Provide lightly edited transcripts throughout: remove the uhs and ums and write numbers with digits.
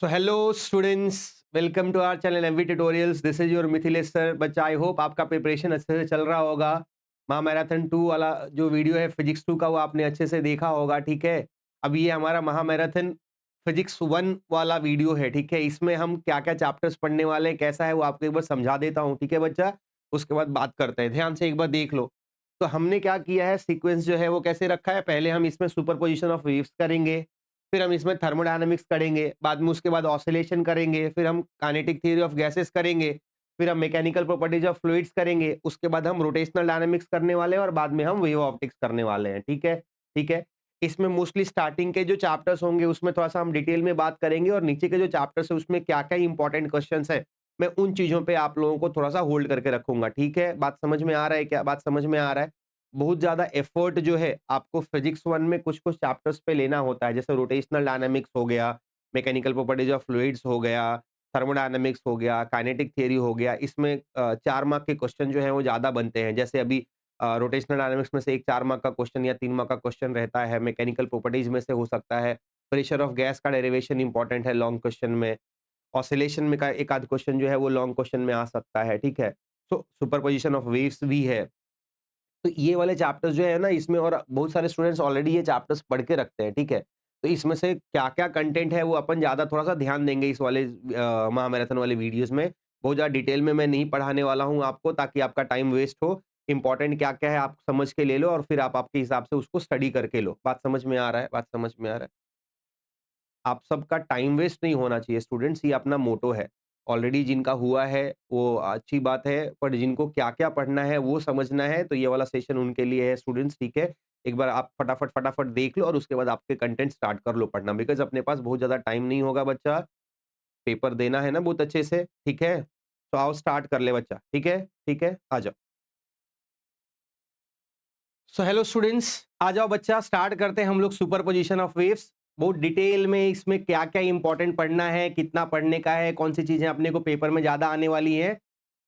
So hello students, welcome to our channel MV Tutorials. This is your Mithilesh sir. बच्चा I hope आपका preparation अच्छे से चल रहा होगा. महामैराथन 2 वाला जो वीडियो है फिजिक्स 2 का वो आपने अच्छे से देखा होगा. ठीक है, अब ये हमारा महामैराथन फिजिक्स 1 वाला वीडियो है. ठीक है, इसमें हम क्या क्या चैप्टर्स पढ़ने वाले हैं, कैसा है वो आपको एक बार समझा देता हूँ. ठीक है बच्चा, उसके बाद बात करते हैं. ध्यान से एक बार देख लो. तो हमने क्या किया है, सीक्वेंस जो है वो कैसे रखा है. पहले हम इसमें सुपरपोजिशन ऑफ वेव्स करेंगे, फिर हम इसमें थर्मोडायनामिक्स करेंगे, बाद में उसके बाद ऑसिलेशन करेंगे, फिर हम काइनेटिक थ्योरी ऑफ गैसेस करेंगे, फिर हम मैकेनिकल प्रॉपर्टीज ऑफ फ्लूइड्स करेंगे, उसके बाद हम रोटेशनल डायनामिक्स करने वाले हैं और बाद में हम वेव ऑप्टिक्स करने वाले हैं. ठीक है, ठीक है. इसमें मोस्टली स्टार्टिंग के जो चैप्टर्स होंगे उसमें थोड़ा सा हम डिटेल में बात करेंगे और नीचे के जो चैप्टर्स है उसमें क्या क्या इंपॉर्टेंट क्वेश्चन है मैं उन चीजों पे आप लोगों को थोड़ा सा होल्ड करके रखूंगा. ठीक है, बात समझ में आ रहा है? क्या बात समझ में आ रहा है? बहुत ज़्यादा एफर्ट जो है आपको फिजिक्स 1 में कुछ-कुछ चैप्टर्स पे लेना होता है. जैसे रोटेशनल डायनामिक्स हो गया, मैकेनिकल प्रॉपर्टीज ऑफ फ्लूइड्स हो गया, थर्मोडायनामिक्स हो गया, काइनेटिक थ्योरी हो गया. इसमें 4 मार्क के क्वेश्चन जो हैं वो ज़्यादा बनते हैं. जैसे अभी रोटेशनल डायनामिक्स में से एक 4 मार्क का क्वेश्चन या 3 मार्क का क्वेश्चन रहता है. मैकेनिकल प्रॉपर्टीज में से हो सकता है. प्रेशर ऑफ गैस का डेरिवेशन इंपॉर्टेंट है लॉन्ग क्वेश्चन में. ऑसिलेशन में का एक आध क्वेश्चन जो है वो लॉन्ग क्वेश्चन में आ सकता है. ठीक है. तो सुपरपोजिशन ऑफ वेव्स भी है. तो ये वाले चैप्टर्स जो है ना इसमें, और बहुत सारे स्टूडेंट्स ऑलरेडी ये चैप्टर्स पढ़ के रखते हैं. ठीक है, तो इसमें से क्या-क्या कंटेंट है वो अपन ज़्यादा थोड़ा-सा ध्यान देंगे इस वाले महामैराथन वाले वीडियोस में. बहुत ज़्यादा डिटेल में मैं नहीं पढ़ाने वाला हूँ आपको, ताकि आपका टाइम वेस्ट हो. इंपॉर्टेंट क्या-क्या है आप समझ के ले लो और फिर आप आपके हिसाब से उसको स्टडी करके लो. बात समझ में आ रहा है? बात समझ में आ रहा है? आप सबका टाइम वेस्ट नहीं होना चाहिए स्टूडेंट्स, ये अपना मोटो है. ऑलरेडी जिनका हुआ है वो अच्छी बात है, पर जिनको क्या-क्या पढ़ना है वो समझना है, तो ये वाला सेशन उनके लिए है स्टूडेंट्स. ठीक है? एक बार आप फटाफट देख लो और उसके बाद आपके कंटेंट स्टार्ट कर लो पढ़ना, बिकॉज़ अपने पास बहुत ज़्यादा टाइम नहीं होगा बच्चा. पेपर देना है ना बहुत अच्छे से, ठीक है? तो आओ स्टार्ट कर ले बच्चा, ठीक है? ठीक है? आ जाओ. सो हेलो स्टूडेंट्स, आ जाओ बच्चा, स्टार्ट करते हैं हम लोग सुपरपोजिशन ऑफ वेव्स. बहुत डिटेल में इसमें क्या क्या इंपॉर्टेंट पढ़ना है, कितना पढ़ने का है, कौन सी चीजें अपने को पेपर में ज्यादा आने वाली हैं,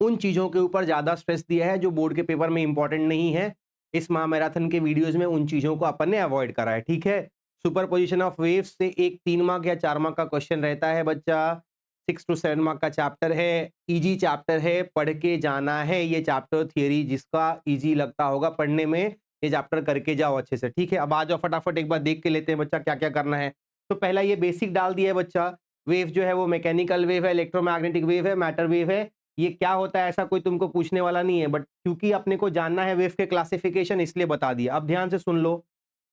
उन चीजों के ऊपर ज्यादा स्ट्रेस दिया है जो बोर्ड के पेपर में इंपॉर्टेंट नहीं है. इस महामैराथन के वीडियोज में उन चीजों को अपन ने अवॉइड करा है. ठीक है, सुपरपोजिशन ऑफ वेव्स से एक 3 मार्क या 4 मार्क का क्वेश्चन रहता है बच्चा. 6 to 7 मार्क का चैप्टर है. इजी चैप्टर है, पढ़ के जाना है. ये चैप्टर थियरी जिसका इजी लगता होगा पढ़ने में, ये चैप्टर करके जाओ अच्छे से. ठीक है, अब आ जाओ फटाफट एक बार देख के लेते हैं बच्चा क्या क्या करना है. तो पहला ये बेसिक डाल दिया है बच्चा. वेव जो है वो मैकेनिकल वेव है, इलेक्ट्रोमैग्नेटिक वेव है, मैटर वेव है. ये क्या होता है ऐसा कोई तुमको पूछने वाला नहीं है, बट क्योंकि अपने को जानना है वेव के क्लासिफिकेशन, इसलिए बता दिया. अब ध्यान से सुन लो.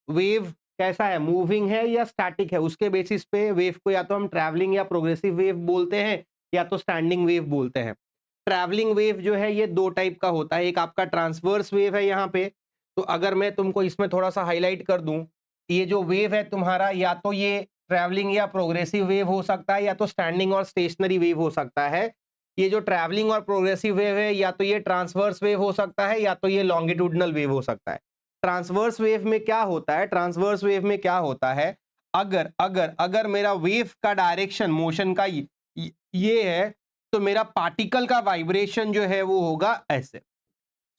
वेव कैसा है, मूविंग है या स्टैटिक है, उसके बेसिस पे वेव को या तो हम ट्रैवलिंग या प्रोग्रेसिव वेव बोलते हैं या तो स्टैंडिंग वेव बोलते हैं. ट्रैवलिंग वेव जो है ये दो टाइप का होता है. एक आपका ट्रांसवर्स वेव है यहाँ पे. तो अगर मैं तुमको इसमें थोड़ा सा हाईलाइट कर दूं, ये जो वेव है तुम्हारा, या तो ये ट्रैवलिंग या प्रोग्रेसिव वेव हो सकता है या तो स्टैंडिंग और स्टेशनरी वेव हो सकता है. ये जो ट्रैवलिंग और प्रोग्रेसिव वेव है, या तो ये ट्रांसवर्स वेव हो सकता है या तो ये लॉन्गिट्यूडनल वेव हो सकता है. ट्रांसवर्स वेव में क्या होता है, ट्रांसवर्स वेव में क्या होता है, अगर अगर अगर मेरा वेव का डायरेक्शन मोशन का ये है, तो मेरा पार्टिकल का वाइब्रेशन जो है वो होगा ऐसे.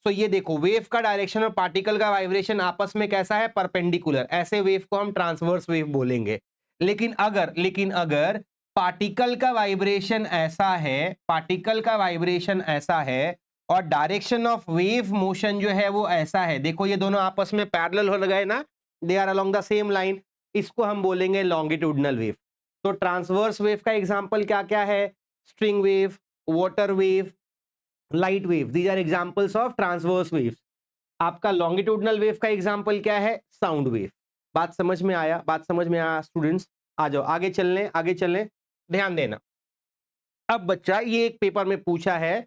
सो ये देखो, वेव का डायरेक्शन और पार्टिकल का वाइब्रेशन आपस में कैसा है, परपेंडिकुलर. ऐसे वेव को हम ट्रांसवर्स वेव बोलेंगे. लेकिन अगर पार्टिकल का वाइब्रेशन ऐसा है, पार्टिकल का वाइब्रेशन ऐसा है और डायरेक्शन ऑफ वेव मोशन जो है वो ऐसा है, देखो ये दोनों आपस में पैरेलल हो गए ना, they are along the same line, इसको हम बोलेंगे लॉन्गिट्यूडनल वेव. तो ट्रांसवर्स वेव का एग्जांपल क्या क्या है, string wave, water wave, light wave. These are examples of transverse waves. आपका लॉन्गिट्यूडनल वेव का एग्जांपल क्या है, साउंड वेव. बात समझ में आया? बात समझ में आया स्टूडेंट्स? आ जाओ आगे चलने, आगे चलने. ध्यान देना. अब बच्चा ये एक पेपर में पूछा है,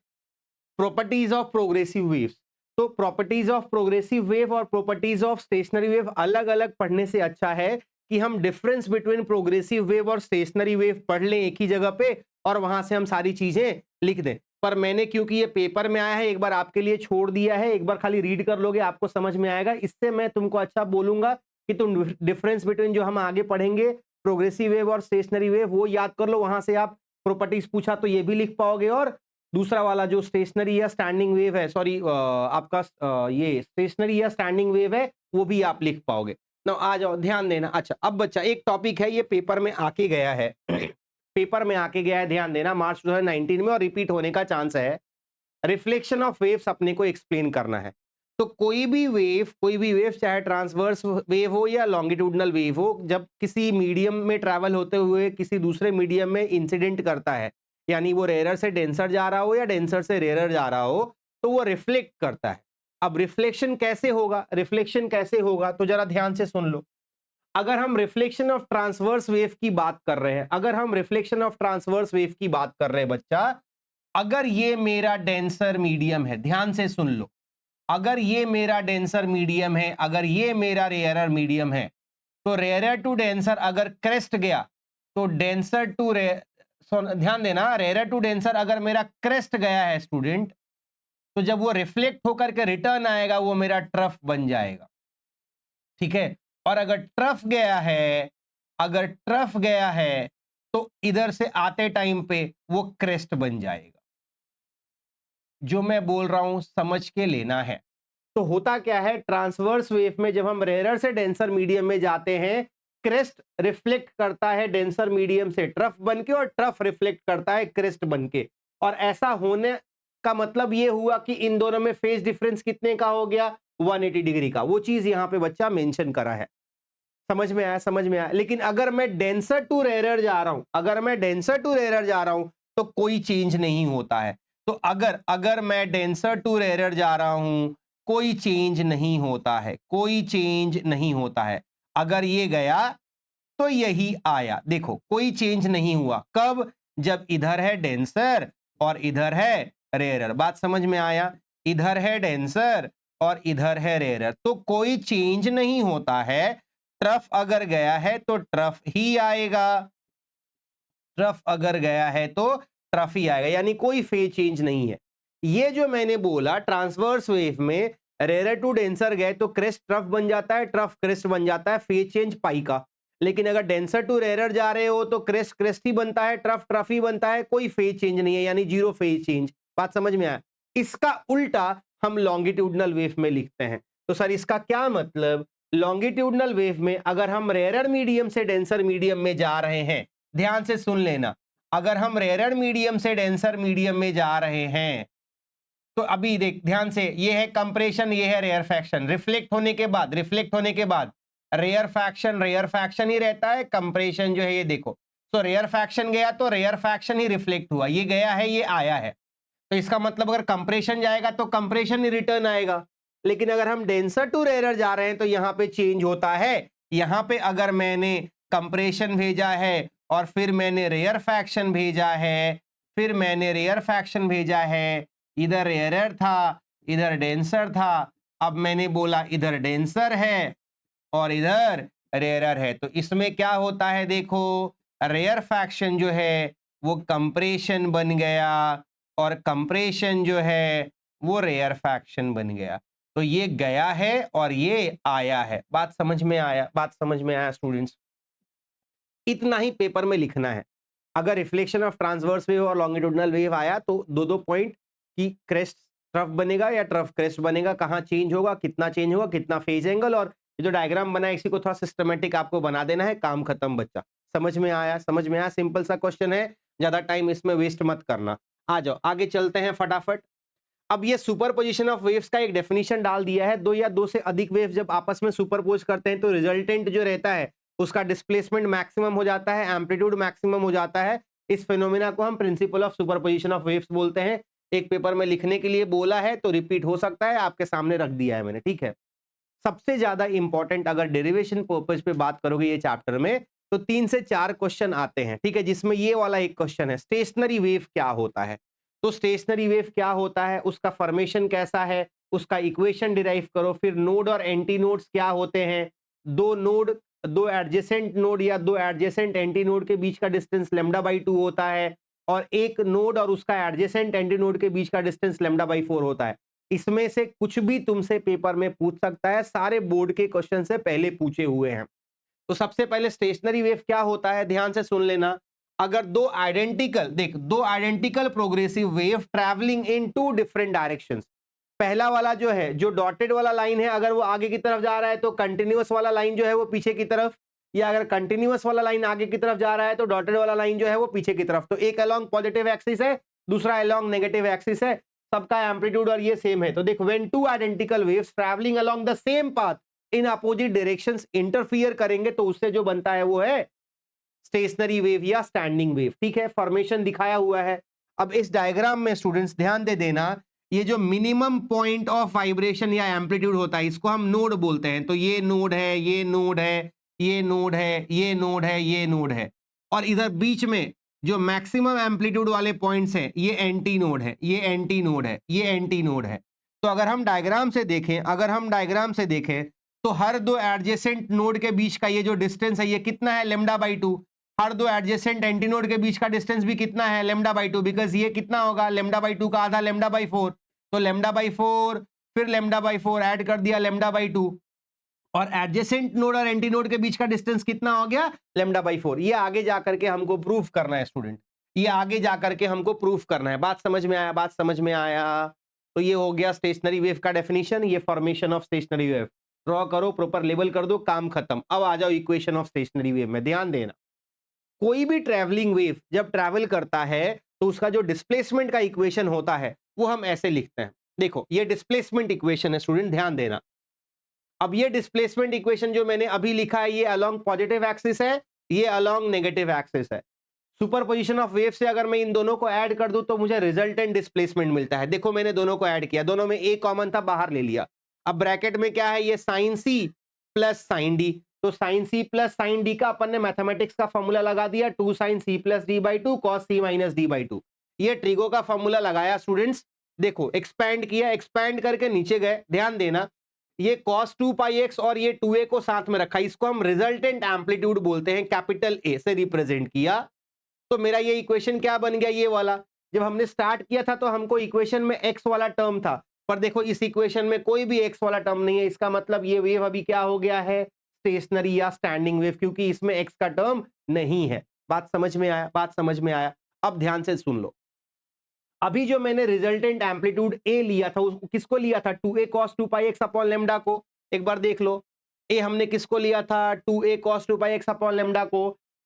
प्रॉपर्टीज ऑफ प्रोग्रेसिव वेव्स. तो प्रॉपर्टीज ऑफ प्रोग्रेसिव वेव और प्रॉपर्टीज ऑफ स्टेशनरी वेव अलग अलग पढ़ने से अच्छा है कि हम डिफरेंस बिटवीन प्रोग्रेसिव वेव और स्टेशनरी वेव पढ़ लें एक ही जगह पे और वहां से हम सारी चीजें लिख दें. पर मैंने क्योंकि ये पेपर में आया है, एक बार आपके लिए छोड़ दिया है, एक बार खाली रीड कर लोगे आपको समझ में आएगा. इससे मैं तुमको अच्छा बोलूंगा कि तुम डिफरेंस बिटवीन जो हम आगे पढ़ेंगे प्रोग्रेसिव वेव और स्टेशनरी वेव वो याद कर लो. वहां से आप प्रॉपर्टीज पूछा तो ये भी लिख पाओगे, और दूसरा वाला जो स्टेशनरी या स्टैंडिंग वेव है, सॉरी आपका ये स्टेशनरी या स्टैंडिंग वेव है, वो भी आप लिख पाओगे ना. आ जाओ ध्यान देना. अच्छा, अब बच्चा एक टॉपिक है, ये पेपर में आके गया है पेपर में आके गया है, ध्यान देना, मार्च 2019 में, और रिपीट होने का चांस है। रिफ्लेक्शन ऑफ वेव्स अपने को एक्सप्लेन करना है। तो कोई भी वेव चाहे ट्रांसवर्स वेव हो या लॉन्गिट्यूडनल वेव हो, जब किसी मीडियम में ट्रैवल होते हुए किसी दूसरे मीडियम में इंसिडेंट करता है, यानी वो रेयरर से डेंसर जा रहा हो या डेंसर से रेयरर जा रहा हो, तो वो रिफ्लेक्ट करता है। अब रिफ्लेक्शन कैसे होगा, तो जरा ध्यान से सुन लो। अगर हम रिफ्लेक्शन ऑफ ट्रांसवर्स वेव की बात कर रहे हैं, बच्चा, अगर ये मेरा डेंसर मीडियम है, ध्यान से सुन लो, अगर ये मेरा डेंसर मीडियम है, अगर ये मेरा रेयरर मीडियम है, तो रेयरर टू डेंसर अगर क्रेस्ट गया, तो डेंसर टू ध्यान देना, रेयरर टू डेंसर अगर मेरा क्रेस्ट गया है स्टूडेंट, तो जब वो रिफ्लेक्ट होकर के रिटर्न आएगा, वो मेरा ट्रफ बन जाएगा, ठीक है। और अगर ट्रफ गया है, तो इधर से आते टाइम पे वो क्रेस्ट बन जाएगा। जो मैं बोल रहा हूं समझ के लेना है। तो होता क्या है, ट्रांसवर्स वेव में जब हम रेयरर से डेंसर मीडियम में जाते हैं, क्रेस्ट रिफ्लेक्ट करता है डेंसर मीडियम से ट्रफ बनके, और ट्रफ रिफ्लेक्ट करता है क्रेस्ट बनके। और ऐसा होने का मतलब ये हुआ कि इन दोनों में फेज डिफरेंस कितने का हो गया, 180 डिग्री का। वो चीज यहां पे बच्चा मेंशन करा है। समझ में आया। लेकिन अगर मैं डेंसर टू रेयरर जा रहा हूं, तो कोई चेंज नहीं होता है। तो अगर मैं डेंसर टू रेयरर जा रहा हूं, कोई चेंज नहीं होता है। अगर ये गया तो यही आया, देखो कोई चेंज नहीं हुआ। कब? जब इधर है डेंसर और इधर है रेयरर। बात समझ में आया? इधर है डेंसर और इधर है रेयरर, तो कोई चेंज नहीं होता है। ट्रफ अगर गया है तो ट्रफ ही आएगा, यानी कोई फेज चेंज नहीं है। ये जो मैंने बोला, ट्रांसवर्स वेव में रेयरर टू डेंसर गए तो क्रेस्ट ट्रफ बन जाता है, ट्रफ क्रेस्ट बन जाता है, फेज चेंज पाई का। लेकिन अगर डेंसर टू रेयरर जा रहे हो तो क्रेस्ट क्रेस्ट ही बनता है, ट्रफ ट्रफ ही बनता है, कोई फेज चेंज नहीं है, यानी जीरो फेज चेंज। बात समझ में आया? इसका उल्टा हम लॉन्गिट्यूडनल वेव में लिखते हैं। तो सर इसका क्या मतलब? लॉन्गिट्यूडनल वेव में अगर हम रेयरर मीडियम से डेंसर मीडियम में जा रहे हैं, ध्यान से सुन लेना, अगर हम रेयरर मीडियम से डेंसर मीडियम में जा रहे हैं, तो अभी देख ध्यान से, ये है कंप्रेशन, ये है रेयरफैक्शन। रिफ्लेक्ट होने के बाद रेयरफैक्शन ही रहता है। कंप्रेशन जो है ये देखो, तो रेयरफैक्शन गया तो रेयरफैक्शन ही रिफ्लेक्ट हुआ, ये गया है ये आया है। तो इसका मतलब अगर कंप्रेशन जाएगा तो कंप्रेशन ही रिटर्न आएगा। लेकिन अगर हम डेंसर टू रेयरर जा रहे हैं तो यहां पे चेंज होता है। यहां पे अगर मैंने कंप्रेशन भेजा है और फिर मैंने रेयरफैक्शन भेजा है, इधर रेयरर था इधर डेंसर था, अब मैंने बोला इधर डेंसर है और इधर रेयरर है, तो इसमें क्या होता है देखो, रेयरफैक्शन जो है वो कंप्रेशन बन गया और कंप्रेशन जो है वो रेयरफैक्शन बन गया। तो ये गया है और ये आया है। बात समझ में आया स्टूडेंट्स? इतना ही पेपर में लिखना है। अगर रिफ्लेक्शन ऑफ ट्रांसवर्स वेव और लॉन्गिट्यूडनल वेव आया तो दो पॉइंट की क्रेस्ट ट्रफ बनेगा या ट्रफ क्रेस्ट बनेगा, कहां चेंज होगा, कितना फेज एंगल, और ये जो डायग्राम बना है इसी को थोड़ा सिस्टमेटिक आपको बना देना है, काम खत्म बच्चा। समझ में आया? सिंपल सा क्वेश्चन है, ज्यादा टाइम इसमें वेस्ट मत करना। आ जाओ आगे चलते हैं फटाफट। अब ये सुपरपोजिशन ऑफ वेव्स का एक डेफिनेशन डाल दिया है। दो या दो से अधिक वेव्स जब आपस में सुपरपोज करते हैं तो रिजल्टेंट जो रहता है उसका डिस्प्लेसमेंट मैक्सिमम हो जाता है, एम्पलीट्यूड मैक्सिमम हो जाता है। इस फिनोमेना को हम principle of superposition of waves बोलते हैं। एक पेपर में लिखने के लिए बोला है तो रिपीट हो सकता है, आपके सामने रख दिया है मैंने, ठीक है। सबसे ज्यादा इंपॉर्टेंट अगर डेरिवेशन पर्पज पे बात करोगे ये चैप्टर में तो 3 से 4 क्वेश्चन आते हैं, ठीक है, जिसमें ये वाला एक क्वेश्चन है, स्टेशनरी वेव क्या होता है। तो स्टेशनरी वेव क्या होता है, उसका फॉर्मेशन कैसा है, उसका इक्वेशन डिराइव करो। फिर नोड और एंटी नोड्स क्या होते हैं, दो एडजेसेंट नोड या दो एडजेसेंट एंटी नोड के बीच का डिस्टेंस λ/2 होता है, और एक नोड और उसका एडजेसेंट एंटी नोड के बीच का डिस्टेंस λ/4 होता है। इसमें से कुछ भी तुमसे पेपर में पूछ सकता है, सारे बोर्ड के क्वेश्चन से पहले पूछे हुए हैं। तो सबसे पहले स्टेशनरी वेव क्या होता है, ध्यान से सुन लेना। अगर दो identical progressive wave travelling in 2 different directions, पहला वाला जो है, जो डॉटेड वाला लाइन है, अगर वो आगे की तरफ जा रहा है तो कंटिन्यूअस वाला लाइन जो है वो पीछे की तरफ, या अगर कंटिन्यूअस वाला लाइन आगे की तरफ जा रहा है तो डॉटेड वाला लाइन जो है वो पीछे की तरफ। तो एक अलोंग पॉजिटिव एक्सिस है, दूसरा अलोंग नेगेटिव एक्सिस है, सबका एम्पलीट्यूड और ये सेम है। तो देख, when two identical waves travelling along the same path in opposite directions interfere करेंगे तो उससे जो बनता है वो है स्टेशनरी वेव या स्टैंडिंग वेव। ठीक है, फॉर्मेशन दिखाया हुआ है। अब इस डायग्राम में स्टूडेंट्स ध्यान दे देना, ये जो मिनिमम पॉइंट ऑफ वाइब्रेशन या एम्पलीट्यूड होता है इसको हम नोड बोलते हैं। तो ये नोड है, ये नोड है, ये नोड है, ये नोड है, ये नोड है, और इधर बीच में जो मैक्सिमम एम्पलीट्यूड वाले पॉइंट्स हैं ये एंटी नोड है, ये एंटी नोड है, ये एंटी नोड है। तो अगर हम डायग्राम से देखें, तो हर दो एडजेसेंट नोड के बीच का ये जो डिस्टेंस है ये कितना है, लेमडा बाई 2। हर दो एडजेसेंट एंटीनोड के बीच का डिस्टेंस भी कितना है, लेमडा बाई 2, बिकॉज ये कितना होगा, लेमडा बाई 2 का आधा लेमडा बाई 4। तो लेमडा बाई 4 फिर लेमडा बाई 4 ऐड कर दिया लेमडा बाई 2, और एडजेसेंट नोड और एंटीनोड के बीच का डिस्टेंस कितना हो गया, लेमडा बाई 4। ये आगे जाकर के हमको प्रूफ करना है स्टूडेंट, ये आगे जाकर के हमको प्रूफ करना है। बात समझ में आया, बात समझ में आया। तो ये हो गया स्टेशनरी वेव का डेफिनेशन, ये formation of stationary wave. Draw करो, प्रॉपर लेबल कर दो, काम खत्म। अब आ जाओ इक्वेशन ऑफ स्टेशनरी वेव में। ध्यान देना, कोई भी ट्रैवलिंग वेव जब ट्रैवल करता है तो उसका जो डिस्प्लेसमेंट का इक्वेशन होता है वो हम ऐसे लिखते हैं। देखो, ये डिस्प्लेसमेंट इक्वेशन है स्टूडेंट, ध्यान देना। अब ये डिस्प्लेसमेंट इक्वेशन जो मैंने अभी लिखा है ये अलोंग पॉजिटिव एक्सिस है, ये अलोंग नेगेटिव एक्सिस है। सुपरपोजिशन ऑफ वेव से अगर मैं इन दोनों को ऐड कर दूं तो मुझे रिजल्टेंट डिस्प्लेसमेंट मिलता है। देखो, मैंने दोनों को ऐड किया, दोनों में ए कॉमन था, बाहर ले लिया। अब ब्रैकेट में क्या है, ये sine C plus sine D. तो sine C plus sine D का अपन ने मैथमेटिक्स का फॉर्मूला लगा दिया, 2 sine C plus D by 2 cos C minus D by 2। ये ट्रिगो का फॉर्मूला लगाया स्टूडेंट्स। देखो, एक्सपैंड किया, एक्सपैंड करके नीचे गए, ध्यान देना, ये cos 2 पाई एक्स और ये 2a को साथ में रखा, इसको हम रिजल्टेंट एम्पलीट्यूड बोलते हैं, कैपिटल ए से रिप्रेजेंट किया। तो मेरा ये इक्वेशन क्या बन गया, ये वाला। जब हमने स्टार्ट किया था तो हमको इक्वेशन में x वाला टर्म था, पर देखो इस इक्वेशन में कोई भी x वाला टर्म नहीं है। इसका मतलब ये वेव अभी क्या हो गया है, स्टेशनरी या स्टैंडिंग वेव, क्योंकि इसमें x का टर्म नहीं है। बात समझ में आया, बात समझ में आया। अब ध्यान से सुन लो, अभी जो मैंने रिजल्टेंट एम्पलीट्यूड ए लिया था, उसको किसको लिया था, 2a cos 2 पाई एक्स अपॉन लेमडा को। एक बार देख लो, ए हमने किसको लिया था, 2a cos 2 पाई एक्स अपॉन लेमडा को।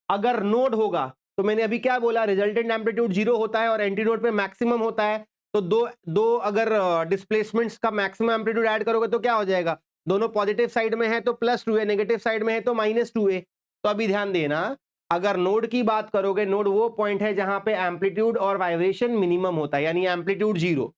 अगर नोड होगा तो मैंने अभी क्या बोला, रिजल्टेंट एम्पलीट्यूड 0 होता है और एंटी नोड पे मैक्सिमम होता है। तो दो अगर डिस्प्लेसमेंट्स का मैक्सिमम एम्पलीट्यूड ऐड करोगे तो क्या हो जाएगा, दोनों पॉजिटिव साइड में है तो +2a, नेगेटिव साइड में है तो -2a। तो अभी ध्यान देना, अगर नोड की बात करोगे, नोड वो पॉइंट है जहां पे एम्पलीट्यूड और वाइब्रेशन मिनिमम होता है, यानी एम्पलीट्यूड 0,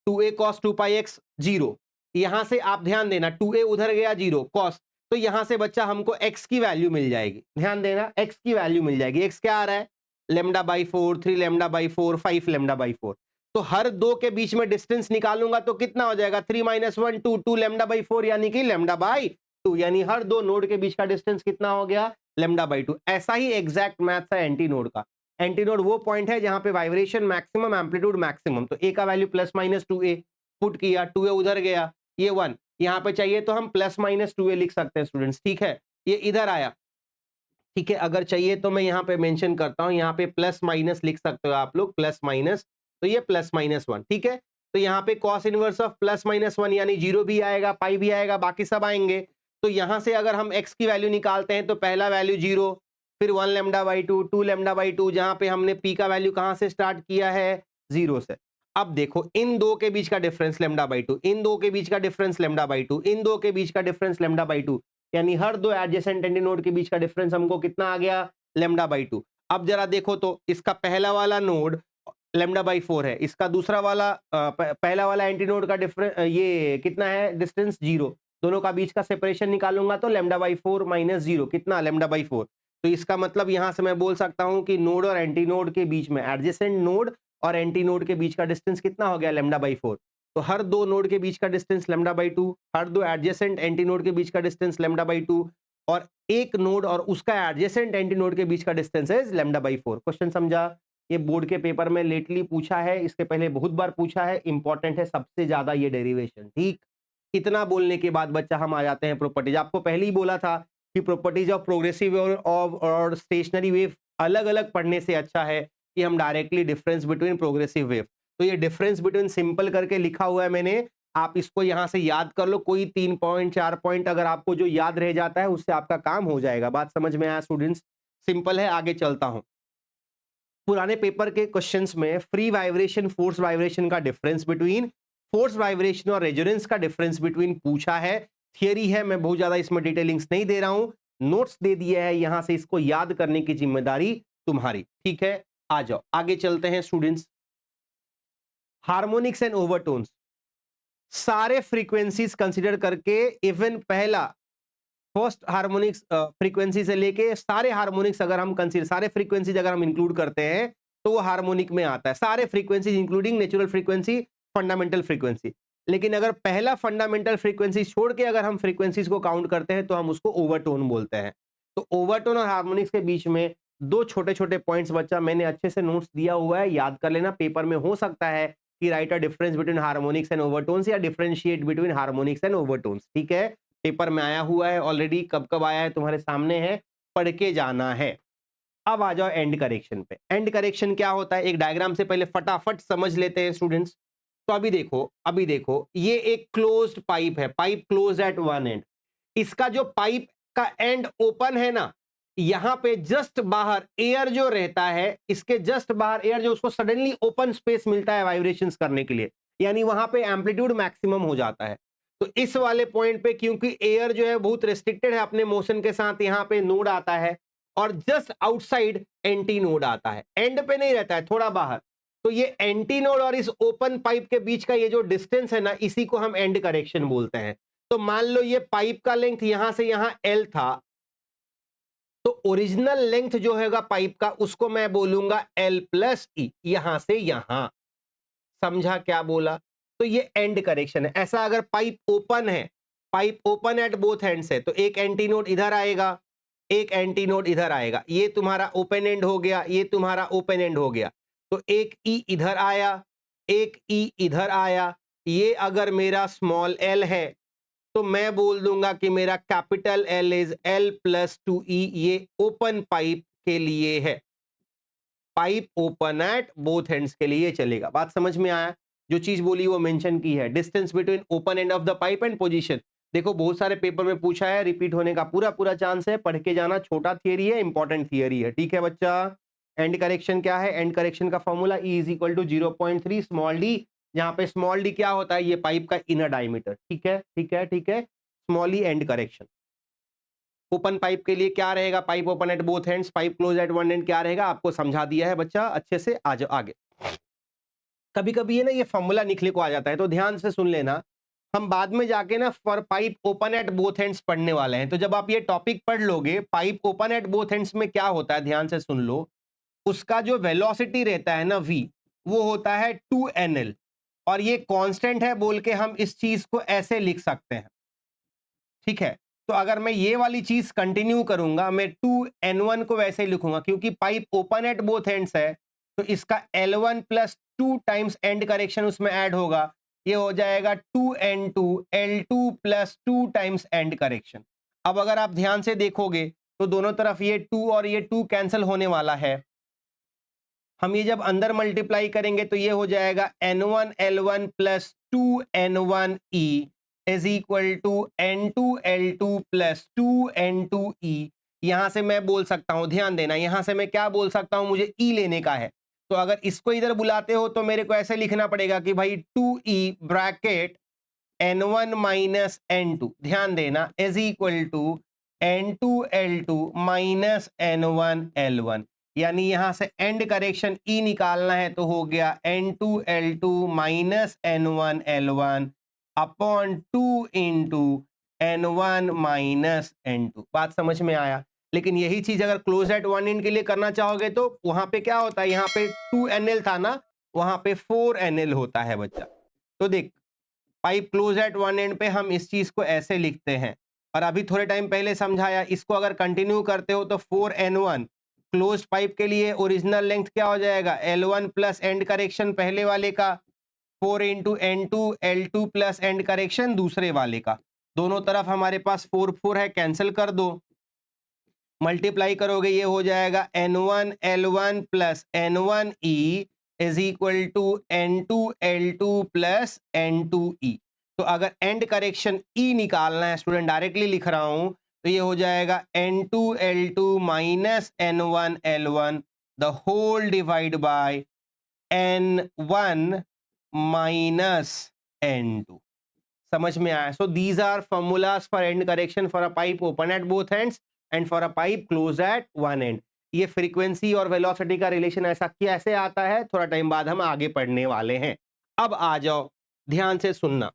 2a cos 2 पाई x 0। यहां से आप ध्यान देना, 2a उधर गया 0 cos, तो यहां से बच्चा हमको x की वैल्यू मिल जाएगी। ध्यान देना, x की वैल्यू मिल जाएगी। x क्या आ रहा है, lambda by 4, 3 lambda by 4, 5 lambda by 4। तो हर दो के बीच में डिस्टेंस निकालूंगा तो कितना हो जाएगा, 3 - 1 2, 2 लेमडा बाई 4 यानी कि लेमडा बाई 2, यानी हर दो नोड के बीच का डिस्टेंस कितना हो गया, लेमडा बाई 2। ऐसा ही एग्जैक्ट मैथ्स है एंटी नोड का। एंटी नोड वो पॉइंट है जहां पे वाइब्रेशन मैक्सिमम, एम्पलीट्यूड मैक्सिमम। तो ए का वैल्यू ±2a पुट किया, 2a उधर गया, ये 1 यहां पे चाहिए तो हम ±2a लिख सकते हैं स्टूडेंट्स। ठीक है, ये इधर आया, ठीक है। अगर चाहिए तो मैं यहाँ पे मेंशन करता हूँ, यहाँ पे प्लस माइनस लिख सकते हो आप लोग, प्लस माइनस, तो ये +-1। ठीक है, तो यहाँ पे cos इनवर्स ऑफ +-1 यानी 0 भी आएगा, पाई भी आएगा, बाकी सब आएंगे। तो यहाँ से अगर हम x की वैल्यू निकालते हैं तो पहला वैल्यू 0, फिर 1 लेमडा बाई 2, 2 लेमडा बाई 2, जहाँ पे हमने p का वैल्यू कहाँ से स्टार्ट किया है, 0 से। अब देखो, इन दो के बीच का डिफरेंस लेमडा बाई 2, इन दो के बीच का डिफरेंस लेमडा बाई 2, इन दो के बीच का डिफरेंस लेमडा बाई 2, यानी हर दो एडजेसेंट एंटीनोड के बीच का डिफरेंस हमको कितना आ गया, लेमडा बाई 2। अब जरा देखो तो इसका पहला वाला नोड लेमडा बाई 4 है, इसका दूसरा वाला पहला वाला एंटीनोड का डिफरेंस ये कितना है, डिस्टेंस 0। दोनों का बीच का सेपरेशन निकालूंगा तो लेमडा बाई 4 - 0 कितना, लेमडा बाई 4। तो इसका मतलब यहां से मैं बोल सकता हूं कि नोड और एंटीनोड के बीच में, एडजेसेंट नोड और एंटीनोड के बीच का डिस्टेंस कितना हो गया, लेमडा बाई 4। तो हर दो नोड के बीच का डिस्टेंस लेमडा बाई 2, हर दो एडजेसेंट एंटीनोड के बीच का डिस्टेंस लेमडा बाई 2, और एक नोड और उसका एडजेसेंट एंटीनोड के बीच का डिस्टेंस है लेमडा बाई 4। क्वेश्चन समझा, ये बोर्ड के पेपर में लेटली पूछा है, इसके पहले बहुत बार पूछा है, इंपॉर्टेंट है सबसे ज्यादा ये डेरिवेशन। ठीक, इतना बोलने के बाद बच्चा हम आ जाते हैं प्रॉपर्टीज। आपको पहले ही बोला था कि प्रॉपर्टीज ऑफ प्रोग्रेसिव और स्टेशनरी वेव अलग अलग पढ़ने से अच्छा है कि हम directly difference between progressive wave. तो ये डिफरेंस बिटवीन सिंपल करके लिखा हुआ है मैंने, आप इसको यहां से याद कर लो, कोई 3 पॉइंट 4 पॉइंट अगर आपको जो याद रह जाता है उससे आपका काम हो जाएगा। बात समझ में आया स्टूडेंट्स? सिंपल है, आगे चलता हूं। पुराने पेपर के क्वेश्चंस में फ्री वाइब्रेशन फोर्स वाइब्रेशन का डिफरेंस बिटवीन, फोर्स वाइब्रेशन और रेजोनेंस का डिफरेंस बिटवीन पूछा है। थियरी है, मैं बहुत ज्यादा इसमें डिटेलिंग्स नहीं दे रहा हूं, नोट्स दे दिए है, यहां से इसको याद करने की जिम्मेदारी तुम्हारी। ठीक है, आ जाओ आगे चलते हैं स्टूडेंट्स। हार्मोनिक्स एंड ओवरटोन्स, सारे फ्रीक्वेंसीज कंसीडर करके, इवन पहला फर्स्ट हार्मोनिक्स फ्रीक्वेंसी से लेके सारे हार्मोनिक्स अगर हम कंसीडर, सारे फ्रीक्वेंसीज अगर हम इंक्लूड करते हैं तो वो हार्मोनिक में आता है, सारे frequencies including natural frequency, fundamental frequency. लेकिन अगर पहला फंडामेंटल फ्रीक्वेंसी छोड़ के अगर हम फ्रीक्वेंसीज को काउंट करते हैं तो हम उसको ओवरटोन बोलते हैं। तो ओवरटोन और हार्मोनिक्स के बीच में दो छोटे छोटे पॉइंट्स बच्चा मैंने अच्छे से नोट्स दिया हुआ है, याद कर लेना। पेपर में हो सकता है कि write a difference between harmonics and overtones या differentiate between harmonics and overtones. ठीक है, पेपर में आया हुआ है ऑलरेडी, कब कब आया है तुम्हारे सामने है, पढ़ के जाना है। अब आ जाओ एंड करेक्शन पे। एंड करेक्शन क्या होता है, एक डायग्राम से पहले फटाफट समझ लेते हैं स्टूडेंट्स। तो अभी देखो ये एक क्लोज्ड पाइप है, pipe close at one and. इसका जो पाइप का एंड ओपन है ना, यहां पे जस्ट बाहर एयर जो रहता है, इसके जस्ट बाहर एयर जो, उसको सडनली ओपन स्पेस मिलता है वाइब्रेशंस करने के लिए, यानी वहां पे एम्पलीट्यूड मैक्सिमम हो जाता है। तो इस वाले पॉइंट पे क्योंकि एयर जो है बहुत रेस्ट्रिक्टेड है अपने मोशन के साथ, यहां पे नोड आता है और जस्ट आउटसाइड एंटी नोड आता है, एंड पे नहीं रहता है, थोड़ा बाहर। तो ये एंटी नोड और इस ओपन पाइप के बीच का ये जो डिस्टेंस है ना, इसी को हम एंड करेक्शन बोलते हैं। तो मान लो ये पाइप का लेंथ यहां से यहां एल था, तो ओरिजिनल लेंथ जो होगा पाइप का उसको मैं बोलूंगा एल प्लस ई, यहां से यहां। समझा क्या बोला? तो ये एंड करेक्शन है। ऐसा अगर पाइप ओपन है, pipe open at both ends है, तो एक एंटी नोड इधर आएगा, एक एंटी नोड इधर आएगा, ये तुम्हारा ओपन एंड हो गया, ये तुम्हारा ओपन एंड हो गया। तो एक ई इधर आया, एक ई इधर आया। ये अगर मेरा स्मॉल एल है तो मैं बोल दूंगा कि मेरा capital L is L plus two E, ये ओपन पाइप के लिए है, pipe open at both ends के लिए चलेगा। बात समझ में आया? जो चीज बोली वो मेंशन की है, distance between open end of the pipe and position. देखो बहुत सारे पेपर में पूछा है, रिपीट होने का पूरा पूरा चांस है, पढ़ के जाना, छोटा थियरी है, इंपॉर्टेंट थियरी है। ठीक है बच्चा, एंड करेक्शन क्या है? एंड करेक्शन का formula E is equal to 0.3 small D, जहां पे स्मॉल डी क्या होता है, ये पाइप का इनर डायमीटर। ठीक है ठीक है ठीक है, small E and correction. Open pipe के लिए क्या रहेगा, pipe open at both ends, pipe close at one and क्या रहेगा, आपको समझा दिया है बच्चा अच्छे से। आ जाओ आगे। कभी कभी है ना ये फॉर्मूला निकले को आ जाता है, तो ध्यान से सुन लेना। हम बाद में जाके ना for pipe open at both ends पढ़ने वाले हैं, तो जब आप ये टॉपिक पढ़ लोगे pipe open at both ends में क्या होता है, ध्यान से सुन लो। उसका जो वेलोसिटी रहता है ना v, वो होता है 2nl, और ये कांस्टेंट है बोल के हम इस चीज को ऐसे लिख सकते हैं। ठीक है, तो अगर मैं ये वाली चीज कंटिन्यू करूंगा, मैं 2n1 को वैसे ही लिखूंगा, क्योंकि pipe open at both ends है, तो इसका L1 plus 2 times and correction उसमें ऐड होगा, ये हो जाएगा 2n2 L2 plus 2 times and correction. अब अगर आप ध्यान से देखोगे तो दोनों तरफ ये 2 और ये 2 कैंसिल होने वाला है। हम ये जब अंदर मल्टीप्लाई करेंगे तो ये हो जाएगा n1 L1 plus 2n1e is equal to n2 L2 plus 2n2e। यहां से मैं बोल सकता हूं, ध्यान देना, यहां से मैं क्या बोल सकता हूं, मुझे e लेने का है, तो अगर इसको इधर बुलाते हो तो मेरे को ऐसे लिखना पड़ेगा कि भाई 2e bracket n1 minus n2, ध्यान देना, is equal to n2 L2 minus n1 L1। यानी यहां से एंड करेक्शन ई निकालना है तो हो गया n2 L2 minus n1 L1 upon 2 into n1 minus n2। बात समझ में आया? लेकिन यही चीज अगर क्लोज एट वन एंड के लिए करना चाहोगे तो वहां पे क्या होता है, यहाँ पे 2nl था ना, वहां पे 4nl होता है बच्चा। तो देख, pipe close at one and पे हम इस चीज को ऐसे लिखते हैं, और अभी थोड़े टाइम पहले समझाया, इसको अगर कंटिन्यू करते हो तो 4n1 क्लोज्ड पाइप के लिए ओरिजिनल लेंथ क्या हो जाएगा, L1 प्लस एंड करेक्शन पहले वाले का, 4 into n2 L2 plus and correction दूसरे वाले का। दोनों तरफ हमारे पास 4 है, कैंसिल कर दो, मल्टीप्लाई करोगे ये हो जाएगा n1 L1 plus n1e is equal to n2 L2 plus n2e। तो अगर एंड करेक्शन ई निकालना है स्टूडेंट, डायरेक्टली लिख रहा हूं, तो ये हो जाएगा N2L2 minus N1L1 the whole divide by N1 minus N2। समझ में आया? So these are formulas for end correction for a pipe open at both ends and for a pipe close at one end. ये frequency और velocity का relation ऐसा कैसे आता है, थोड़ा टाइम बाद हम आगे पढ़ने वाले हैं। अब आ जाओ, ध्यान से सुनना।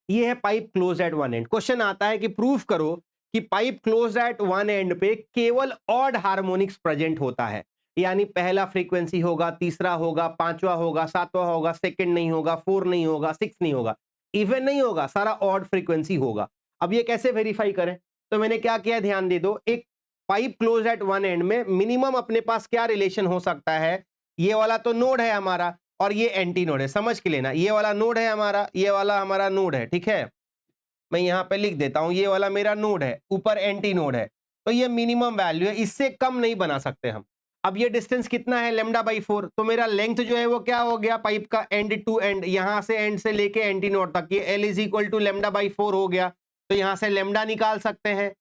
ये है pipe close at one and. Question आता है कि प्रूफ करो कि pipe close at one and पे केवल ऑड हार्मोनिक्स प्रेजेंट होता है, यानी पहला फ्रीक्वेंसी होगा, तीसरा होगा, पांचवा होगा, सातवां होगा, सेकंड नहीं होगा, फोर नहीं होगा, सिक्स नहीं होगा, इवन नहीं होगा, सारा ऑड फ्रीक्वेंसी होगा। अब ये कैसे वेरीफाई करें? तो मैंने क्या किया, ध्यान दे दो। एक pipe close at one and में मिनिमम अपने पास क्या रिलेशन हो सकता है? ये वाला तो नोड है हमारा और ये एंटी नोड है, समझ के लेना। ये वाला नोड है हमारा, ये वाला हमारा नोड है, ठीक है। मैं यहां पे लिख देता हूं, ये वाला मेरा नोड है, ऊपर एंटी नोड है, तो ये मिनिमम वैल्यू है, इससे कम नहीं बना सकते हम। अब ये डिस्टेंस कितना है, लेमडा बाई 4, तो मेरा लेंथ जो है वो क्या हो गया पाइप का, एंड टू एंड, यहां से एंड से लेके एंटी नोड तक, ये L is equal to lambda by 4 हो गया। तो यहां से लेमडा निकाल सकते हैं।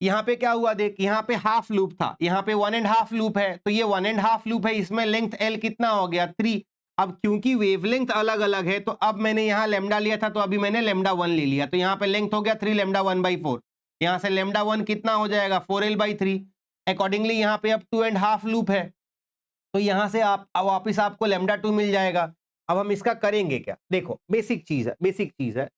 यहाँ पे क्या हुआ देख, यहाँ पे हाफ लूप था, यहाँ पे 1.5 लूप है, तो ये 1.5 लूप है, इसमें लेंथ L कितना हो गया, 3। अब क्योंकि वेवलेंथ अलग अलग है, तो अब मैंने यहाँ लेमडा लिया था, तो अभी मैंने लेमडा 1 ले लिया, तो यहाँ पे लेंथ हो गया 3 लेमडा 1/4। यहाँ से लेमडा 1 कितना हो जाएगा, 4L/3। अकॉर्डिंगली यहाँ पे अब 2.5 लूप है, तो यहाँ से आप अब वापिस आपको लेमडा 2 मिल जाएगा। अब हम इसका करेंगे क्या, देखो बेसिक चीज है, बेसिक चीज है।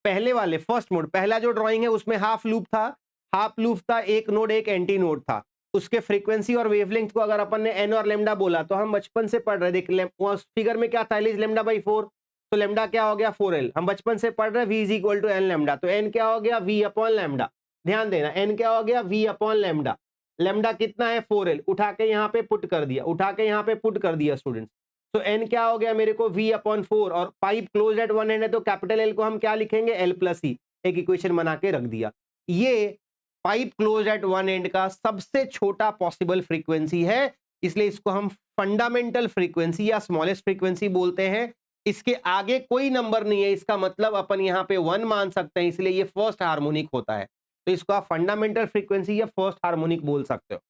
पहले वाले फर्स्ट मोड, पहला जो ड्राइंग है उसमें हाफ लूप था, हाफ लूप था, एक नोड एक एंटी नोड था। उसके फ्रीक्वेंसी और वेवलेंथ को अगर अपन ने एन और लेमडा बोला, तो हम बचपन से पढ़ रहे, देख उस फिगर में क्या था, L इज लेमडा बाई 4, तो लेमडा क्या हो गया 4L। हम बचपन से पढ़ रहे V is equal to N lambda, तो एन क्या हो गया V अपॉन लेमडा। ध्यान देना, एन क्या हो गया V अपॉन लेमडा। लेमडा कितना है 4L, उठा के यहाँ पे पुट कर दिया, उठा के यहाँ पे पुट कर दिया स्टूडेंट्स। तो एन क्या हो गया मेरे को V अपॉन 4, और pipe close at one and है, तो कैपिटल एल को हम क्या लिखेंगे, L प्लस ई। एक इक्वेशन बना के रख दिया। ये pipe close at one and का सबसे छोटा पॉसिबल फ्रीक्वेंसी है, इसलिए इसको हम फंडामेंटल फ्रीक्वेंसी या स्मॉलेस्ट फ्रीक्वेंसी बोलते हैं। इसके आगे कोई नंबर नहीं है, इसका मतलब अपन यहाँ पे 1 मान सकते हैं, इसलिए ये फर्स्ट हार्मोनिक होता है, तो इसको आप फंडामेंटल फ्रीक्वेंसी या फर्स्ट हार्मोनिक बोल सकते हो।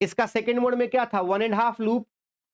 इसका सेकंड मोड में क्या था, 1.5 लूप,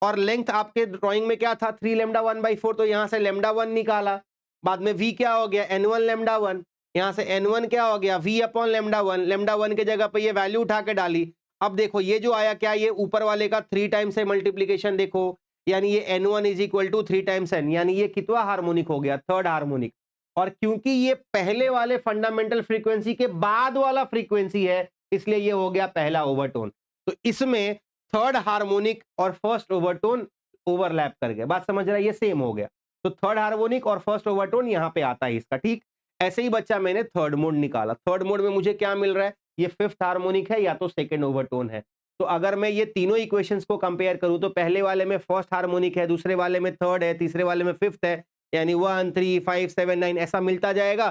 और लेंथ आपके ड्राइंग में क्या था, 3 लेमडा 1/4, तो यहां से लेमडा 1 निकाला। बाद में V क्या हो गया, N1 लेमडा 1, यहां से N1 क्या हो गया V अपॉन लेमडा 1, लेमडा 1 के जगह पे ये वैल्यू उठा के डाली। अब देखो ये जो आया क्या, ये ऊपर वाले का 3 टाइम्स है मल्टीप्लीकेशन, देखो यानी ये N1 is equal to 3 times N, यानी ये कितवा हार्मोनिक हो गया, थर्ड हार्मोनिक। और क्योंकि ये पहले वाले फंडामेंटल फ्रीक्वेंसी के बाद वाला फ्रीक्वेंसी है, इसलिए ये हो गया पहला ओवरटोन। तो इसमें थर्ड हार्मोनिक और फर्स्ट ओवरटोन ओवरलैप कर गया, बात समझ रहा है, ये सेम हो गया। तो थर्ड हार्मोनिक और फर्स्ट ओवरटोन यहां पे आता है इसका, ठीक। ऐसे ही बच्चा मैंने थर्ड मोड निकाला, थर्ड मोड में मुझे क्या मिल रहा है, ये फिफ्थ हार्मोनिक है या तो सेकंड ओवरटोन है। तो अगर मैं ये तीनों इक्वेशंस को कंपेयर करूं, तो पहले वाले में फर्स्ट हार्मोनिक है, दूसरे वाले में थर्ड है, तीसरे वाले में फिफ्थ है, यानी 1 3 5 7 9 ऐसा मिलता जाएगा।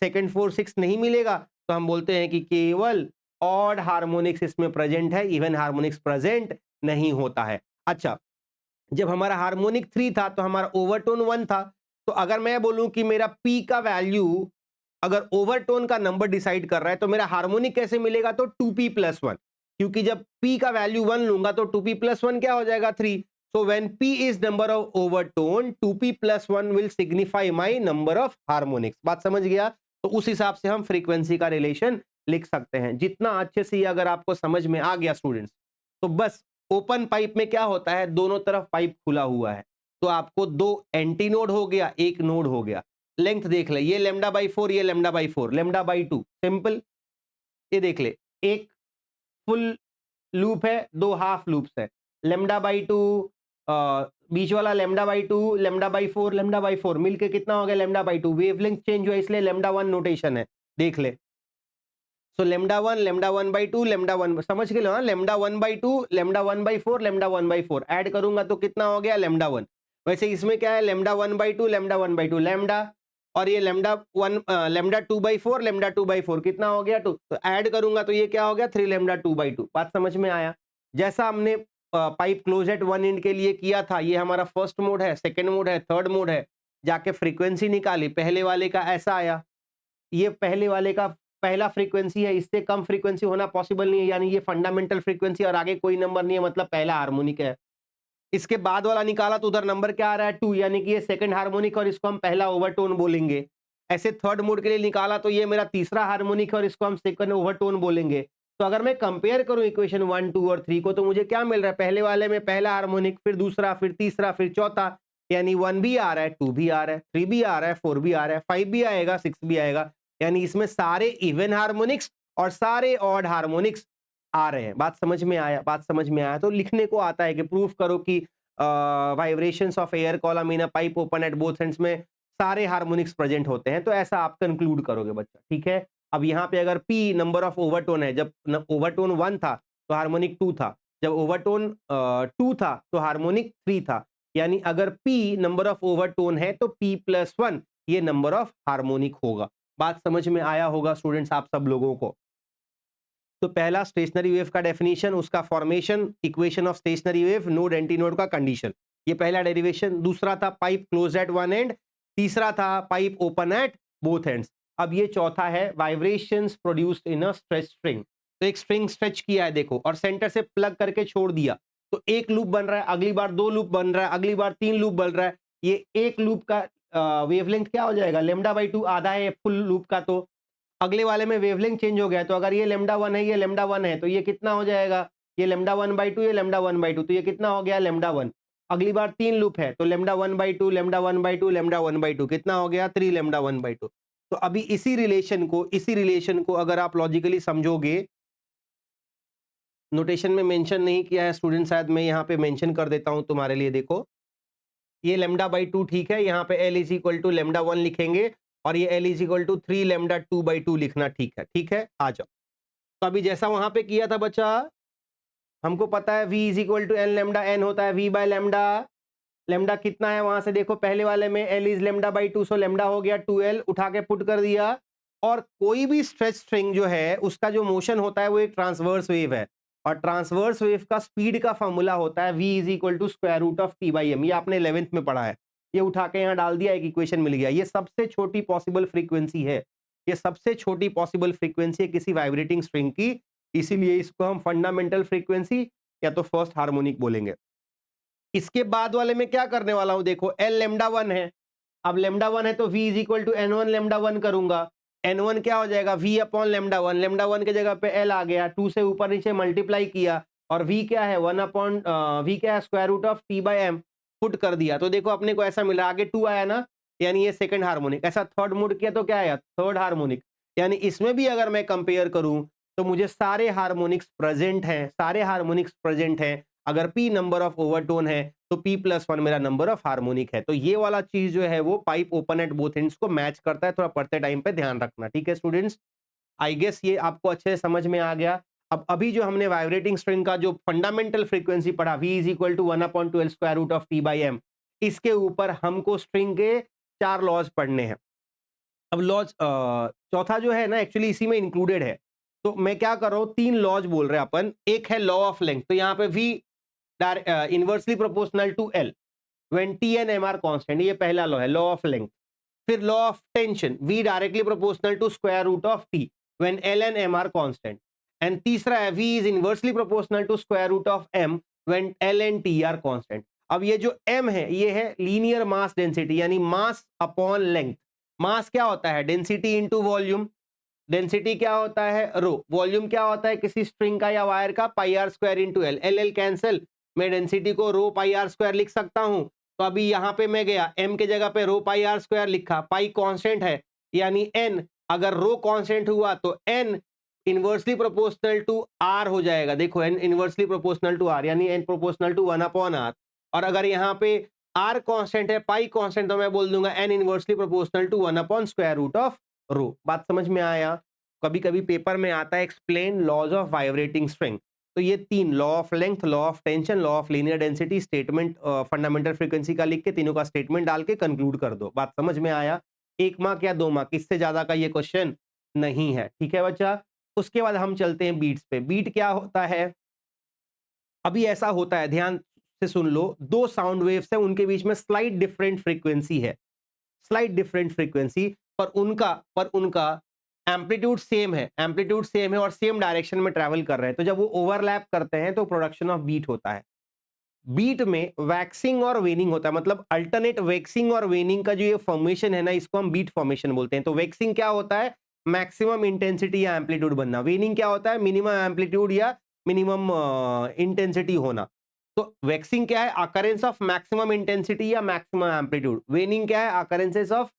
सेकंड 4 6 नहीं मिलेगा, तो हम बोलते हैं कि केवल ऑड हार्मोनिक्स इसमें प्रेजेंट है, इवन हार्मोनिक्स प्रेजेंट नहीं होता है। अच्छा, जब हमारा हार्मोनिक 3 था तो हमारा ओवरटोन 1 था, तो अगर मैं बोलूं कि मेरा P का वैल्यू अगर ओवरटोन का नंबर डिसाइड कर रहा है, तो मेरा हार्मोनिक कैसे मिलेगा, तो 2P + 1, क्योंकि जब P का वैल्यू 1 लूंगा तो 2P + 1 क्या हो जाएगा 3। So when P is number of overtone, 2P + 1 will signify my number of harmonics. बात समझ गया? तो उस हिसाब से हम फ्रीक्वेंसी का रिलेशन लिख सकते हैं। जितना अच्छे से अगर आपको समझ में आ गया स्टूडेंट्स, तो बस ओपन पाइप में क्या होता है, दोनों तरफ पाइप खुला हुआ है, तो आपको 2 एंटी नोड हो गया, एक नोड हो गया। लेंथ देख ले, ये लेमडा बाई 4, ये lambda by 4, lambda by 2, simple. ये देख ले, एक फुल लूप है, 2 हाफ लूप्स है, लेमडा बाई 2, बीच वाला lambda by 2, lambda by 4, lambda by 4 मिलके कितना हो गया, लेमडा बाई 2। वेवलेंथ चेंज हुआ, इसलिए लेमडा 1 नोटेशन है, देख ले। सो लेमडा 1 लेमडा 1/2 लेमडा 1, समझ के लो, हाँ, लेमडा 1/2 लेमडा 1/4 लेमडा 1/4 ऐड करूंगा तो कितना हो गया, लेमडा 1। वैसे इसमें क्या है, लेमडा 1/2 लेमडा 1/2 लेमडा, और ये लेमडा 1 लेमडा 2/4 लेमडा 2/4 कितना हो गया 2, तो ऐड करूंगा तो ये क्या हो गया 3 लेमडा 2/2। बात समझ में आया? जैसा हमने pipe close at one and के लिए किया था, ये हमारा फर्स्ट मोड है, सेकेंड मोड है, थर्ड मोड है। जाके फ्रीक्वेंसी निकाली, पहले वाले का ऐसा आया, ये पहले वाले का पहला फ्रीक्वेंसी है, इससे कम फ्रीक्वेंसी होना पॉसिबल नहीं है, यानी ये फंडामेंटल फ्रीक्वेंसी और आगे कोई नंबर नहीं है, मतलब पहला हार्मोनिक है। इसके बाद वाला निकाला तो उधर नंबर क्या आ रहा है 2, यानी कि ये सेकंड हार्मोनिक और इसको हम पहला ओवरटोन बोलेंगे। ऐसे थर्ड मोड के लिए निकाला तो ये मेरा तीसरा हार्मोनिक है और इसको हम सेकंड ओवरटोन बोलेंगे। तो अगर मैं कंपेयर करूं इक्वेशन 1, 2 और 3 को, तो मुझे क्या मिल रहा है, पहले वाले में पहला हार्मोनिक, फिर दूसरा, फिर तीसरा, फिर चौथा, यानी 1 भी आ रहा है, 2 भी आ रहा है, 3 भी आ रहा है, 4 भी आ रहा है, 5 भी आएगा, 6 भी आएगा, यानी इसमें सारे इवन हार्मोनिक्स और सारे ऑड हार्मोनिक्स आ रहे हैं। बात समझ में आया? बात समझ में आया तो लिखने को आता है कि प्रूफ करो कि vibrations of air column in a pipe open at both ends में सारे हार्मोनिक्स प्रेजेंट होते हैं, तो ऐसा आप कंक्लूड करोगे बच्चा, ठीक है। अब यहाँ पे अगर P नंबर ऑफ ओवरटोन है, जब ओवरटोन 1 था तो हार्मोनिक 2 था, जब ओवरटोन 2 था तो हार्मोनिक 3 था, यानी अगर P नंबर ऑफ ओवरटोन है तो P+1 ये नंबर ऑफ हार्मोनिक होगा। बात समझ में आया होगा स्टूडेंट्स आप सब लोगों को। तो पहला स्टेशनरी वेव का डेफिनेशन, उसका formation, equation of stationary wave, node anti node का कंडीशन, ये पहला डेरिवेशन। दूसरा था pipe close at one and, तीसरा था pipe open at both ends. अब ये चौथा है vibrations produced in a stretch string. तो एक स्ट्रिंग स्ट्रेच किया है देखो, और सेंटर से प्लग करके छोड़ दिया, तो एक लूप बन रहा है, अगली बार 2 लूप बन रहा है, अगली बार 3 लूप बन रहा है। ये एक लूप का वेवलेंथ क्या हो जाएगा, λ/2 आधा है फुल लूप का, तो अगले वाले में वेवलेंथ चेंज हो गया, तो अगर ये λ1 है, ये λ1 है, तो ये कितना हो जाएगा, ये λ1/2, ये λ1/2, तो ये कितना हो गया λ1। अगली बार 3 लूप है तो λ1/2, λ1/2, λ1/2 कितना हो गया 3 λ1/2। तो अभी इसी रिलेशन को अगर आप लॉजिकली समझोगे, नोटेशन में मेंशन नहीं किया है स्टूडेंट, शायद मैं यहाँ पे मेंशन कर देता हूँ तुम्हारे लिए। देखो ये λ/2 ठीक है, यहाँ पे L = λ1 लिखेंगे और ये L = 3 λ2/2 लिखना ठीक है, ठीक है। आ जाओ, तो अभी जैसा वहां पे किया था बच्चा, हमको पता है V = N लैम्डा, N होता है V बाय लैम्डा, लैम्डा कितना है वहां से देखो, पहले वाले में L इज λ/2, सो लैम्डा हो गया 2L, उठा के पुट कर दिया। और कोई भी स्ट्रेच स्ट्रिंग जो है उसका जो मोशन होता है वो एक ट्रांसवर्स वेव है, और ट्रांसवर्स वेव का स्पीड का फॉर्मूला होता है V = √T/m, ये आपने 11th में पढ़ा है। ये उठा के यहाँ डाल दिया, एक इक्वेशन मिल गया। ये सबसे छोटी पॉसिबल फ्रीक्वेंसी है, ये सबसे छोटी पॉसिबल फ्रीक्वेंसी है किसी वाइब्रेटिंग स्ट्रिंग की, इसीलिए इसको हम फंडामेंटल फ्रीक्वेंसी या तो फर्स्ट हार्मोनिक बोलेंगे। इसके बाद वाले में क्या करने वाला हूं, देखो L λ1 है, अब λ1 है तो V = N1 λ1 करूंगा। N1 क्या हो जाएगा V/λ1, λ1 के जगह पे L आ गया, 2 से ऊपर नीचे मल्टीप्लाई किया, और V क्या है V क्या है √T/m, पुट कर दिया, तो देखो अपने को ऐसा मिला, आगे 2 आया ना, यानी ये सेकंड हार्मोनिक। ऐसा थर्ड मोड किया तो क्या आया, थर्ड हार्मोनिक। यानी इसमें भी अगर मैं कंपेयर करूं तो मुझे सारे हार्मोनिक्स प्रेजेंट हैं, सारे हार्मोनिक्स प्रेजेंट हैं। अगर P नंबर ऑफ ओवरटोन है तो P+1 मेरा नंबर ऑफ हार्मोनिक है। तो ये वाला चीज जो है वो pipe open at both ends को मैच करता है, थोड़ा पढ़ते टाइम पे ध्यान रखना, ठीक है स्टूडेंट्स। आई गेस ये आपको अच्छे से समझ में आ गया। अब अभी जो हमने वाइब्रेटिंग स्ट्रिंग का जो फंडामेंटल फ्रीक्वेंसी पढ़ा, V = 1/12 √T/m, इसके ऊपर हमको स्ट्रिंग के 4 लॉज पढ़ने हैं। अब लॉज चौथा जो है ना एक्चुअली इसी में इंक्लूडेड है, तो मैं क्या कर रहा हूं, 3 लॉज बोल रहे हैं अपन। एक है लॉ ऑफ लेंथ, तो यहाँ पे V inversely proportional to L when T and M are constant, ये पहला लॉ है, लॉ ऑफ लेंथ। फिर law of tension, V directly proportional to √T when L and M are constant. And तीसरा है V is inversely proportional to √M when L and T are constant. अब ये जो M है ये है linear mass density, यानी mass upon length. मास क्या होता है, डेंसिटी इंटू वॉल्यूम, डेंसिटी क्या होता है रो, वॉल्यूम क्या होता है किसी स्ट्रिंग का या वायर का, πr² into L, L L cancel, मैं डेंसिटी को रो πr² लिख सकता हूं। तो अभी यहां पे मैं गया, m के जगह पे रो πr² लिखा, पाई कांस्टेंट है, यानी n, अगर रो कांस्टेंट हुआ तो n inversely proportional to r हो जाएगा। देखो n inversely proportional to r, यानी n प्रोपोर्शनल टू 1/r। और अगर यहाँ पे r कांस्टेंट है, पाई कांस्टेंट, तो मैं बोल दूंगा n इनवर्सली प्रोपोर्शनल टू 1/√ऑफ रो। बात समझ में आया। कभी कभी पेपर में आता है explain laws of vibrating string, तो ये 3 law of length, law of tension, law of linear density, statement fundamental frequency का लिख के तीनों का स्टेटमेंट डाल के कंक्लूड कर दो। बात समझ में आया। 1 मार्क या 2 मार्क, इससे ज्यादा का ये क्वेश्चन नहीं है, ठीक है बच्चा। उसके बाद हम चलते हैं बीट्स पे। बीट क्या होता है, अभी ऐसा होता है, ध्यान से सुन लो, 2 साउंड वेव्स हैं, उनके बीच में स्लाइट डिफरेंट फ्रीक्वेंसी है। स्लाइट डिफरेंट फ्रीक्वेंसी, पर उनका एम्पलीट्यूड सेम है और सेम डायरेक्शन में ट्रैवल कर रहे हैं, तो जब वो ओवरलैप करते हैं तो प्रोडक्शन ऑफ बीट होता है। बीट में वैक्सिंग और वेनिंग होता है, मतलब अल्टरनेट वैक्सिंग और वेनिंग का जो ये फॉर्मेशन है ना, इसको हम बीट फॉर्मेशन बोलते हैं। तो वैक्सिंग क्या होता है? मैक्सिमम इंटेंसिटी या एम्पलीट्यूड बनना। वेनिंग क्या होता है? मिनिमम एम्पलीट्यूड या मिनिमम इंटेंसिटी होना। तो वैक्सिंग क्या है? अकरेंस ऑफ मैक्सिमम इंटेंसिटी या मैक्सिमम एम्पलीट्यूड। वेनिंग क्या है? अकरेंसेस ऑफ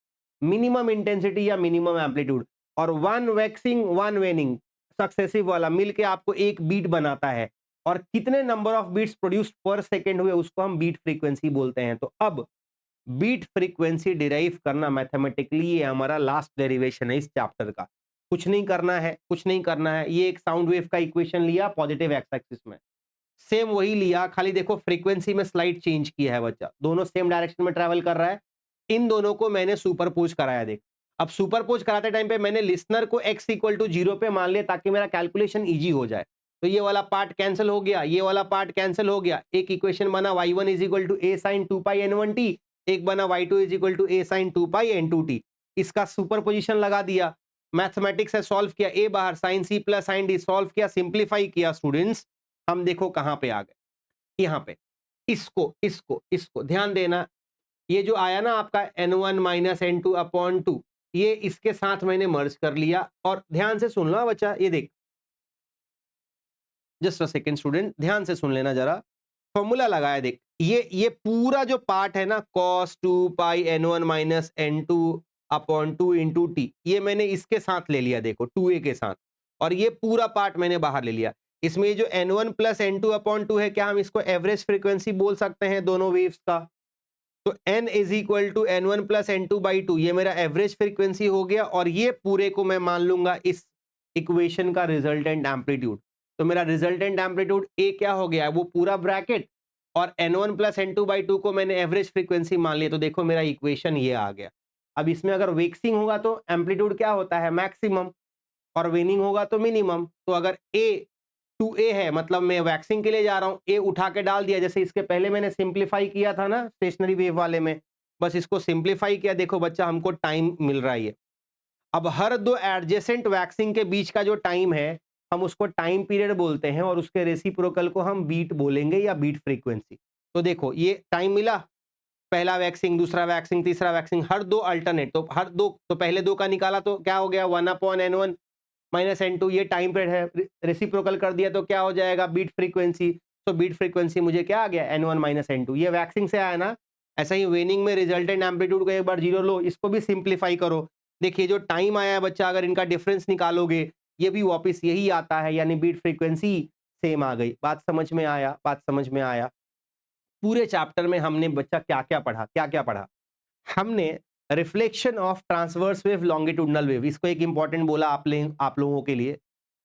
मिनिमम इंटेंसिटी या मिनिमम एम्पलीट्यूड। और वन वैक्सिंग वन वेनिंग सक्सेसिव वाला मिलके आपको एक बीट बनाता है, और कितने नंबर ऑफ बीट्स प्रोड्यूस्ड पर सेकेंड हुए उसको हम बीट फ्रीक्वेंसी बोलते हैं। तो अब बीट फ्रीक्वेंसी डिराइव करना मैथमेटिकली, ये हमारा लास्ट डेरिवेशन है इस चैप्टर का। कुछ नहीं करना है, कुछ नहीं करना है। ये एक साउंड वेव का इक्वेशन लिया पॉजिटिव एक्स एक्सिस में, सेम वही लिया, खाली देखो फ्रीक्वेंसी में स्लाइड चेंज किया है बच्चा। दोनों सेम डायरेक्शन में ट्रैवल कर रहा है। इन दोनों को मैंने सुपरपोज कराया। देख, अब सुपरपोज कराते टाइम पे मैंने लिसनर को x इक्वल टू 0 पे मान लिया ताकि मेरा कैलकुलेशन इजी हो जाए। तो ये वाला पार्ट कैंसिल हो गया, ये वाला पार्ट कैंसिल हो गया। एक इक्वेशन बना y1 is equal to a sin 2 pi n1t, एक बना y2 is equal to a sin 2 pi n2t। इसका सुपरपोजिशन लगा दिया, मैथमेटिक्स से सॉल्व किया, a बाहर sin c plus sin d, solve किया, सिंप्लीफाई किया। स्टूडेंट्स हम देखो कहां पे आ गए, यहां पे। इसको इसको इसको ध्यान देना, ये जो आया ना आपका n1 माइनस n2 अपॉन 2, ये इसके साथ मैंने मर्ज कर लिया। और ध्यान से सुन लो बच्चा, ये देख, जस्ट अ सेकंड स्टूडेंट, ध्यान से सुन लेना जरा। फॉर्मूला लगाया, देख, ये पूरा जो पार्ट है ना cos 2 पाई n1 minus n2 upon 2 into T, ये मैंने इसके साथ ले लिया, देखो 2a के साथ, और ये पूरा पार्ट मैंने बाहर ले लिया। इसमें ये जो n1 प्लस n2 अपॉन 2 है, क्या हम इसको एवरेज फ्रीक्वेंसी बोल सकते हैं दोनों वेव्स का? तो n is equal to n1 plus n2 by 2, ये मेरा एवरेज फ्रीक्वेंसी हो गया, और ये पूरे को मैं मान लूंगा इस इक्वेशन का रिजल्टेंट एम्पलीट्यूड। तो मेरा रिजल्टेंट एम्पलीट्यूड ए क्या हो गया, वो पूरा ब्रैकेट, और n1 प्लस n2 बाई 2 को मैंने एवरेज फ्रीक्वेंसी मान लिया। तो देखो मेरा इक्वेशन ये आ गया। अब इसमें अगर वेक्सिंग होगा तो एम्पलीट्यूड क्या होता है? मैक्सिमम, और वेनिंग होगा तो मिनिमम। तो अगर ए टू ए है, मतलब मैं वैक्सिंग के लिए जा रहा हूं, ए उठा के डाल दिया, जैसे इसके पहले मैंने सिंप्लीफाई किया था ना स्टेशनरी वेव वाले में, बस इसको सिंप्लीफाई किया। देखो बच्चा, हमको टाइम मिल रहा है ये। अब हर दो एडजेसेंट वैक्सिंग के बीच का जो टाइम है, हम उसको टाइम पीरियड बोलते हैं, और उसके रेसिप्रोकल को हम बीट बोलेंगे या बीट फ्रीक्वेंसी। तो देखो ये टाइम मिला, पहला वैक्सिंग, दूसरा वैक्सिंग, तीसरा वैक्सिंग, हर दो अल्टरनेट, तो हर दो, तो पहले दो का निकाला तो क्या हो गया, 1/n1 माइनस n2, ये टाइम पीरियड है। रेसिप्रोकल कर दिया तो क्या हो जाएगा, बीट फ्रीक्वेंसी। तो बीट फ्रीक्वेंसी मुझे क्या आ गया, n1 माइनस n2, ये वैक्सिंग से आया ना। ऐसा ही वेनिंग में रिजल्टेंट एम्पलीट्यूड को एक बार 0 लो, इसको भी सिंप्लीफाई करो। देखिए जो टाइम आया है बच्चा, अगर इनका डिफरेंस निकालोगे, ये भी वापस यही आता है, यानी बीट फ्रीक्वेंसी सेम आ गई। बात समझ में आया? बात समझ में आया? पूरे चैप्टर में हमने बच्चा क्या क्या पढ़ा, क्या क्या पढ़ा? हमने reflection of transverse wave, longitudinal wave, इसको एक इंपॉर्टेंट बोला आप लोगों के लिए।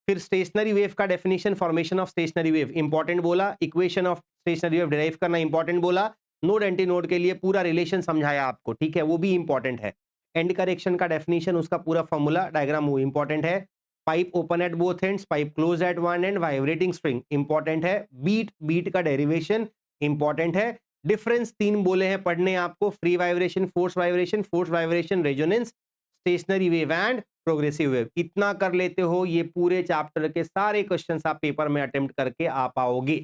फिर स्टेशनरी वेव का definition, formation of stationary wave important बोला। Equation of stationary wave derive करना इंपॉर्टेंट बोला। नोड एंटी नोड के लिए पूरा रिलेशन समझाया आपको, ठीक है, वो भी इंपॉर्टेंट है। एंड करेक्शन का डेफिनेशन, उसका पूरा फॉर्मूला डायग्राम वो इंपॉर्टेंट है। Pipe open at both ends, pipe close at one and, vibrating string important है। बीट का डेरिवेशन इंपॉर्टेंट है। डिफरेंस तीन बोले हैं पढ़ने आपको, free vibration, force vibration, resonance, stationary wave and progressive wave. इतना कर लेते हो, ये पूरे चैप्टर के सारे क्वेश्चंस आप पेपर में अटेम्प्ट करके आ पाओगे।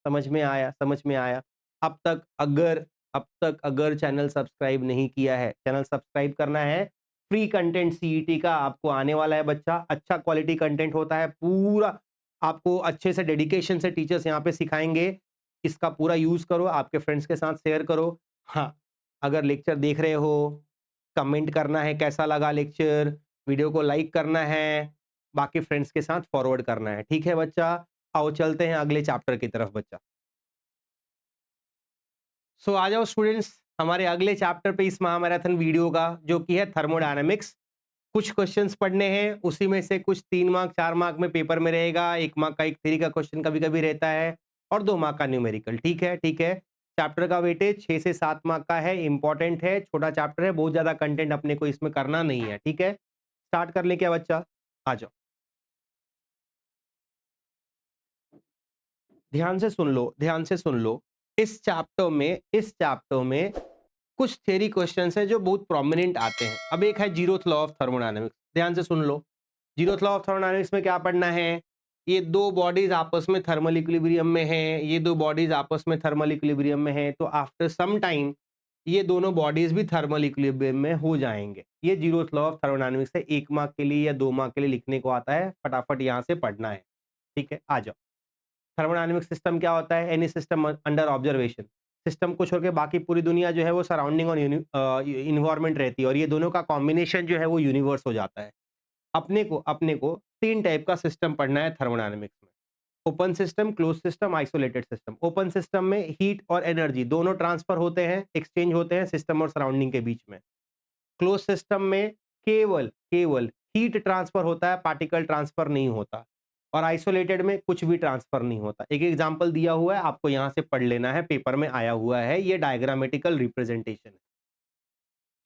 समझ में आया? समझ में आया? अब तक अगर चैनल सब्सक्राइब नहीं किया है, चैनल सब्सक्राइब करना है। फ्री कंटेंट सीईटी का आपको आने वाला है बच्चा, अच्छा क्वालिटी कंटेंट होता है, पूरा आपको अच्छे से डेडिकेशन से टीचर्स यहाँ पे सिखाएंगे। इसका पूरा यूज करो, आपके फ्रेंड्स के साथ शेयर करो। हाँ, अगर लेक्चर देख रहे हो, कमेंट करना है कैसा लगा लेक्चर, वीडियो को लाइक करना है, बाकी फ्रेंड्स के साथ फॉरवर्ड करना है, ठीक है बच्चा? आओ चलते हैं अगले चैप्टर की तरफ बच्चा। सो आ जाओ स्टूडेंट्स हमारे अगले चैप्टर पे, इस महामैराथन वीडियो का, जो कि है थर्मोडायनामिक्स। कुछ क्वेश्चंस पढ़ने हैं, उसी में से कुछ 3 मार्क 4 मार्क में पेपर में रहेगा, 1 मार्क का एक थ्री का क्वेश्चन कभी कभी रहता है, और 2 मार्क का न्यूमेरिकल, ठीक है? ठीक है। चैप्टर का वेटेज 6 से 7 मार्क का है, इंपॉर्टेंट है, छोटा चैप्टर है, बहुत ज्यादा कंटेंट अपने को इसमें करना नहीं है, ठीक है? स्टार्ट कर ले क्या बच्चा? आ जाओ, ध्यान से सुन लो, ध्यान से सुन लो। इस चैप्टर में कुछ थ्योरी क्वेश्चंस हैं जो बहुत प्रोमिनेंट आते हैं। अब एक है जीरोथ लॉ ऑफ थर्मोडायनेमिक्स, ध्यान से सुन लो। जीरोथ लॉ ऑफ थर्मोडायनेमिक्स में क्या पढ़ना है? ये दो बॉडीज आपस में थर्मल इक्विलिब्रियम में हैं, ये दो बॉडीज आपस में थर्मल इक्विलिब्रियम में हैं, तो आफ्टर सम टाइम ये दोनों बॉडीज भी थर्मल इक्विलिब्रियम में हो जाएंगे। ये जीरोथ लॉ ऑफ थर्मोडायनेमिक्स है, 1 मार्क के लिए या 2 मार्क के लिए लिखने को आता है, फटाफट यहाँ से पढ़ना है। ठीक है, आ जाओ। थर्मोडायनेमिक सिस्टम क्या होता है? Any system under observation. System को छोड़ के बाकी पूरी दुनिया जो है वो सराउंडिंग और इन्वायरमेंट रहती है, और ये दोनों का कॉम्बिनेशन जो है वो यूनिवर्स हो जाता है। अपने को 3 टाइप का सिस्टम पढ़ना है थर्मोडायनेमिक्स में। Open system, close system, isolated system. Open system में हीट और एनर्जी दोनों ट्रांसफर होते हैं, एक्सचेंज होते हैं सिस्टम और सराउंडिंग के बीच में। क्लोज सिस्टम में केवल केवल हीट ट्रांसफर होता है, पार्टिकल ट्रांसफर नहीं होता। और आइसोलेटेड में कुछ भी ट्रांसफर नहीं होता। एक एग्जांपल दिया हुआ है, आपको यहां से पढ़ लेना है, पेपर में आया हुआ है, ये डायग्रामेटिकल रिप्रेजेंटेशन है।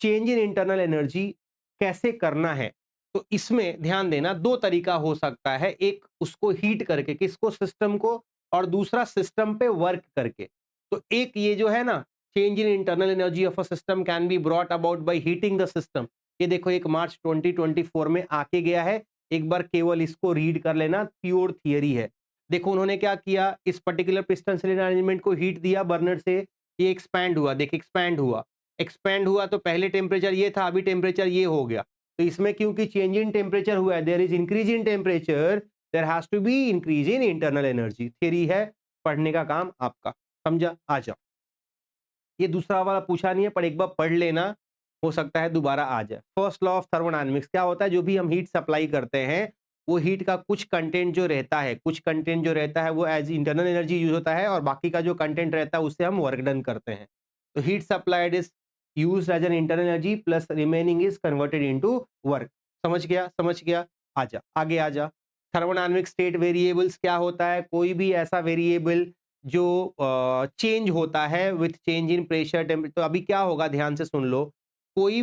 चेंज इन इंटरनल एनर्जी कैसे करना है? तो इसमें ध्यान देना, दो तरीका हो सकता है, एक उसको हीट करके, किसको? सिस्टम को, और दूसरा सिस्टम पे वर्क करके। तो एक ये जो है ना, change in internal energy of a system can be brought about by heating the system. ये देखो, एक मार्च 2024 में आके गया है, एक बार केवल इसको रीड कर लेना, प्योर थियरी है। देखो उन्होंने क्या किया, इस पर्टिकुलर पिस्टन सिलेंडर अरेंजमेंट को हीट दिया बर्नर से, ये एक्सपैंड हुआ, देख एक्सपैंड हुआ। एक्सपैंड हुआ तो पहले टेम्परेचर ये था, अभी टेम्परेचर ये हो गया। तो इसमें क्योंकि चेंज इन टेम्परेचर हुआ है, there is increase in temperature, there has to be increase in internal energy. Theory है, पढ़ने का काम आपका। समझा? आ जाओ। ये दूसरा वाला पूछा नहीं है, पर एक बार पढ़ लेना, हो सकता है दोबारा आ जाए। फर्स्ट लॉ ऑफ थर्मोडायनेमिक्स क्या होता है? जो भी हम हीट सप्लाई करते हैं, वो हीट का कुछ कंटेंट जो रहता है, कुछ कंटेंट जो रहता है वो एज इंटरनल एनर्जी यूज होता है, और बाकी का जो कंटेंट रहता है उससे हम वर्क डन करते हैं। तो heat supplied is used as an internal energy plus remaining is converted into work. समझ गया? समझ गया? आजा, आगे आजा। थर्मोडायनेमिक स्टेट वेरिएबल्स क्या होता है? कोई भी ऐसा वेरिएबल जो चेंज होता है with change in pressure temperature. तो अभी क्या होगा, ध्यान से सुन लो। कोई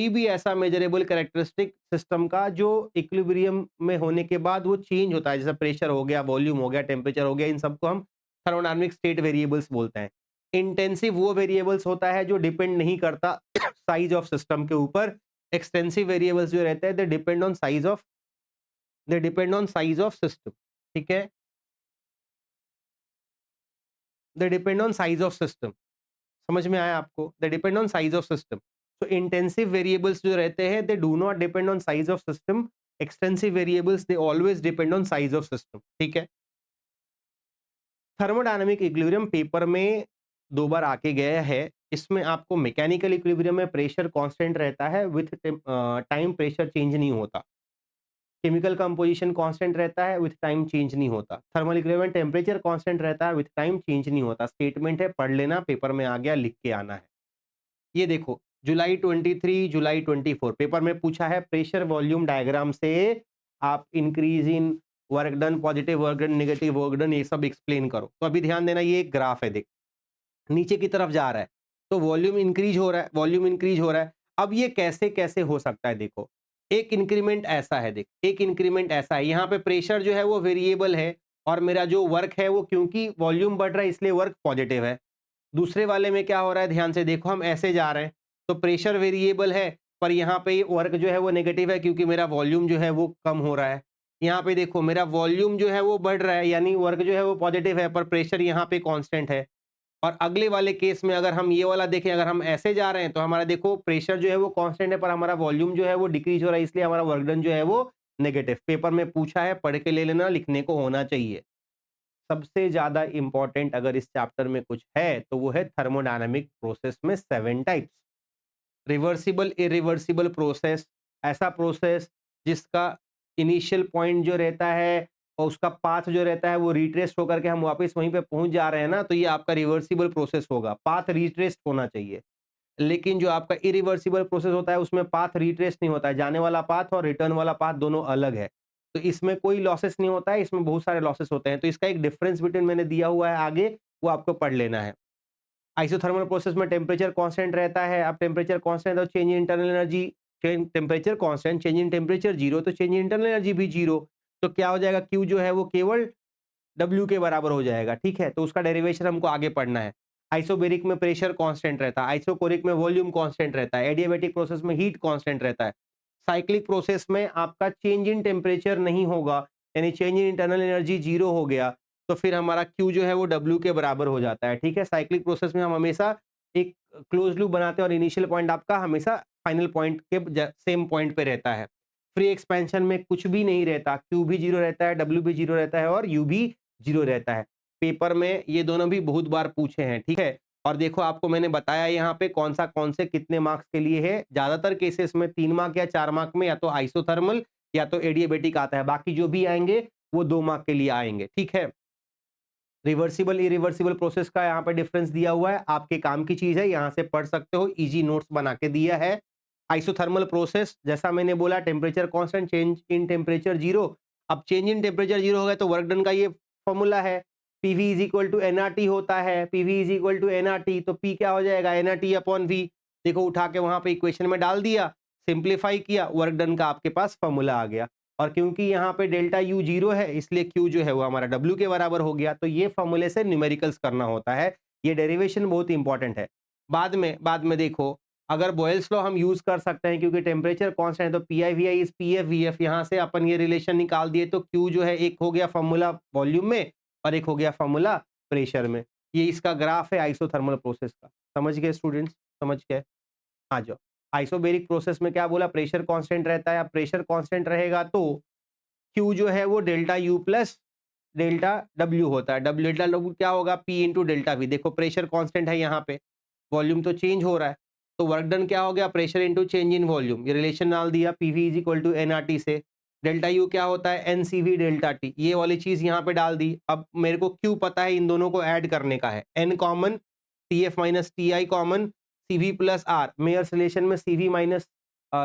भी ऐसा मेजरेबल कैरेक्टरिस्टिक सिस्टम का जो इक्विलिब्रियम में होने के बाद वो चेंज होता है, जैसे प्रेशर हो गया, वॉल्यूम हो गया, टेम्परेचर हो गया, इन सबको हम थर्मोडायनेमिक स्टेट वेरिएबल्स बोलते हैं। इंटेंसिव वो वेरिएबल्स होता है जो डिपेंड नहीं करता साइज ऑफ सिस्टम के ऊपर। एक्सटेंसिव वेरिएबल्स जो रहते हैं they depend on size of system. ठीक है, they depend on size of system. समझ में आया आपको? They depend on size of system. तो इंटेंसिव वेरिएबल्स जो रहते हैं, they do not depend on size of system. Extensive variables they always depend on size of system. ठीक है। थर्मोडायनामिक इक्विलिब्रियम पेपर में 2 बार आके गया है। इसमें आपको मैकेनिकल इक्विलिब्रियम में प्रेशर कांस्टेंट रहता है, विथ टाइम प्रेशर चेंज नहीं होता। केमिकल कंपोजिशन कांस्टेंट रहता है, विथ टाइम चेंज नहीं होता। थर्मल इक्विलिब्रियम में टेम्परेचर कांस्टेंट रहता है, विथ टाइम चेंज नहीं होता। स्टेटमेंट है, पढ़ लेना, पेपर में आ गया, लिख के आना है। ये देखो, जुलाई 23, जुलाई 24 पेपर में पूछा है, प्रेशर वॉल्यूम डायग्राम से आप increase in work done, positive work done, negative work done, ये सब एक्सप्लेन करो। तो अभी ध्यान देना, ये एक ग्राफ है, देख नीचे की तरफ जा रहा है, तो वॉल्यूम इंक्रीज हो रहा है, वॉल्यूम इंक्रीज हो रहा है। अब ये कैसे कैसे हो सकता है? देखो, एक इंक्रीमेंट ऐसा है, देख एक इंक्रीमेंट ऐसा है, यहाँ पे प्रेशर जो है वो वेरिएबल है, और मेरा जो वर्क है वो, क्योंकि वॉल्यूम बढ़ रहा है इसलिए वर्क पॉजिटिव है। दूसरे वाले में क्या हो रहा है, ध्यान से देखो, हम ऐसे जा रहे हैं, तो प्रेशर वेरिएबल है, पर यहाँ पे वर्क जो है वो नेगेटिव है, क्योंकि मेरा वॉल्यूम जो है वो कम हो रहा है। यहाँ पे देखो, मेरा वॉल्यूम जो है वो बढ़ रहा है, यानी वर्क जो है वो पॉजिटिव है, पर प्रेशर यहाँ पे कांस्टेंट है। और अगले वाले केस में अगर हम ये वाला देखें, अगर हम ऐसे जा रहे हैं, तो हमारा देखो प्रेशर जो है वो कांस्टेंट है, पर हमारा वॉल्यूम जो है वो डिक्रीज हो रहा है, इसलिए हमारा वर्क डन जो है वो नेगेटिव। पेपर में पूछा है, पढ़ के ले लेना, लिखने को होना चाहिए। सबसे ज्यादा इंपॉर्टेंट अगर इस चैप्टर में कुछ है तो वो है थर्मोडायनामिक प्रोसेस में 7 टाइप्स। रिवर्सिबल इरिवर्सिबल प्रोसेस, ऐसा प्रोसेस जिसका इनिशियल पॉइंट जो रहता है और उसका पाथ जो रहता है वो रिट्रेस होकर के हम वापस वहीं पे पहुंच जा रहे हैं ना, तो ये आपका रिवर्सिबल प्रोसेस होगा। पाथ रिट्रेस होना चाहिए। लेकिन जो आपका इरिवर्सिबल प्रोसेस होता है उसमें पाथ रिट्रेस नहीं होता है, जाने वाला पाथ और रिटर्न वाला पाथ दोनों अलग है। तो इसमें कोई लॉसेस नहीं होता है, इसमें बहुत सारे लॉसेस होते हैं। तो इसका एक डिफरेंस बिटवीन मैंने दिया हुआ है आगे, वो आपको पढ़ लेना है। आइसोथर्मल प्रोसेस में टेम्परेचर कांस्टेंट रहता है। अब टेम्परेचर कांस्टेंट तो change in internal energy, temperature constant, change in temperature zero, तो चेंज इन इंटरनल एनर्जी भी जीरो। तो क्या हो जाएगा, क्यू जो है वो केवल W के बराबर हो जाएगा। ठीक है, तो उसका डेरिवेशन हमको आगे पढ़ना है। आइसोबेरिक में प्रेशर कांस्टेंट रहता है, आइसोकोरिक में वॉल्यूम कांस्टेंट रहता है, एडियाबेटिक प्रोसेस में हीट कांस्टेंट रहता है। साइक्लिक प्रोसेस में आपका चेंज इन टेम्परेचर नहीं होगा, यानी change in internal energy zero हो गया, तो फिर हमारा Q जो है वो W के बराबर हो जाता है। ठीक है, साइक्लिक प्रोसेस में हम हमेशा एक क्लोज लूप बनाते हैं और इनिशियल पॉइंट आपका हमेशा फाइनल पॉइंट के सेम पॉइंट पे रहता है। फ्री एक्सपेंशन में कुछ भी नहीं रहता, Q भी जीरो रहता है, W भी जीरो रहता है और U भी जीरो रहता है। पेपर में ये दोनों भी बहुत बार पूछे हैं। ठीक है, और देखो आपको मैंने बताया यहाँ पे कौन से कितने मार्क्स के लिए है। ज्यादातर केसेस में 3 मार्क या 4 मार्क में या तो आइसोथर्मल या तो एडियाबेटिक आता है, बाकी जो भी आएंगे वो 2 मार्क के लिए आएंगे। ठीक है, रिवर्सिबल इरिवर्सिबल प्रोसेस का यहाँ पे डिफरेंस दिया हुआ है, आपके काम की चीज है, यहाँ से पढ़ सकते हो, इजी नोट्स बना के दिया है। आइसोथर्मल प्रोसेस जैसा मैंने बोला, temperature constant, change in temperature zero. अब चेंज इन टेम्परेचर जीरो हो गया तो वर्क डन का ये फॉर्मूला है, PV is equal to NRT होता है, PV is equal to NRT, तो पी क्या हो जाएगा, एनआरटी अपॉन वी। देखो उठा के वहां पे इक्वेशन में डाल दिया, सिंप्लीफाई किया, वर्क डन का आपके पास फॉर्मूला आ गया। और क्योंकि यहाँ पे डेल्टा यू जीरो है इसलिए क्यू जो है वो हमारा डब्ल्यू के बराबर हो गया। तो ये फॉर्मूले से न्यूमेरिकल्स करना होता है, ये डेरिवेशन बहुत इंपॉर्टेंट है। बाद में देखो, अगर बॉयल्स लॉ हम यूज कर सकते हैं क्योंकि टेम्परेचर कांस्टेंट है, तो P I V I is P F V F, यहाँ से अपन ये रिलेशन निकाल दिए, तो क्यू जो है एक हो गया फॉर्मूला वॉल्यूम में और एक हो गया फॉर्मूला प्रेशर में। ये इसका ग्राफ है आइसोथर्मल प्रोसेस का। समझ गए स्टूडेंट्स, समझ गए? आ जाओ। आइसोबेरिक प्रोसेस में क्या बोला, प्रेशर कांस्टेंट रहता है। अब प्रेशर कांस्टेंट रहेगा तो Q जो है वो delta U plus delta W होता है। डेल्टा W क्या होगा, P इंटू डेल्टा V। देखो प्रेशर कांस्टेंट है यहाँ पे, वॉल्यूम तो चेंज हो रहा है, तो वर्क डन क्या हो गया, pressure into change in volume. ये रिलेशन डाल दिया, PV is equal to NRT से। डेल्टा U क्या होता है, NCV डेल्टा T, ये वाली चीज यहाँ पे डाल दी। अब मेरे को Q पता है, इन दोनों को ऐड करने का है, N common, TF minus TI common, CV plus R। Mayer's relation में CV minus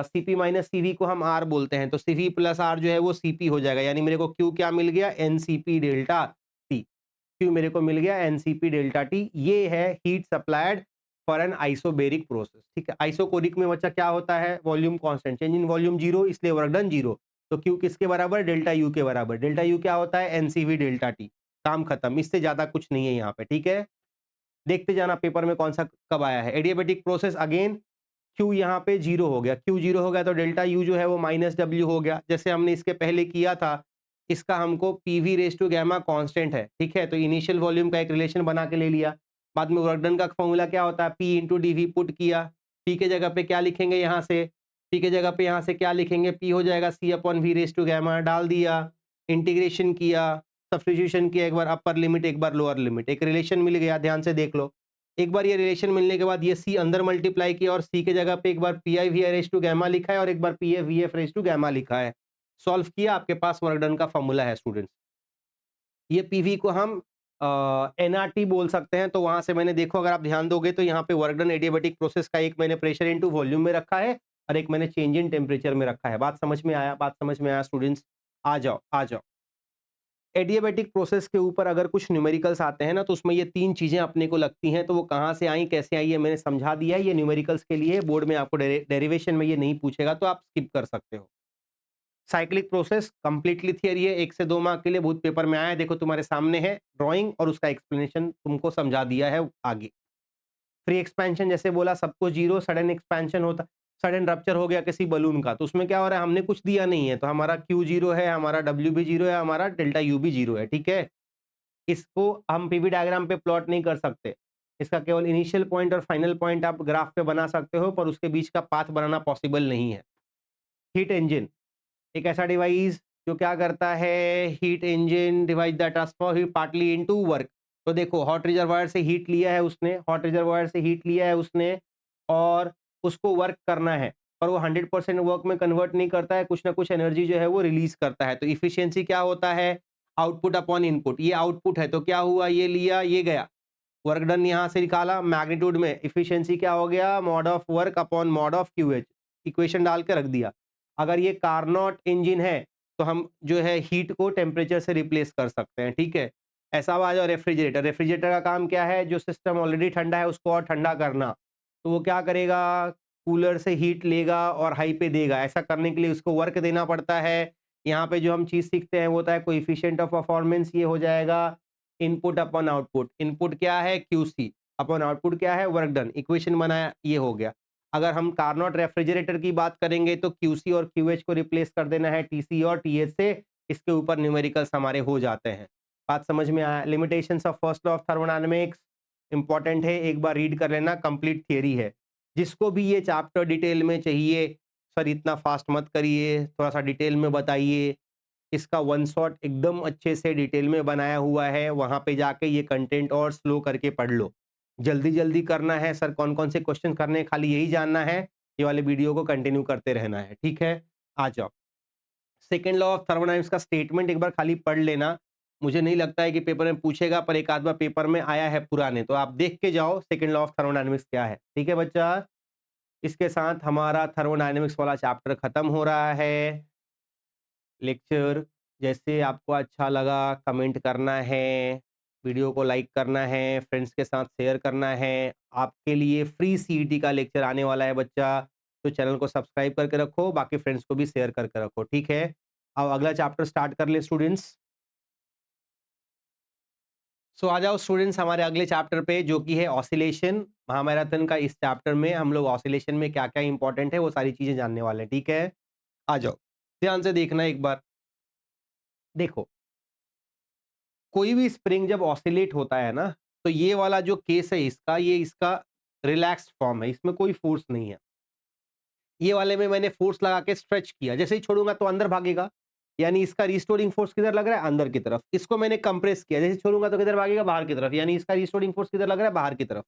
CP minus CV को हम R बोलते हैं, तो CV प्लस R जो है वो CP हो जाएगा, यानी मेरे को Q क्या मिल गया, NCP डेल्टा T। Q मेरे को मिल गया NCP डेल्टा T। ये है heat supplied for an isobaric process. ठीक है, आइसोकोरिक में बच्चा क्या होता है, volume constant, change in volume zero, इसलिए वर्क डन जीरो। तो Q किसके बराबर, डेल्टा U के बराबर। डेल्टा U क्या होता है, NCV डेल्टा T। काम खत्म, इससे ज्यादा कुछ नहीं है यहाँ पे। ठीक है, देखते जाना पेपर में कौन सा कब आया है। एडियाबेटिक प्रोसेस अगेन, Q यहाँ पे जीरो हो गया, Q जीरो हो गया तो डेल्टा U जो है वो माइनस W हो गया, जैसे हमने इसके पहले किया था। इसका हमको PV raise to gamma constant है। ठीक है, तो इनिशियल वॉल्यूम का एक रिलेशन बना के ले लिया। बाद में वर्क डन का फॉर्मूला क्या होता है, P इंटू DV पुट किया। P के जगह पे क्या लिखेंगे, यहाँ से P के जगह पे यहाँ से क्या लिखेंगे, P हो जाएगा C upon V raise to gamma, डाल दिया, इंटीग्रेशन किया, सब्स्टिट्यूशन किया, एक बार अपर लिमिट एक बार लोअर लिमिट, एक रिलेशन मिल गया। ध्यान से देख लो, एक बार ये रिलेशन मिलने के बाद ये C अंदर मल्टीप्लाई किया और C के जगह पे एक बार P I V I raise to gamma लिखा है और एक बार P F V F raise to gamma लिखा है। सॉल्व किया, आपके पास वर्क डन का फॉर्मूला है स्टूडेंट्स। ये पीवी को हम एनआरटी बोल सकते हैं, तो वहां से मैंने देखो अगर आप ध्यान दोगे तो यहाँ पे वर्क डन एडियाबेटिक प्रोसेस का एक मैंने प्रेशर इनटू वॉल्यूम में रखा है और एक मैंने चेंज इन टेम्परेचर में रखा है। बात समझ में आया, बात समझ में आया स्टूडेंट्स? आ जाओ आ जाओ। एडियाबेटिक प्रोसेस के ऊपर अगर कुछ न्यूमेरिकल्स आते हैं ना, तो उसमें ये 3 चीजें अपने को लगती हैं, तो वो कहाँ से आई कैसे आई ये मैंने समझा दिया है। ये न्यूमेरिकल्स के लिए बोर्ड में आपको डेरिवेशन में ये नहीं पूछेगा, तो आप स्किप कर सकते हो। साइक्लिक प्रोसेस कंप्लीटली थियरी है, 1 से 2 मार्क के लिए बहुत पेपर में आया है। देखो तुम्हारे सामने है ड्राइंग और उसका एक्सप्लेनेशन तुमको समझा दिया है आगे। फ्री एक्सपेंशन जैसे बोला, सब कुछ जीरो, सडन एक्सपेंशन होता, सडन रप्चर हो गया किसी बलून का, तो उसमें क्या हो रहा है, हमने कुछ दिया नहीं है, तो हमारा Q जीरो है, हमारा W भी जीरो है, हमारा डेल्टा U भी जीरो है। ठीक है, इसको हम पीवी डायग्राम पे प्लॉट नहीं कर सकते, इसका केवल इनिशियल पॉइंट और फाइनल पॉइंट आप ग्राफ पे बना सकते हो, पर उसके बीच का पाथ बनाना पॉसिबल नहीं है। हीट इंजन एक ऐसा डिवाइस जो क्या करता है, heat engine device that transfer heat partly into work. तो देखो हॉट रिजर्वायर से हीट लिया है उसने, हॉट रिजर्वायर से हीट लिया है उसने और उसको वर्क करना है, पर वो 100% वर्क में कन्वर्ट नहीं करता है, कुछ ना कुछ एनर्जी जो है वो रिलीज करता है। तो इफिशियंसी क्या होता है, आउटपुट अपॉन इनपुट। ये आउटपुट है तो क्या हुआ, ये लिया ये गया, वर्क डन यहाँ से निकाला, मैग्नीट्यूड में इफिशियंसी क्या हो गया, mod of work upon mod of Q H, equation डाल के रख दिया। अगर ये कार्नोट इंजन है तो हम जो है हीट को टेम्परेचर से रिप्लेस कर सकते हैं। ठीक है, ऐसा आ जाओ रेफ्रिजरेटर। रेफ्रिजरेटर का काम क्या है, जो सिस्टम ऑलरेडी ठंडा है उसको और ठंडा करना, तो वो क्या करेगा, कूलर से हीट लेगा और हाई पे देगा। ऐसा करने के लिए उसको वर्क देना पड़ता है। यहाँ पे जो हम चीज सीखते हैं वो होता है कोएफिशिएंट ऑफ परफॉर्मेंस, ये हो जाएगा इनपुट अपॉन आउटपुट। इनपुट क्या है, क्यूसी, अपॉन आउटपुट क्या है, वर्क डन, इक्वेशन बनाया, ये हो गया। अगर हम कारनॉट रेफ्रिजरेटर की बात करेंगे तो क्यूसी और क्यूएच को रिप्लेस कर देना है टीसी और टीएच से, इसके ऊपर न्यूमेरिकल्स हमारे हो जाते हैं। बात समझ में आया? Limitations of first law of thermodynamics important है, एक बार रीड कर लेना, कंप्लीट थियरी है। जिसको भी ये चैप्टर डिटेल में चाहिए, सर इतना फास्ट मत करिए, थोड़ा सा डिटेल में बताइए, इसका वन शॉट एकदम अच्छे से डिटेल में बनाया हुआ है, वहां पे जाके ये कंटेंट और स्लो करके पढ़ लो। जल्दी जल्दी करना है सर, कौन कौन से क्वेश्चन करने हैं, खाली यही जानना है, ये वाले वीडियो को कंटिन्यू करते रहना है, ठीक है। आ जाओ, सेकेंड लॉ ऑफ थर्मोडायनामिक्स का स्टेटमेंट एक बार खाली पढ़ लेना। मुझे नहीं लगता है कि पेपर में पूछेगा, पर एक आध बार पेपर में आया है पुराने, तो आप देख के जाओ सेकेंड लॉ ऑफ थर्मोडायनामिक्स क्या है, ठीक है बच्चा। इसके साथ हमारा थर्मोडायनामिक्स वाला चैप्टर खत्म हो रहा है। लेक्चर जैसे आपको अच्छा लगा कमेंट करना है, वीडियो को लाइक करना है, फ्रेंड्स के साथ शेयर करना है। आपके लिए फ्री सीईटी का लेक्चर आने वाला है बच्चा, तो चैनल को सब्सक्राइब करके रखो, बाकी फ्रेंड्स को भी शेयर करके रखो, ठीक है। अब अगला चैप्टर स्टार्ट कर ले स्टूडेंट्स। सो आ जाओ स्टूडेंट्स हमारे अगले चैप्टर पे, जो कि है ऑसिलेशन। महामैराथन का इस चैप्टर में हम लोग ऑसिलेशन में क्या क्या इंपॉर्टेंट है वो सारी चीजें जानने वाले हैं, ठीक है। आ जाओ, ध्यान से देखना एक बार। देखो, कोई भी स्प्रिंग जब ऑसिलेट होता है ना, तो ये वाला जो केस है इसका, ये इसका रिलैक्स्ड फॉर्म है, इसमें कोई फोर्स नहीं है। ये वाले में मैंने फोर्स लगा के स्ट्रेच किया, जैसे ही छोड़ूंगा तो अंदर भागेगा, यानी इसका रिस्टोरिंग फोर्स किधर लग रहा है, अंदर की तरफ। इसको मैंने कंप्रेस किया, जैसे छोड़ूंगा तो किधर भागेगा, बाहर की तरफ, यानी इसका रिस्टोरिंग फोर्स किधर लग रहा है, बाहर की तरफ।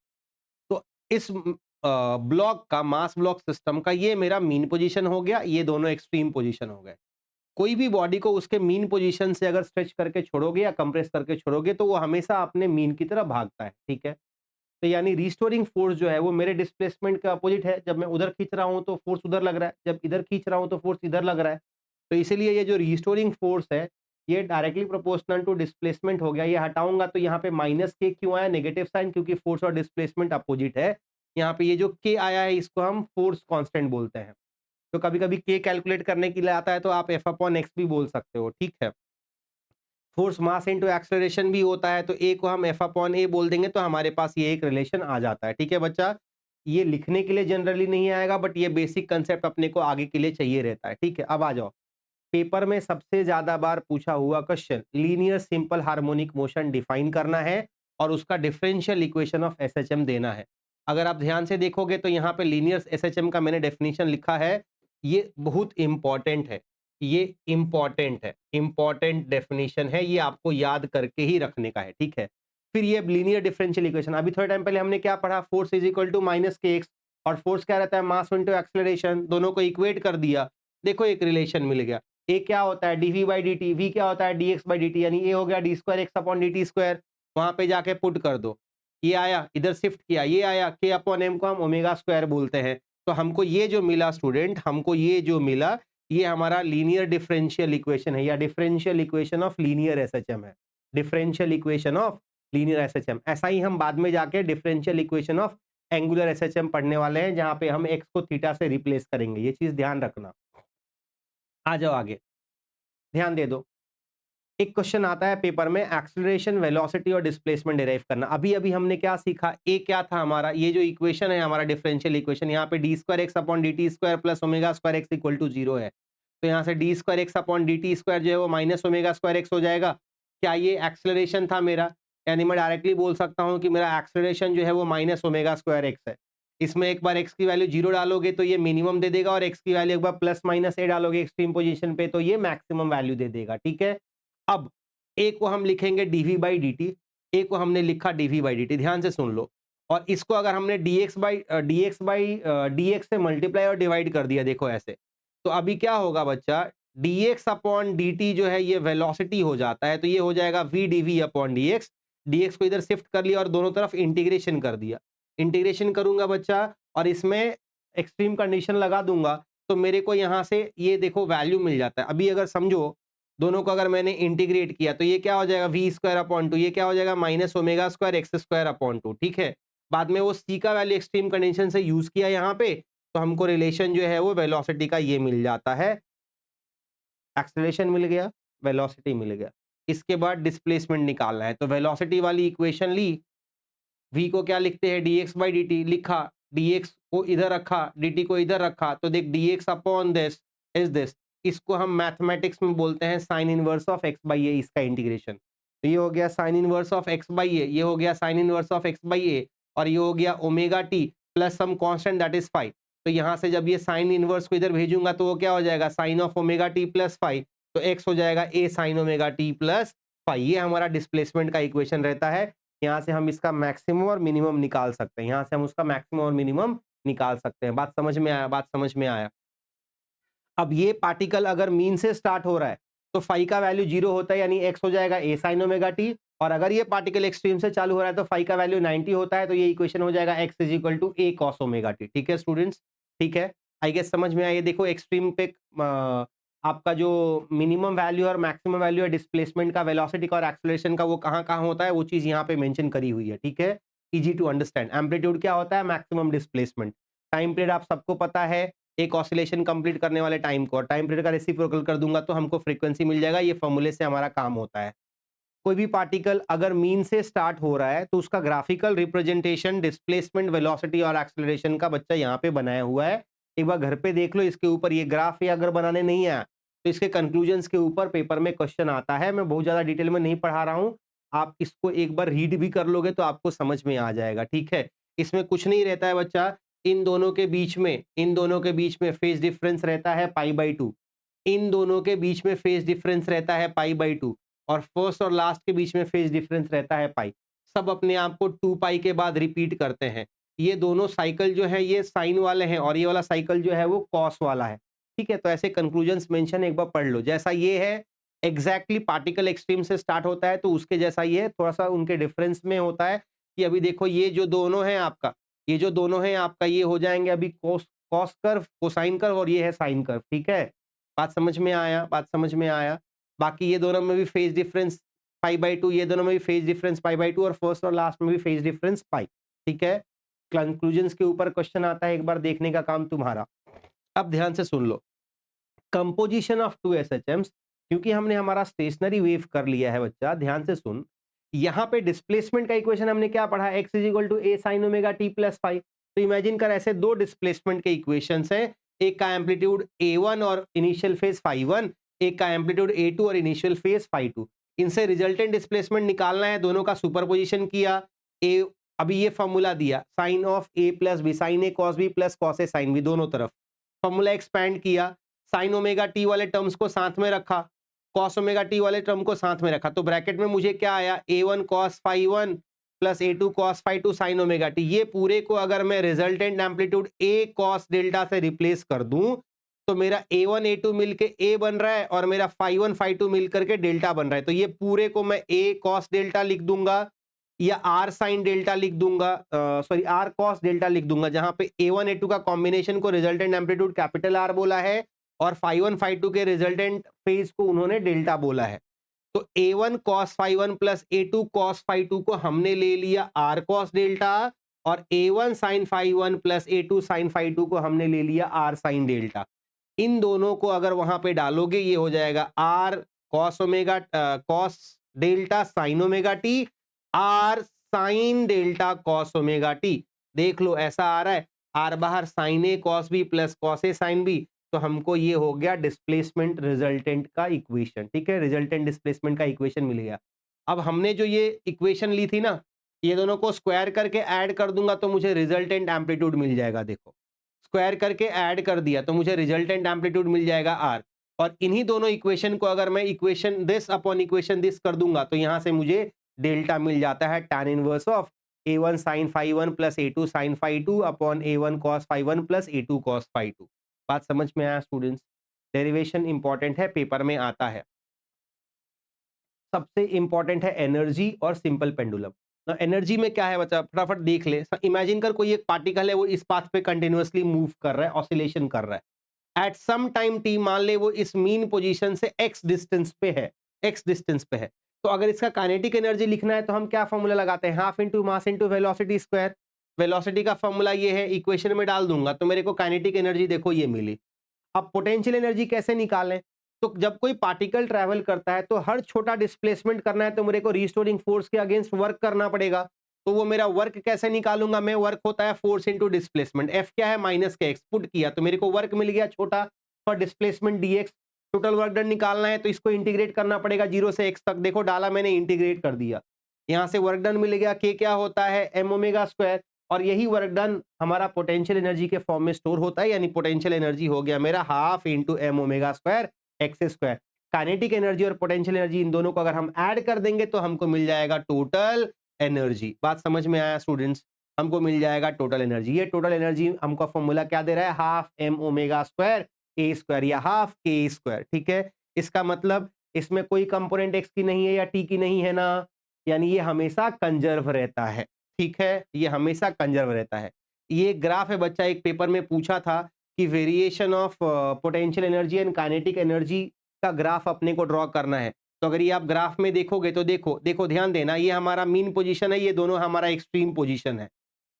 तो इस ब्लॉक का, मास ब्लॉक सिस्टम का, ये मेरा मीन पोजीशन हो गया, ये दोनों एक्सट्रीम पोजीशन हो गए। कोई भी बॉडी को उसके मीन पोजीशन से अगर स्ट्रेच करके छोड़ोगे या कंप्रेस करके छोड़ोगे, तो वो हमेशा अपने मीन की तरफ भागता है, ठीक है। तो यानी रिस्टोरिंग फोर्स जो है वो मेरे डिस्प्लेसमेंट के अपोजिट है। जब मैं उधर खींच रहा हूं तो फोर्स उधर लग रहा है, जब इधर खींच रहा हूं तो फोर्स इधर लग रहा है। तो इसीलिए ये जो रिस्टोरिंग फोर्स है, ये डायरेक्टली प्रोपोर्शनल टू डिस्प्लेसमेंट हो गया। ये हटाऊंगा तो यहाँ पे माइनस के क्यों आया, नेगेटिव साइन, क्योंकि फोर्स और डिस्प्लेसमेंट अपोजिट है। यहाँ पे ये जो के आया है इसको हम फोर्स कांस्टेंट बोलते हैं। तो कभी कभी के कैलकुलेट करने के लिए आता है तो आप एफ अपॉन एक्स भी बोल सकते हो, ठीक है। फोर्स मास इनटू एक्सेलरेशन भी होता है, तो ए को हम एफ अपॉन ए बोल देंगे, तो हमारे पास ये एक रिलेशन आ जाता है, ठीक है बच्चा। ये लिखने के लिए जनरली नहीं आएगा, बट ये बेसिक कंसेप्ट अपने को आगे के लिए चाहिए रहता है, ठीक है। अब आ जाओ, पेपर में सबसे ज्यादा बार पूछा हुआ question, linear simple harmonic motion define करना है और उसका डिफरेंशियल इक्वेशन ऑफ एसएचएम देना है। अगर आप ध्यान से देखोगे तो यहाँ पे लीनियर एसएचएम का मैंने डेफिनेशन लिखा है, ये बहुत इंपॉर्टेंट है, ये इंपॉर्टेंट है, इंपॉर्टेंट डेफिनेशन है, ये आपको याद करके ही रखने का है, ठीक है। फिर ये लीनियर डिफरेंशियल इक्वेशन, अभी थोड़े टाइम पहले हमने क्या पढ़ा, force is equal to minus K X, और फोर्स क्या रहता है, मास इनटू एक्सेलरेशन, दोनों को इक्वेट कर दिया, देखो एक रिलेशन मिल गया। ए क्या होता है, DV by D T, V क्या होता है, D X by D T, यानी ए हो गया D square X upon D T square. वहां पे जाके पुट कर दो, ये आया, इधर शिफ्ट किया, ये आया, के अपॉन एम को हम ओमेगा स्क्वायर बोलते हैं। तो हमको ये जो मिला स्टूडेंट, हमको ये जो मिला, ये हमारा लीनियर डिफरेंशियल इक्वेशन है, या differential equation of linear SHM है, differential equation of linear SHM. ऐसा ही हम बाद में जाके differential equation of angular SHM पढ़ने वाले हैं, जहां पे हम एक्स को थीटा से रिप्लेस करेंगे, ये चीज ध्यान रखना। आ जाओ आगे, ध्यान दे दो। एक क्वेश्चन आता है पेपर में, एक्सेलरेशन, वेलोसिटी और डिस्प्लेसमेंट डिराइव करना। अभी अभी हमने क्या सीखा, ए क्या था हमारा, ये जो इक्वेशन है हमारा डिफरेंशियल इक्वेशन, यहाँ पे D square X upon D T square plus omega square X equal to 0 है। तो यहाँ से D square X upon D T square जो है वो माइनस ओमेगा स्क्वायर एक्स हो जाएगा। क्या ये एक्सेलरेशन था मेरा, यानी मैं डायरेक्टली बोल सकता हूँ कि मेरा एक्सेलरेशन जो है वो माइनस ओमेगा स्क्वायर एक्स है। इसमें एक बार एक्स की वैल्यू 0 डालोगे तो ये मिनिमम दे देगा, और एक्स की वैल्यू एक बार प्लस माइनस ए डालोगे एक्सट्रीम पोजीशन पे तो ये मैक्सिमम वैल्यू दे देगा, ठीक है। अब ए को हम लिखेंगे डीवी बाई डी टी, ए को हमने लिखा डीवी बाई डी टी, ध्यान से सुन लो। और इसको अगर हमने डी एक्स से मल्टीप्लाई और डिवाइड कर दिया, देखो ऐसे, तो अभी क्या होगा बच्चा, D x upon D T जो है ये वेलोसिटी हो जाता है, तो ये हो जाएगा V D V upon D X. D X को इधर शिफ्ट कर लिया और दोनों तरफ इंटीग्रेशन कर दिया, इंटीग्रेशन करूंगा बच्चा, और इसमें एक्सट्रीम कंडीशन लगा दूंगा, तो मेरे को यहां से ये देखो वैल्यू मिल जाता है। अभी अगर समझो, दोनों को अगर मैंने इंटीग्रेट किया तो ये क्या हो जाएगा, वी स्क्वायर अपॉन टू, ये क्या हो जाएगा, minus omega square X square upon two, ठीक है। बाद में वो सी का वैल्यू एक्सट्रीम कंडीशन से यूज किया यहाँ पे, तो हमको रिलेशन जो है वो वेलोसिटी का ये मिल जाता है, एक्सेलरेशन मिल गया, वेलोसिटी मिल गया। इसके बाद डिस्प्लेसमेंट निकालना है, तो वेलोसिटी वाली इक्वेशन ली, v को क्या लिखते हैं dx by dt, लिखा, dx को इधर रखा, dt को इधर रखा, तो देख dx upon this is this, इसको हम मैथमेटिक्स में बोलते हैं sine inverse of x by A, इसका इंटीग्रेशन। तो ये हो गया sine inverse of x by A, ये हो गया sine inverse of x by A, और ये हो गया omega T plus some constant that is five. तो यहाँ से जब ये साइन इनवर्स को इधर भेजूंगा तो वो क्या हो जाएगा, sine of omega T plus five, तो x हो जाएगा a sine omega T plus five. ये हमारा डिस्प्लेसमेंट का इक्वेशन रहता है। यहाँ से हम इसका मैक्सिमम और मिनिमम निकाल सकते हैं, यहाँ से हम उसका मैक्सिमम और मिनिमम निकाल सकते हैं। बात समझ में आया, बात समझ में आया। अब ये पार्टिकल अगर मीन से स्टार्ट हो रहा है तो फाई का वैल्यू 0 होता है, यानी x हो जाएगा a साइन ओमेगा टी, और अगर ये पार्टिकल एक्सट्रीम से चालू हो रहा है तो फाई का वैल्यू 90 होता है, तो ये इक्वेशन हो जाएगा x is equal to a cos omega t. ठीक है स्टूडेंट्स, ठीक है, आई गेस समझ में आया। देखो एक्सट्रीम पे आपका जो मिनिमम वैल्यू और मैक्सिमम वैल्यू है डिस्प्लेसमेंट का, वेलोसिटी का और एक्सेलरेशन का, वो कहाँ कहाँ होता है, वो चीज यहाँ पे मेंशन करी हुई है। ठीक है, इजी टू अंडरस्टैंड। एम्पलीट्यूड क्या होता है, मैक्सिमम डिस्प्लेसमेंट। टाइम पीरियड आप सबको पता है, एक ऑसिलेशन कंप्लीट करने वाले टाइम को, और टाइम पीरियड का रेसिप्रोकल कर दूंगा तो हमको फ्रीक्वेंसी मिल जाएगा। ये फॉर्मूले से हमारा काम होता है। कोई भी पार्टिकल अगर मीन से स्टार्ट हो रहा है तो उसका ग्राफिकल रिप्रेजेंटेशन डिस्प्लेसमेंट, वेलोसिटी और एक्सेलरेशन का बच्चा यहाँ पे बनाया हुआ है। एक बार घर पे देख लो इसके ऊपर, ये ग्राफ ये अगर बनाने नहीं आया तो इसके कंक्लूजन्स के ऊपर पेपर में क्वेश्चन आता है। मैं बहुत ज्यादा डिटेल में नहीं पढ़ा रहा हूँ, आप इसको एक बार रीड भी कर लोगे तो आपको समझ में आ जाएगा। ठीक है, इसमें कुछ नहीं रहता है बच्चा, इन दोनों के बीच में, इन दोनों के बीच में फेज डिफरेंस रहता है पाई बाई टू, इन दोनों के बीच में फेज डिफरेंस रहता है पाई बाई टू, और फर्स्ट और लास्ट के बीच में फेज डिफरेंस रहता है पाई। सब अपने आप को 2 पाई के बाद रिपीट करते हैं। ये दोनों साइकिल जो है ये साइन वाले हैं, और ये वाला साइकिल जो है वो कॉस वाला है। ठीक है, तो ऐसे कंक्लूजन्स मेंशन एक बार पढ़ लो। जैसा ये है एग्जैक्टली पार्टिकल एक्सट्रीम से स्टार्ट होता है तो उसके जैसा ये है, थोड़ा सा उनके डिफरेंस में होता है कि अभी देखो ये जो दोनों है आपका, ये जो दोनों है आपका, ये हो जाएंगे अभी cos cos curve, cosine curve, और ये है साइन कर्व। ठीक है, बात समझ में आया, बात समझ में आया। बाकी ये दोनों में भी phase difference pi by two, ये दोनों में भी phase difference pi by two, और फर्स्ट और लास्ट में भी फेज डिफरेंस पाई। ठीक है, कंक्लूजन्स के ऊपर क्वेश्चन आता है, एक बार देखने का काम तुम्हारा। अब ध्यान से सुन लो, कंपोजिशन ऑफ टू SHMs, क्योंकि हमने हमारा स्टेशनरी वेव कर लिया है बच्चा, ध्यान से सुन। यहाँ पे डिस्प्लेसमेंट का इक्वेशन हमने क्या पढ़ा, x is equal to a sine omega T plus five. तो इमेजिन कर ऐसे दो डिस्प्लेसमेंट के इक्वेशंस हैं, एक का एम्पलीट्यूड a1 और इनिशियल फेज फाइव वन, एक का एम्पलीट्यूड a2 और इनिशियल फेज फाइव टू। इनसे रिजल्टेंट डिस्प्लेसमेंट निकालना है, दोनों का सुपरपोजिशन किया, a अभी ये फॉर्मूला दिया sine of a plus B, sine A cos B plus cos A sine B, दोनों तरफ फॉर्मूला एक्सपैंड किया, साइन ओमेगा टी वाले टर्म्स को साथ में रखा, कॉस ओमेगा टी वाले टर्म को साथ में रखा, तो ब्रैकेट में मुझे क्या आया, a1 cos five one plus a2 cos five two sine omega t. ये पूरे को अगर मैं resultant amplitude a cos delta से रिप्लेस कर दूं तो मेरा a1 a2 मिलके a बन रहा है, और मेरा फाइव वन फाइव टू मिलकर के डेल्टा बन रहा है। तो ये पूरे को मैं a cos डेल्टा लिख दूंगा, या r साइन डेल्टा लिख दूंगा, सॉरी r cos डेल्टा लिख दूंगा, जहां पे a1 a2 का कॉम्बिनेशन को रिजल्टेंट एम्पलीट्यूड कैपिटल R बोला है, और फाइव वन फाइव टू के रिजल्टेंट फेज को उन्होंने डेल्टा बोला है। तो a1 cos five one plus a2 cos five two को हमने ले लिया r cos डेल्टा, और a1 sin five one plus a2 sin five two को हमने ले लिया r sin डेल्टा। इन दोनों को अगर वहां पे डालोगे ये हो जाएगा r cos omega cos delta sin omega T, r sin delta cos omega T. देख लो ऐसा आ रहा है, r बाहर sin a cos b plus cos a sin b, तो हमको ये हो गया डिस्प्लेसमेंट रिजल्टेंट का इक्वेशन। ठीक है, रिजल्टेंट डिस्प्लेसमेंट का इक्वेशन मिल गया। अब हमने जो ये इक्वेशन ली थी ना, ये दोनों को स्क्वायर करके ऐड कर दूंगा तो मुझे रिजल्टेंट एम्पलीट्यूड मिल जाएगा। देखो स्क्वायर करके ऐड कर दिया तो मुझे रिजल्टेंट एम्पलीट्यूड मिल जाएगा r, और इन्हीं दोनों इक्वेशन को अगर मैं equation this upon equation this कर दूंगा तो यहां से मुझे डेल्टा मिल जाता है, tan inverse of a1 sin five one plus a2 sin five two upon a1 cos five one plus a2 cos five two. बात समझ में आया स्टूडेंट्स? डेरिवेशन इंपॉर्टेंट है, पेपर में आता है। सबसे इंपॉर्टेंट है एनर्जी और सिंपल पेंडुलम। एनर्जी में क्या है बच्चा, फटाफट देख ले। इमेजिन कर कोई एक पार्टिकल है, वो इस पाथ पे कंटिन्यूअसली मूव कर रहा है, ऑसिलेशन कर रहा है। एट सम टाइम टी, मान ले वो इस मीन पोजीशन से x डिस्टेंस पे है, x डिस्टेंस पे है। तो अगर इसका काइनेटिक एनर्जी लिखना है तो हम क्या फॉर्मूला लगाते हैं, half into mass into velocity square. Velocity का फॉर्मूला ये है, इक्वेशन में डाल दूंगा तो मेरे को काइनेटिक एनर्जी देखो ये मिली। अब पोटेंशियल एनर्जी कैसे निकालें, तो जब कोई पार्टिकल ट्रैवल करता है तो हर छोटा डिस्प्लेसमेंट करना है तो मेरे को रिस्टोरिंग फोर्स के अगेंस्ट वर्क करना पड़ेगा। तो वो मेरा वर्क कैसे निकालूंगा मैं? वर्क होता है फोर्स इंटू डिस्प्लेसमेंट। एफ क्या है? Minus K x. पुट किया तो मेरे को वर्क मिल गया छोटा, for displacement dx। Total work done निकालना है तो इसको इंटीग्रेट करना पड़ेगा 0 से x तक। देखो डाला मैंने, इंटीग्रेट कर दिया, यहां से वर्क डन मिल गया। के क्या होता है? M omega square. और यही वर्क डन हमारा पोटेंशियल एनर्जी के फॉर्म में स्टोर होता है, यानी पोटेंशियल एनर्जी हो गया मेरा half into M omega square X square. Kinetic energy और पोटेंशियल एनर्जी, इन दोनों को अगर हम ऐड कर देंगे तो हमको मिल जाएगा टोटल एनर्जी। बात समझ में आया स्टूडेंट्स? हमको मिल जाएगा टोटल एनर्जी। ये टोटल एनर्जी हमको फॉर्मूला क्या दे रहा है? हाफ एम ओमेगा स्क्वायर ए स्क्वायर या हाफ के स्क्वायर। ठीक है, इसका मतलब इसमें कोई कंपोनेंट एक्स की नहीं है या टी की नहीं है ना, यानी ये हमेशा कंजर्व रहता है। ठीक है, ये हमेशा कंजर्व रहता है। ये ग्राफ है बच्चा, एक पेपर में पूछा था कि variation of potential energy and kinetic energy का ग्राफ अपने को ड्रॉ करना है। तो अगर ये आप ग्राफ में देखोगे तो देखो देखो ध्यान देना, ये हमारा मीन पोजीशन है, ये दोनों हमारा एक्सट्रीम पोजीशन है।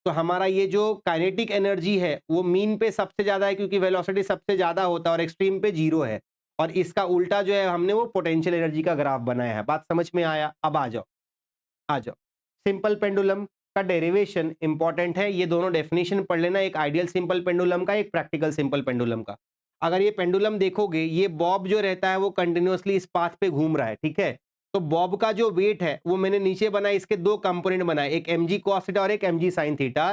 तो हमारा ये जो काइनेटिक एनर्जी है वो मीन पे सबसे ज्यादा है, क्योंकि वेलोसिटी सबसे ज्यादा होता है, और एक्सट्रीम पे 0 है। और इसका उल्टा जो है हमने वो पोटेंशियल एनर्जी का ग्राफ बनाया है। बात समझ में आया? अब आ जाओ, आ जाओ। सिंपल पेंडुलम का डेरिवेशन इंपॉर्टेंट है, ये दोनों डेफिनेशन पढ़ लेना, एक आइडियल सिंपल पेंडुलम का, एक प्रैक्टिकल सिंपल पेंडुलम का। अगर ये पेंडुलम देखोगे, ये बॉब जो रहता है वो कंटिन्यूअसली इस पाथ पे घूम रहा है। ठीक है, तो बॉब का जो वेट है वो मैंने नीचे बनाया, इसके दो कंपोनेंट बनाए, एक mg cos थीटा और एक mg sin theta.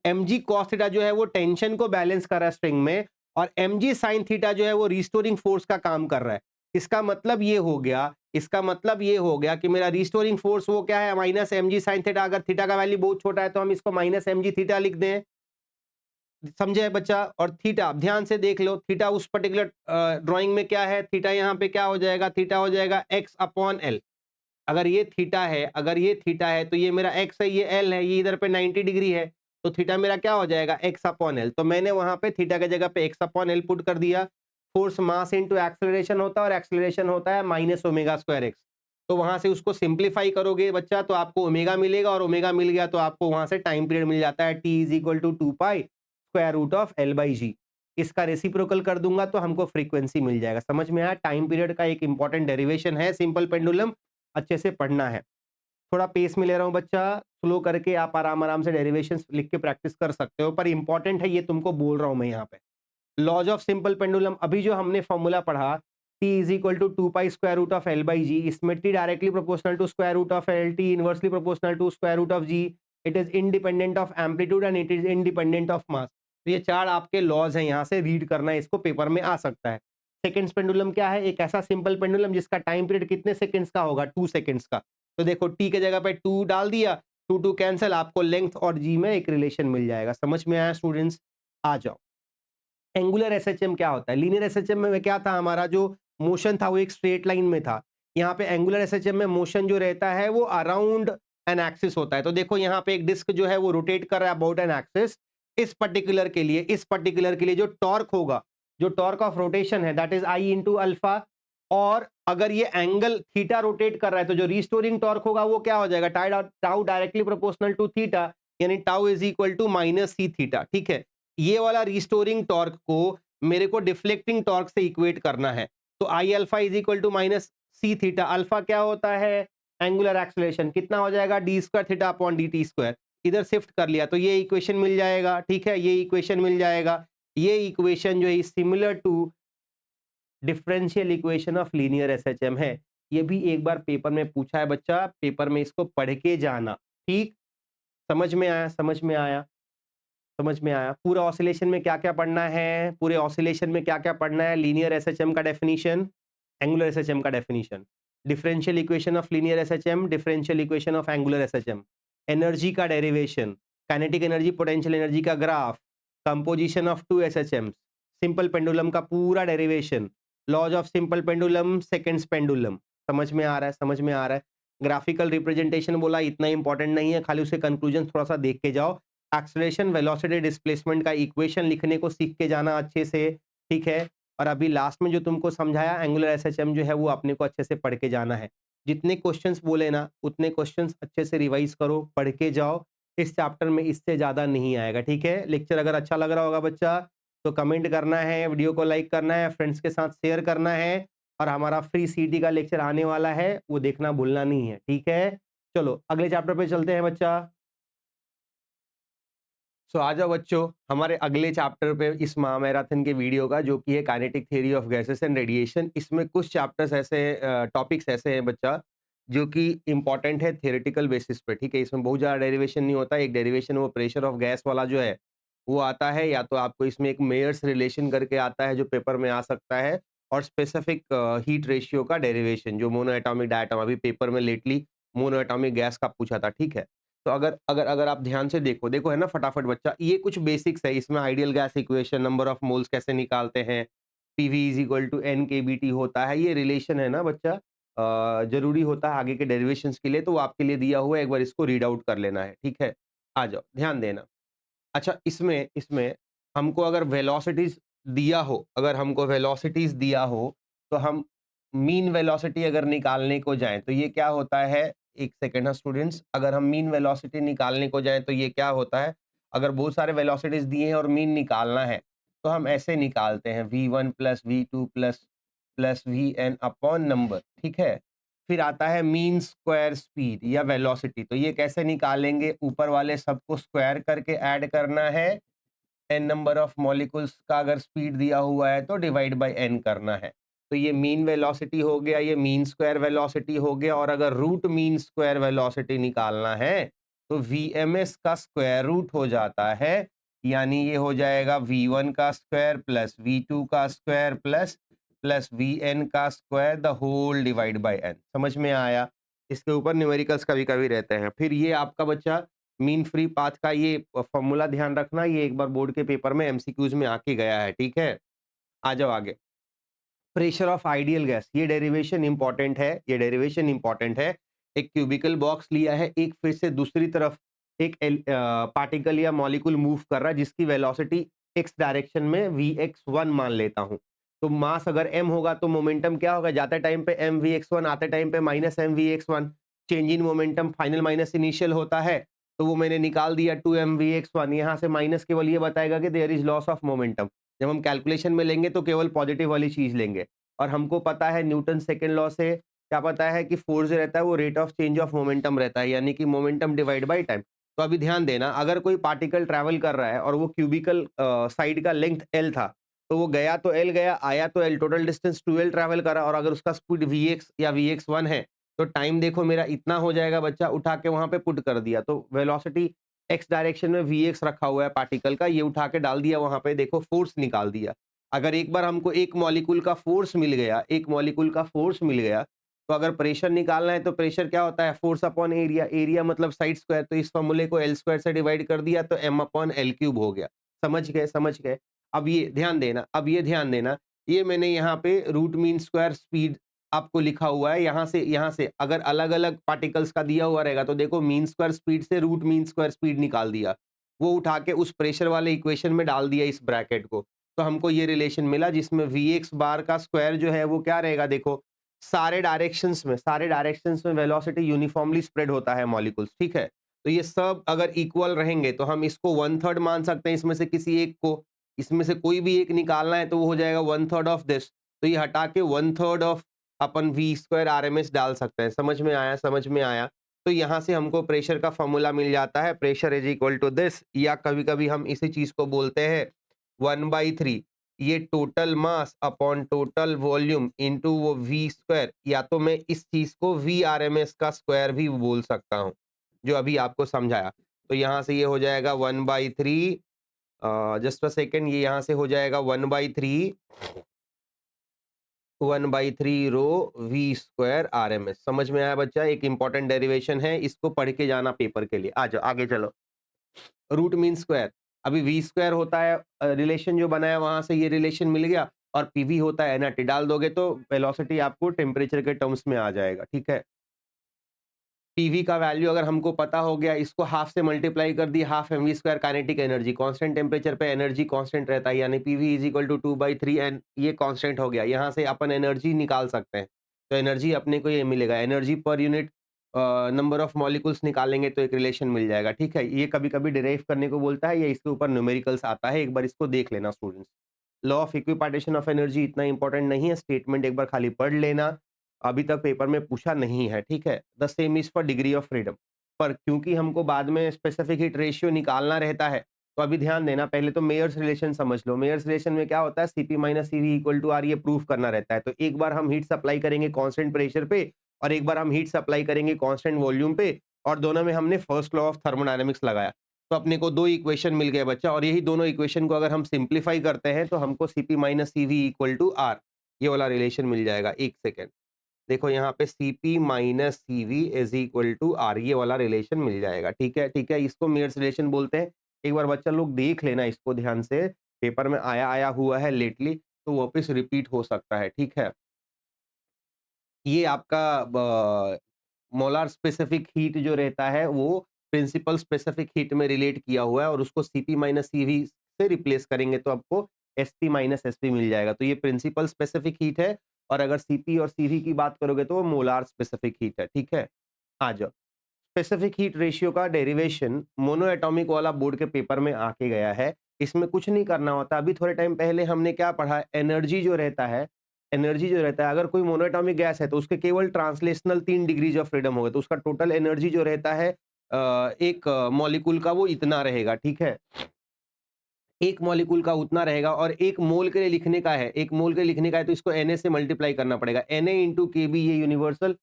mg cos theta जो है वो टेंशन को बैलेंस कर रहा है स्ट्रिंग में, और mg sin थीटा जो है वो रिस्टोरिंग फोर्स का काम कर रहा है। इसका मतलब ये हो गया, इसका मतलब ये हो गया कि मेरा रिस्टोरिंग फोर्स वो क्या है? Minus mg sin theta. अगर थीटा का वैल्यू बहुत छोटा है तो हम इसको माइनस mg थीटा लिख दें। समझे बच्चा? और थीटा ध्यान से देख लो, थीटा उस पर्टिकुलर ड्राइंग में क्या है? थीटा यहाँ पे क्या हो जाएगा? थीटा हो जाएगा x अपॉन एल। अगर ये थीटा है, अगर ये थीटा है तो ये मेरा x है, ये l है, ये इधर पे 90 डिग्री है, तो थीटा मेरा क्या हो जाएगा? x upon L. तो मैंने वहां पे थीटा की जगह पे x अपॉन एल पुट कर दिया। फोर्स मास इंटू एक्सेलरेशन होता है, और एक्सेलरेशन होता है माइनस ओमेगा स्क्वायर एक्स। तो वहां से उसको सिंप्लीफाई करोगे बच्चा तो आपको ओमेगा मिलेगा, और ओमेगा मिल गया तो आपको वहां से टाइम पीरियड मिल जाता है, t is equal to 2 pi square root of L by G. इसका रेसिप्रोकल कर दूंगा तो हमको फ्रीक्वेंसी मिल जाएगा। समझ में आया? टाइम पीरियड का एक इंपॉर्टेंट डेरिवेशन है सिंपल पेंडुलम, अच्छे से पढ़ना है। थोड़ा पेस में ले रहा हूं बच्चा, स्लो करके आप आराम आराम से डेरिवेशंस लिख के प्रैक्टिस कर सकते हो, पर इंपॉर्टेंट है ये, तुमको बोल रहा हूं मैं यहाँ पे। लॉज ऑफ सिंपल पेंडुलम, अभी जो हमने फॉर्मूला पढ़ा, t is equal to 2 pi square root of L by G, इसमें t directly proportional to square root of L, t inversely proportional to square root of G, it is independent of amplitude and it is independent of mass. तो ये चार आपके laws हैं, यहाँ से read करना है, इसको पेपर में आ सकता है। सेकेंड्स पेंडुलम क्या है? एक ऐसा सिंपल पेंडुलम जिसका टाइम पीरियड कितने सेकंड्स का होगा? 2 सेकंड्स का। तो देखो t के जगह पे 2 डाल दिया, 2 2 कैंसिल, आपको लेंथ और g में एक रिलेशन मिल जाएगा। समझ में आया स्टूडेंट्स? आ जाओ। एंगुलर एसएचएम क्या होता है? लीनियर एसएचएम में क्या था? हमारा जो मोशन था वो एक स्ट्रेट लाइन में था। यहाँ पे एंगुलर एसएचएम में मोशन जो रहता है वो अराउंड एन एक्सिस होता है। तो देखो यहाँ पे एक डिस्क जो है वो रोटेट कर रहा है अबाउट एन एक्सिस। इस पर्टिकुलर के लिए, इस पर्टिकुलर के लिए जो टॉर्क होगा, जो टॉर्क ऑफ रोटेशन है, that is I into alpha. और अगर ये एंगल थीटा रोटेट कर रहा है तो जो रिस्टोरिंग टॉर्क होगा वो क्या हो जाएगा? Tau directly proportional to theta, यानी tau is equal to minus C theta. ठीक है, ये वाला रिस्टोरिंग टॉर्क को मेरे को डिफ्लेक्टिंग टॉर्क से इक्वेट करना है। तो I alpha is equal to minus C theta. Alpha क्या होता है? Angular acceleration. कितना हो जाएगा? D square theta upon D T square. इधर शिफ्ट कर लिया तो ये इक्वेशन मिल जाएगा। ठीक है, ये इक्वेशन मिल जाएगा। ये इक्वेशन जो है similar to differential equation of linear SHM है। ये भी एक बार पेपर में पूछा है बच्चा, पेपर में इसको पढ़ के जाना। ठीक, समझ में आया? समझ में आया? समझ में आया? पूरा ऑसिलेशन में क्या क्या पढ़ना है? पूरे ऑसिलेशन में क्या क्या पढ़ना है? लीनियर एसएचएम का डेफिनेशन, एंगुलर एसएचएम का definition, differential equation of linear SHM, differential equation of angular SHM, energy का derivation, kinetic energy, potential energy का graph, composition of two SHM, simple pendulum का पूरा derivation, laws of simple pendulum, seconds pendulum. समझ में आ रहा है? समझ में आ रहा है? ग्राफिकल रिप्रेजेंटेशन बोला, इतना इंपॉर्टेंट नहीं है, खाली उसके कंक्लूजन थोड़ा सा देख के जाओ। एक्सेलरेशन, वेलोसिटी, डिस्प्लेसमेंट का इक्वेशन लिखने को सीख के जाना अच्छे से। ठीक है, और अभी लास्ट में जो तुमको समझाया एंगुलर एसएचएम जो है वो अपने को अच्छे से पढ़ के जाना है। जितने क्वेश्चंस बोले ना उतने क्वेश्चंस अच्छे से रिवाइज करो, पढ़ के जाओ। इस चैप्टर में इससे ज़्यादा नहीं आएगा। ठीक है, लेक्चर अगर अच्छा लग रहा होगा बच्चा तो कमेंट करना है, वीडियो को लाइक करना है, फ्रेंड्स के साथ शेयर करना है, और हमारा फ्री सीटी का लेक्चर आने वाला है वो देखना भूलना नहीं है। ठीक है, चलो अगले चैप्टर पे चलते हैं बच्चा। सो आ जाओ बच्चों हमारे अगले चैप्टर पे इस महामैराथन के वीडियो का, जो कि है kinetic theory of gases and radiation. इसमें कुछ चैप्टर्स ऐसे टॉपिक्स ऐसे हैं बच्चा, जो कि इंपॉर्टेंट है थियोरेटिकल बेसिस पे, ठीक है। इसमें बहुत ज़्यादा डेरिवेशन नहीं होता। एक डेरिवेशन वो प्रेशर ऑफ गैस वाला जो है वो आता है, या तो आपको इसमें एक मेयर्स रिलेशन करके आता है जो पेपर में आ सकता है, और स्पेसिफिक हीट रेशियो का डेरिवेशन जो मोनो एटॉमिक डायटम अभी पेपर में लेटली मोनो एटॉमिक गैस का पूछा था, ठीक है। तो अगर आप ध्यान से देखो देखो है ना फटाफट बच्चा, ये कुछ बेसिक्स है। इसमें ideal gas equation, number of moles कैसे निकालते हैं, PV is equal to N K B T होता है, ये रिलेशन है ना बच्चा, जरूरी होता है आगे के डेरिवेशंस के लिए। तो वो आपके लिए दिया हुआ है, एक बार इसको रीड आउट कर लेना है, ठीक है। आ जाओ ध्यान देना। अच्छा, इसमें इसमें हमको अगर वेलोसिटीज दिया हो, अगर हमको वेलोसिटीज दिया हो, तो हम मीन वेलोसिटी अगर निकालने को जाएं तो ये क्या होता है। एक सेकेंड है स्टूडेंट्स, अगर हम मीन वेलोसिटी निकालने को जाएं तो ये क्या होता है। अगर बहुत सारे वेलोसिटीज दिए हैं और मीन निकालना है, तो हम ऐसे निकालते हैं v1 plus v2 plus plus V N upon number, ठीक है। फिर आता है मीन स्क्वायर स्पीड या वेलोसिटी। तो ये कैसे निकालेंगे, ऊपर वाले सबको स्क्वायर करके ऐड करना है, एन नंबर ऑफ मॉलिक्यूल्स का अगर स्पीड दिया हुआ है तो डिवाइड बाय एन करना है। तो ये मीन वेलोसिटी हो गया, ये मीन स्क्वायर वेलोसिटी हो गया। और अगर रूट मीन स्क्वायर वेलोसिटी निकालना है तो वीएमएस का स्क्वायर रूट हो जाता है, यानी ये हो जाएगा v1 का स्क्वायर प्लस v2 का स्क्वायर प्लस प्लस vn का square the whole divide by n। समझ में आया। इसके ऊपर न्यूमेरिकल्स कभी कभी रहते हैं। फिर ये आपका बच्चा मीन फ्री पाथ का ये फॉर्मूला ध्यान रखना, ये एक बार बोर्ड के पेपर में एमसीक्यूज में आके गया है, ठीक है। आ जाओ आगे। प्रेशर ऑफ आइडियल गैस, ये डेरिवेशन इंपॉर्टेंट है, ये डेरिवेशन इंपॉर्टेंट है। एक क्यूबिकल बॉक्स लिया है, एक फिर से दूसरी तरफ एक पार्टिकल या मॉलिक्यूल मूव कर रहा है जिसकी वेलोसिटी एक्स डायरेक्शन में vx1 मान लेता हूं। तो मास अगर m होगा तो मोमेंटम क्या होगा, जाते टाइम पे mvx1, आते टाइम पे minus mvx1। Change in momentum final minus initial होता है, तो वो मैंने निकाल दिया 2mvx1। यहाँ से माइनस केवल ये बताएगा कि there is loss of momentum. जब हम कैलकुलेशन में लेंगे तो केवल पॉजिटिव वाली चीज लेंगे। और हमको पता है न्यूटन सेकेंड लॉ से क्या पता है कि फोर्स जो रहता है वो rate of change of momentum रहता है, यानी कि मोमेंटम डिवाइड बाय टाइम। तो अभी ध्यान देना, अगर कोई पार्टिकल ट्रैवल कर रहा है और वो क्यूबिकल साइड का लेंथ एल था, तो वो गया तो एल गया, आया तो L, total distance 2l travel करा। और अगर उसका स्पीड vx या vx1 है, तो टाइम देखो मेरा इतना हो जाएगा बच्चा, उठा के वहां पे पुट कर दिया। तो वेलोसिटी एक्स डायरेक्शन में vx रखा हुआ है पार्टिकल का, ये उठा के डाल दिया वहां पे, देखो फोर्स निकाल दिया। अगर एक बार हमको एक मॉलिक्यूल का फोर्स मिल गया, एक मॉलिक्यूल का फोर्स मिल गया, तो अगर प्रेशर निकालना है तो प्रेशर क्या होता है, फोर्स अपॉन एरिया, एरिया मतलब साइड स्क्वायर। तो इस फॉर्मूले को एल स्क्वायर से डिवाइड कर दिया तो एम अपॉन एल क्यूब हो गया। समझ गए, समझ गए। अब ये ध्यान देना, अब ये ध्यान देना, ये मैंने यहाँ पे रूट मीन स्क्वायर स्पीड आपको लिखा हुआ है। यहाँ से अगर अलग अलग पार्टिकल्स का दिया हुआ रहेगा तो देखो मीन स्क्वायर स्पीड से रूट मीन स्क्वायर स्पीड निकाल दिया, वो उठा के उस प्रेशर वाले इक्वेशन में डाल दिया इस ब्रैकेट को। तो हमको ये रिलेशन मिला जिसमें Vx बार का स्क्वायर जो है वो क्या रहेगा, देखो सारे डायरेक्शंस में वेलोसिटी यूनिफॉर्मली स्प्रेड होता है मॉलिक्यूल्स, ठीक है। तो ये सब अगर इक्वल रहेंगे तो हम इसको 1/3 मान सकते हैं इसमें से किसी एक को। इसमें से कोई भी एक निकालना है तो वो हो जाएगा 1/3 ऑफ दिस। तो ये हटा के 1/3 ऑफ अपन V square R M S डाल सकते हैं। समझ में आया, समझ में आया। तो यहाँ से हमको प्रेशर का फॉर्मूला मिल जाता है, pressure is equal to this, या कभी कभी हम इसी चीज को बोलते हैं 1/3, ये total mass upon total volume into वो वी स्क्वायर। या तो मैं इस चीज को वी आर एम एस का स्क्वायर भी बोल सकता हूँ, जो अभी आपको समझाया। तो यहाँ से ये हो जाएगा 1/3, जस्ट अ सेकेंड, ये यहाँ से हो जाएगा 1/3 rho V square R M S. समझ में आया बच्चा, एक इंपॉर्टेंट डेरिवेशन है, इसको पढ़ के जाना पेपर के लिए। आ जाओ आगे चलो। रूट मीन स्क्वायर, अभी वी स्क्वायर होता है, रिलेशन जो बनाया वहां से ये रिलेशन मिल गया, और पीवी होता है एनर्टी, डाल दोगे तो वेलोसिटी आपको टेम्परेचर के टर्म्स में आ जाएगा, ठीक है। पीवी का वैल्यू अगर हमको पता हो गया, इसको हाफ से मल्टीप्लाई कर दी, half M V square kinetic energy, constant temperature पे एनर्जी कांस्टेंट रहता है, यानी PV is equal to 2/3 N, ये कांस्टेंट हो गया। यहाँ से अपन एनर्जी निकाल सकते हैं, तो एनर्जी अपने को ये मिलेगा, energy per unit number of molecules निकालेंगे तो एक रिलेशन मिल जाएगा, ठीक है। ये कभी कभी डिराइव करने को बोलता है, या इसके ऊपर न्यूमेरिकल्स आता है, एक बार इसको देख लेना students. Law of equipartition of energy इतना इंपॉर्टेंट नहीं है, स्टेटमेंट एक बार खाली पढ़ लेना, अभी तक पेपर में पूछा नहीं है, ठीक है। The same is for degree of freedom, पर क्योंकि हमको बाद में स्पेसिफिक हीट रेशियो निकालना रहता है, तो अभी ध्यान देना, पहले तो मेयर्स रिलेशन समझ लो। मेयर्स रिलेशन में क्या होता है, Cp minus Cv equal to R, ये प्रूफ करना रहता है। तो एक बार हम हीट सप्लाई करेंगे कांस्टेंट प्रेशर पे और एक बार हम हीट सप्लाई करेंगे कांस्टेंट वॉल्यूम पे, और दोनों में हमने फर्स्ट लॉ ऑफ थर्मोडायनामिक्स लगाया। तो अपने को 2 इक्वेशन मिल गए बच्चा, और यही दोनों इक्वेशन को अगर हम सिंप्लीफाई करते हैं तो हमको Cp minus Cv equal to R, ये वाला रिलेशन मिल जाएगा। 1 सेकंड, देखो यहाँ पे Cp minus Cv is equal to R, ये वाला रिलेशन मिल जाएगा। ठीक है, ठीक है, इसको मेयर्स रिलेशन बोलते हैं। एक बार बच्चा लोग देख लेना इसको ध्यान से, पेपर में आया आया हुआ है लेटली, तो वापस रिपीट हो सकता है। ठीक है, ये आपका मोलार स्पेसिफिक हीट जो रहता है वो प्रिंसिपल स्पेसिफिक हीट में रिलेट किया हुआ है, और उसको Cp माइनस Cv से रिप्लेस करेंगे तो आपको Sp माइनस Sp मिल जाएगा। तो ये प्रिंसिपल स्पेसिफिक हीट है, और अगर Cp और Cv की बात करोगे तो वो मोलार स्पेसिफिक हीट है। ठीक है, आ जाओ। स्पेसिफिक हीट रेशियो का डेरिवेशन मोनो एटॉमिक वाला बोर्ड के पेपर में आके गया है। इसमें कुछ नहीं करना होता। अभी थोड़े टाइम पहले हमने क्या पढ़ा, एनर्जी जो रहता है, एनर्जी जो रहता है, अगर कोई मोनो एटॉमिक गैस है तो उसके केवल ट्रांसलेशनल 3 डिग्रीज ऑफ फ्रीडम होगा, तो उसका टोटल एनर्जी जो रहता है एक मॉलिक्यूल का वो इतना रहेगा। ठीक है, एक मॉलिक्यूल का उतना रहेगा, और एक मोल के लिए लिखने का है, एक मोल के लिए लिखने का है तो इसको Na से मल्टीप्लाई करना पड़ेगा। Na इंटू Kb, ये यूनिवर्सल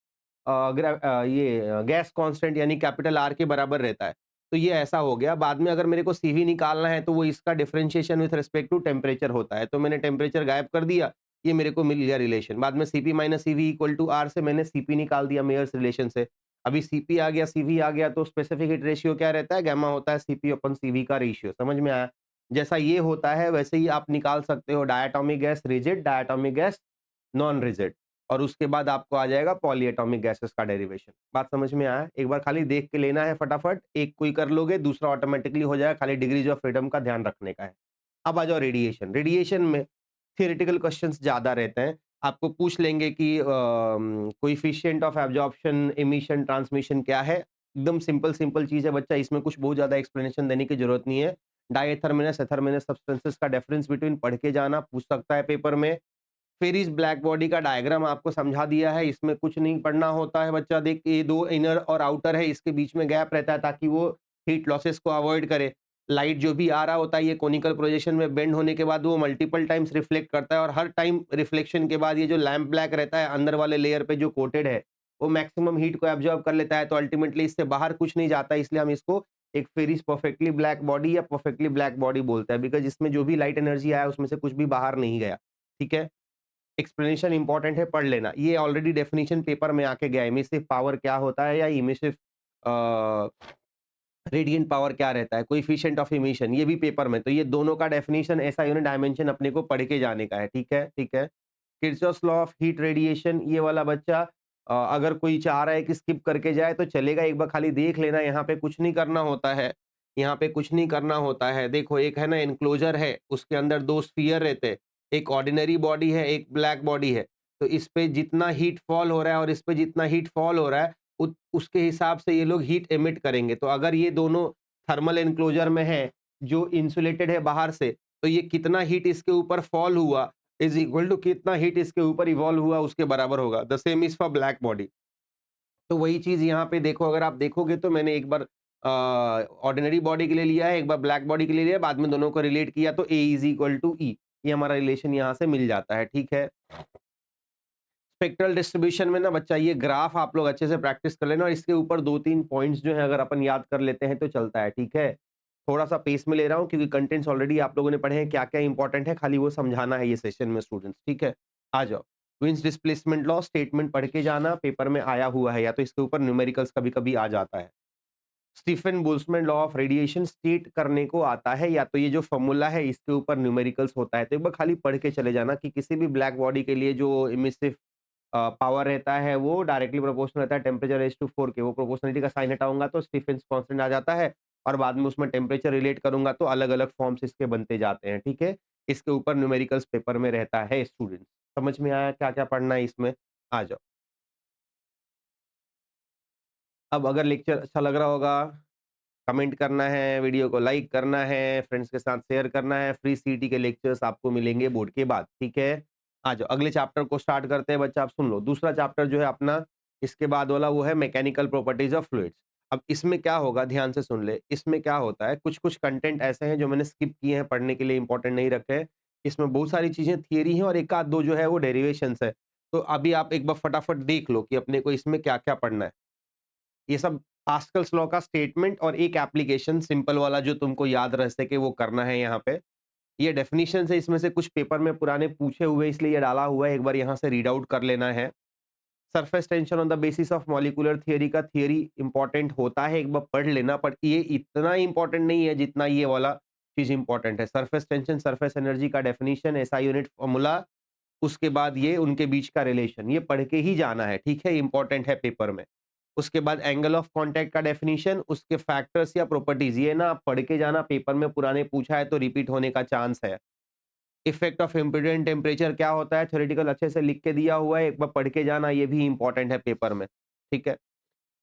ये गैस कांस्टेंट यानी कैपिटल R के बराबर रहता है। तो ये ऐसा हो गया। बाद में अगर मेरे को Cv निकालना है तो वो इसका differentiation with respect to temperature होता है, तो मैंने टेम्परेचर गायब कर दिया, ये मेरे को मिल गया रिलेशन। बाद में Cp minus Cv equal to R से मैंने Cp निकाल दिया मेयर्स रिलेशन से। अभी Cp आ गया, Cv आ गया, तो स्पेसिफिक हीट रेशियो क्या रहता है, गामा होता है Cp अपन Cv का रेशियो। समझ में आया? जैसा ये होता है वैसे ही आप निकाल सकते हो diatomic gas rigid, diatomic gas non rigid, और उसके बाद आपको आ जाएगा पॉलीएटॉमिक गैसेस का डेरिवेशन। बात समझ में आया? एक बार खाली देख के लेना है फटाफट, एक कोई कर लोगे दूसरा ऑटोमेटिकली हो जाएगा, खाली डिग्रीज ऑफ फ्रीडम का ध्यान रखने का है। अब आ जाओ रेडिएशन। रेडिएशन में थियोरेटिकल क्वेश्चंस ज्यादा रहते हैं। आपको पूछ लेंगे कि coefficient of absorption, emission, transmission क्या है। एकदम सिंपल सिंपल चीज है बच्चा, इसमें कुछ बहुत ज्यादा एक्सप्लेनेशन देने की जरूरत नहीं है। डाइथरमिनस एथरमिनस सब्सटेंसेस का डिफरेंस बिटवीन पढ़ के जाना, पूछ सकता है पेपर में। फिर इस ब्लैक बॉडी का डायग्राम आपको समझा दिया है, इसमें कुछ नहीं पढ़ना होता है बच्चा। देख, ये 2 इनर और आउटर है, इसके बीच में गैप रहता है ताकि वो हीट लॉसेस को अवॉइड करे। लाइट जो भी आ रहा होता है ये कोनिकल प्रोजेक्शन में बेंड होने के बाद वो मल्टीपल टाइम्स रिफ्लेक्ट करता है, और हर टाइम रिफ्लेक्शन के बाद ये जो लैम्प ब्लैक रहता है अंदर वाले लेयर पे जो कोटेड है, वो मैक्सिमम हीट को एब्जॉर्ब कर लेता है, तो अल्टीमेटली इससे बाहर कुछ नहीं जाता है। इसलिए हम इसको एक फेरिस परफेक्टली ब्लैक बॉडी या परफेक्टली ब्लैक बॉडी बोलते हैं, बिकॉज इसमें जो भी लाइट एनर्जी आया उसमें से कुछ भी बाहर नहीं गया। ठीक है, एक्सप्लेनेशन इंपॉर्टेंट है, पढ़ लेना। ये ऑलरेडी डेफिनेशन पेपर में आके गया है, इमिसिव पावर क्या होता है, या इमिसिव रेडिएंट पावर क्या रहता है, कोएफिशिएंट ऑफ इमिशन, ये भी पेपर में। तो ये दोनों का डेफिनेशन, ऐसा यूनिट डायमेंशन अपने को पढ़ के जाने का है। ठीक है, ठीक है। Kirchhoff's law of heat radiation, ये वाला बच्चा अगर कोई चाह रहा है कि स्किप करके जाए तो चलेगा, एक बार खाली देख लेना। यहाँ पे कुछ नहीं करना होता है, यहाँ पे कुछ नहीं करना होता है। देखो, एक है ना एनक्लोजर है, उसके अंदर 2 स्फीयर रहते हैं, एक ऑर्डिनरी बॉडी है, एक ब्लैक बॉडी है। तो इस पे जितना हीट फॉल हो रहा है और इस पे जितना हीट फॉल हो रहा है, उसके हिसाब से ये लोग हीट एमिट करेंगे। तो अगर ये दोनों थर्मल एनक्लोजर में है, जो इंसुलेटेड है बाहर से, तो ये कितना हीट इसके ऊपर फॉल हुआ इज इक्वल टू कितना हीट इसके ऊपर इवॉल्व हुआ उसके बराबर होगा। The same is for black body. तो वही चीज यहाँ पे देखो, अगर आप देखोगे तो मैंने एक बार ऑर्डिनरी बॉडी के लिए लिया है, एक बार ब्लैक बॉडी के लिए लिया है, बाद में दोनों को रिलेट किया तो ए इज इक्वल टू ई, ये हमारा रिलेशन यहाँ से मिल जाता है। ठीक है, स्पेक्ट्रल डिस्ट्रीब्यूशन में ना बच्चा ये ग्राफ आप लोग अच्छे से प्रैक्टिस कर लेना, और इसके ऊपर 2-3 पॉइंट्स जो है अगर अपन याद कर लेते हैं तो चलता है। ठीक है, थोड़ा सा पेस में ले रहा हूँ क्योंकि कंटेंट्स ऑलरेडी आप लोगों ने पढ़े हैं, क्या क्या इंपॉर्टेंट है, खाली वो समझाना है ये सेशन में स्टूडेंट्स। ठीक है, आ जाओ। विंस डिस्प्लेसमेंट लॉ स्टेटमेंट पढ़ के जाना, पेपर में आया हुआ है, या तो इसके ऊपर न्यूमेरिकल्स कभी कभी आ जाता है। Stefan Boltzmann law of radiation state करने को आता है, या तो ये जो फॉर्मूला है इसके ऊपर न्यूमेरिकल्स होता है। तो एक बार खाली पढ़ के चले जाना कि किसी भी ब्लैक बॉडी के लिए जो इमिसिव पावर रहता है वो डायरेक्टली प्रोपोर्शनल रहता है टेम्परेचर रेज़ टू 4 के। वो प्रोपोर्शनलिटी का साइन हटाऊंगा तो स्टीफेंस कांस्टेंट आ जाता है, और बाद में उसमें टेम्परेचर रिलेट करूंगा तो अलग-अलग फॉर्म्स इसके बनते जाते हैं। ठीक है, इसके ऊपर न्यूमेरिकल्स पेपर में रहता है स्टूडेंट्स। समझ में आया क्या-क्या पढ़ना है इसमें? आ जाओ। अब अगर लेक्चर अच्छा लग रहा होगा, कमेंट करना है, वीडियो को लाइक करना है, फ्रेंड्स के साथ शेयर करना है। फ्री सीईटी के लेक्चर्स आपको मिलेंगे बोर्ड के बाद। ठीक है, आ जाओ अगले चैप्टर को स्टार्ट करते हैं बच्चा। आप सुन लो, दूसरा चैप्टर जो है अपना इसके बाद वाला वो है मैकेनिकल प्रॉपर्टीज ऑफ फ्लूइड्स। अब इसमें क्या होगा, ध्यान से सुन ले, इसमें क्या होता है, कुछ-कुछ कंटेंट ऐसे हैं जो मैंने स्किप किए हैं, पढ़ने के लिए इम्पोर्टेंट नहीं रखे हैं। इसमें बहुत सारी चीज़ें थियरी हैं और 1 आध 2 जो है वो डेरिवेशंस है। तो अभी आप एक बार फटाफट देख लो कि अपने को इसमें क्या-क्या पढ़ना है। ये सब पास्कल्स लॉ का स्टेटमेंट और एक एप्लीकेशन सिंपल वाला जो तुमको याद रह सके वो करना है यहाँ पे। ये डेफिनिशन है, इसमें से कुछ पेपर में पुराने पूछे हुए इसलिए ये डाला हुआ है, एक बार यहाँ से रीड आउट कर लेना है। Surface tension on the basis of molecular theory का थियरी इंपॉर्टेंट होता है, एक बार पढ़ लेना, पर ये इतना इंपॉर्टेंट नहीं है जितना ये वाला चीज इंपॉर्टेंट है। सरफेस टेंशन, सरफेस एनर्जी का डेफिनेशन, एसआई यूनिट फॉर्मूला, उसके बाद ये उनके बीच का रिलेशन, ये पढ़ के ही जाना है, ठीक है, इंपॉर्टेंट है पेपर में। उसके बाद एंगल ऑफ कांटेक्ट का डेफिनेशन, उसके फैक्टर्स या प्रॉपर्टीज, ये ना आप पढ़ के जाना, पेपर में पुराने पूछा है तो रिपीट होने का चांस है। इफेक्ट ऑफ एम्बिएंट टेम्परेचर क्या होता है, थ्योरेटिकल अच्छे से लिख के दिया हुआ है, एक बार पढ़ के जाना, ये भी इंपॉर्टेंट है पेपर में, ठीक है।